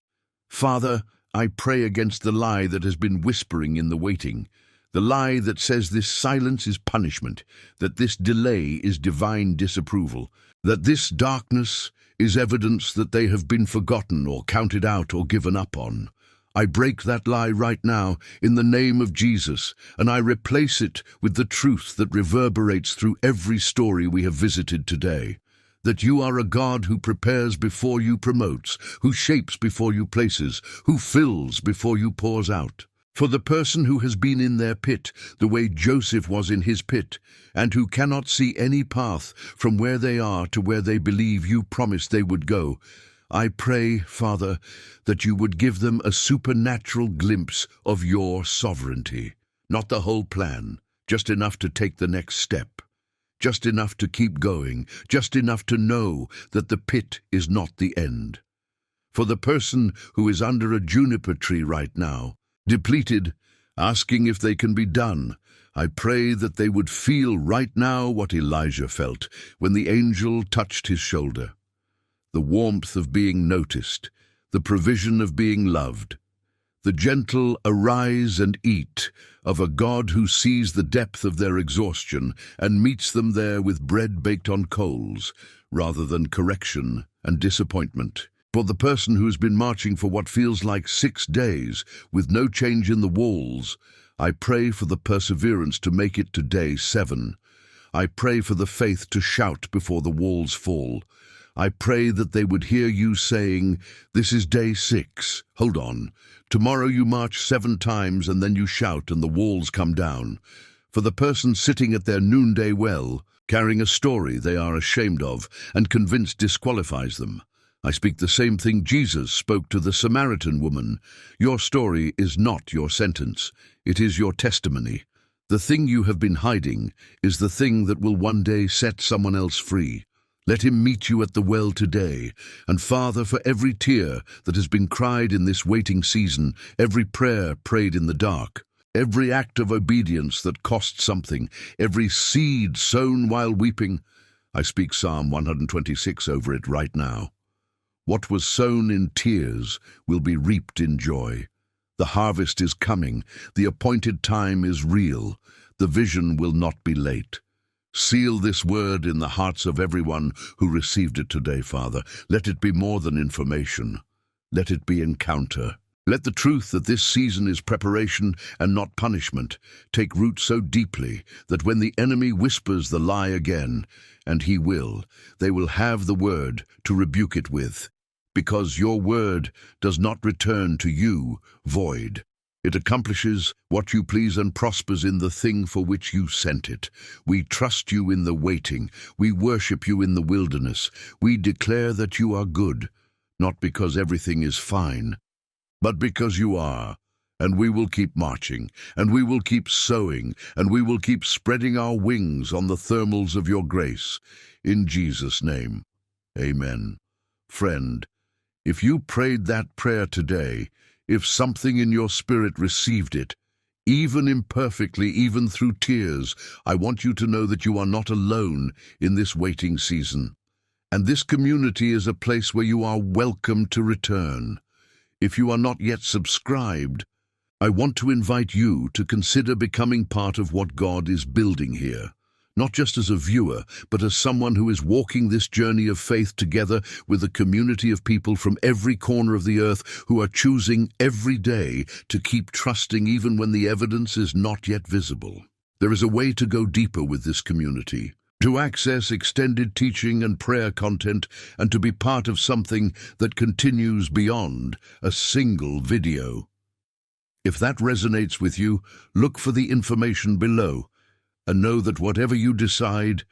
Father, I pray against the lie that has been whispering in the waiting, the lie that says this silence is punishment, that this delay is divine disapproval, that this darkness is evidence that they have been forgotten or counted out or given up on. I break that lie right now in the name of Jesus, and I replace it with the truth that reverberates through every story we have visited today. That you are a God who prepares before you promotes, who shapes before you places, who fills before you pours out. For the person who has been in their pit, the way Joseph was in his pit, and who cannot see any path from where they are to where they believe you promised they would go, I pray, Father, that you would give them a supernatural glimpse of your sovereignty. Not the whole plan, just enough to take the next step. Just enough to keep going, just enough to know that the pit is not the end. For the person who is under a juniper tree right now, depleted, asking if they can be done, I pray that they would feel right now what Elijah felt when the angel touched his shoulder. The warmth of being noticed, the provision of being loved, the gentle arise and eat of a God who sees the depth of their exhaustion and meets them there with bread baked on coals, rather than correction and disappointment. For the person who has been marching for what feels like 6 days with no change in the walls, I pray for the perseverance to make it to day 7. I pray for the faith to shout before the walls fall. I pray that they would hear you saying, this is day 6, hold on. Tomorrow you march 7 times and then you shout and the walls come down. For the person sitting at their noonday well, carrying a story they are ashamed of and convinced disqualifies them, I speak the same thing Jesus spoke to the Samaritan woman. Your story is not your sentence, it is your testimony. The thing you have been hiding is the thing that will one day set someone else free. Let him meet you at the well today, and Father, for every tear that has been cried in this waiting season, every prayer prayed in the dark, every act of obedience that cost something, every seed sown while weeping, I speak Psalm 126 over it right now. What was sown in tears will be reaped in joy. The harvest is coming, the appointed time is real. The vision will not be late. Seal this word in the hearts of everyone who received it today, Father. Let it be more than information. Let it be encounter. Let the truth that this season is preparation and not punishment take root so deeply that when the enemy whispers the lie again, and he will, they will have the word to rebuke it with, because your word does not return to you void. It accomplishes what you please and prospers in the thing for which you sent it. We trust you in the waiting. We worship you in the wilderness. We declare that you are good, not because everything is fine, but because you are. And we will keep marching, and we will keep sowing, and we will keep spreading our wings on the thermals of your grace. In Jesus' name, amen. Friend, if you prayed that prayer today, if something in your spirit received it, even imperfectly, even through tears, I want you to know that you are not alone in this waiting season. And this community is a place where you are welcome to return. If you are not yet subscribed, I want to invite you to consider becoming part of what God is building here. Not just as a viewer, but as someone who is walking this journey of faith together with a community of people from every corner of the earth who are choosing every day to keep trusting even when the evidence is not yet visible. There is a way to go deeper with this community, to access extended teaching and prayer content, and to be part of something that continues beyond a single video. If that resonates with you, look for the information below, and know that whatever you decide,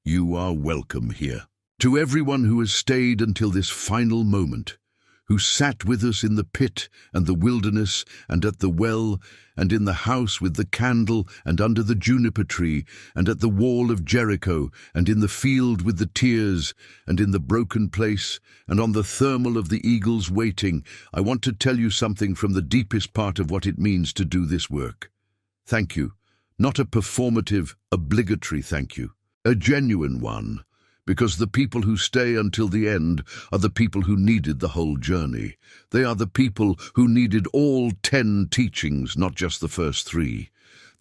you are welcome here. To everyone who has stayed until this final moment, who sat with us in the pit and the wilderness and at the well and in the house with the candle and under the juniper tree and at the wall of Jericho and in the field with the tears and in the broken place and on the thermal of the eagles waiting, I want to tell you something from the deepest part of what it means to do this work. Thank you. Not a performative, obligatory thank you, a genuine one, because the people who stay until the end are the people who needed the whole journey. They are the people who needed all 10 teachings, not just the first 3.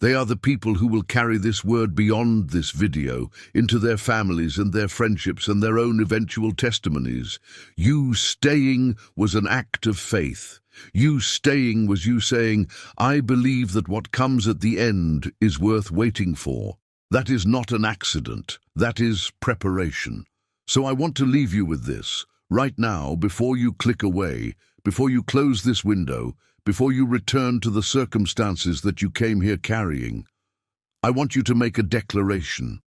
They are the people who will carry this word beyond this video, into their families and their friendships and their own eventual testimonies. You staying was an act of faith. You staying was you saying, I believe that what comes at the end is worth waiting for. That is not an accident. That is preparation. So I want to leave you with this. Right now, before you click away, before you close this window, before you return to the circumstances that you came here carrying, I want you to make a declaration.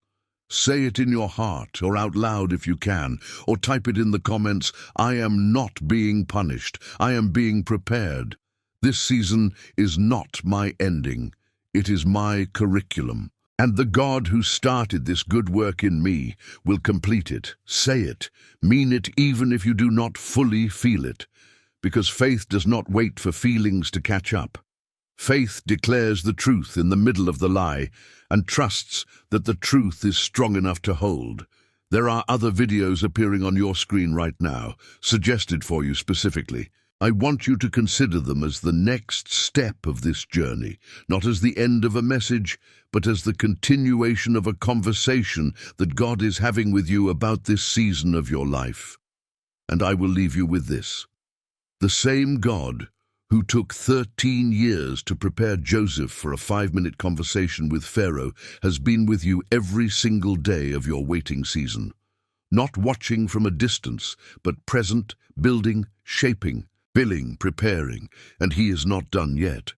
Say it in your heart, or out loud if you can, or type it in the comments. I am not being punished. I am being prepared. This season is not my ending. It is my curriculum. And the God who started this good work in me will complete it. Say it. Mean it even if you do not fully feel it. Because faith does not wait for feelings to catch up. Faith declares the truth in the middle of the lie and trusts that the truth is strong enough to hold. There are other videos appearing on your screen right now, suggested for you specifically. I want you to consider them as the next step of this journey, not as the end of a message, but as the continuation of a conversation that God is having with you about this season of your life. And I will leave you with this. The same God who took 13 years to prepare Joseph for a 5-minute conversation with Pharaoh has been with you every single day of your waiting season. Not watching from a distance, but present, building, shaping, filling, preparing, and he is not done yet.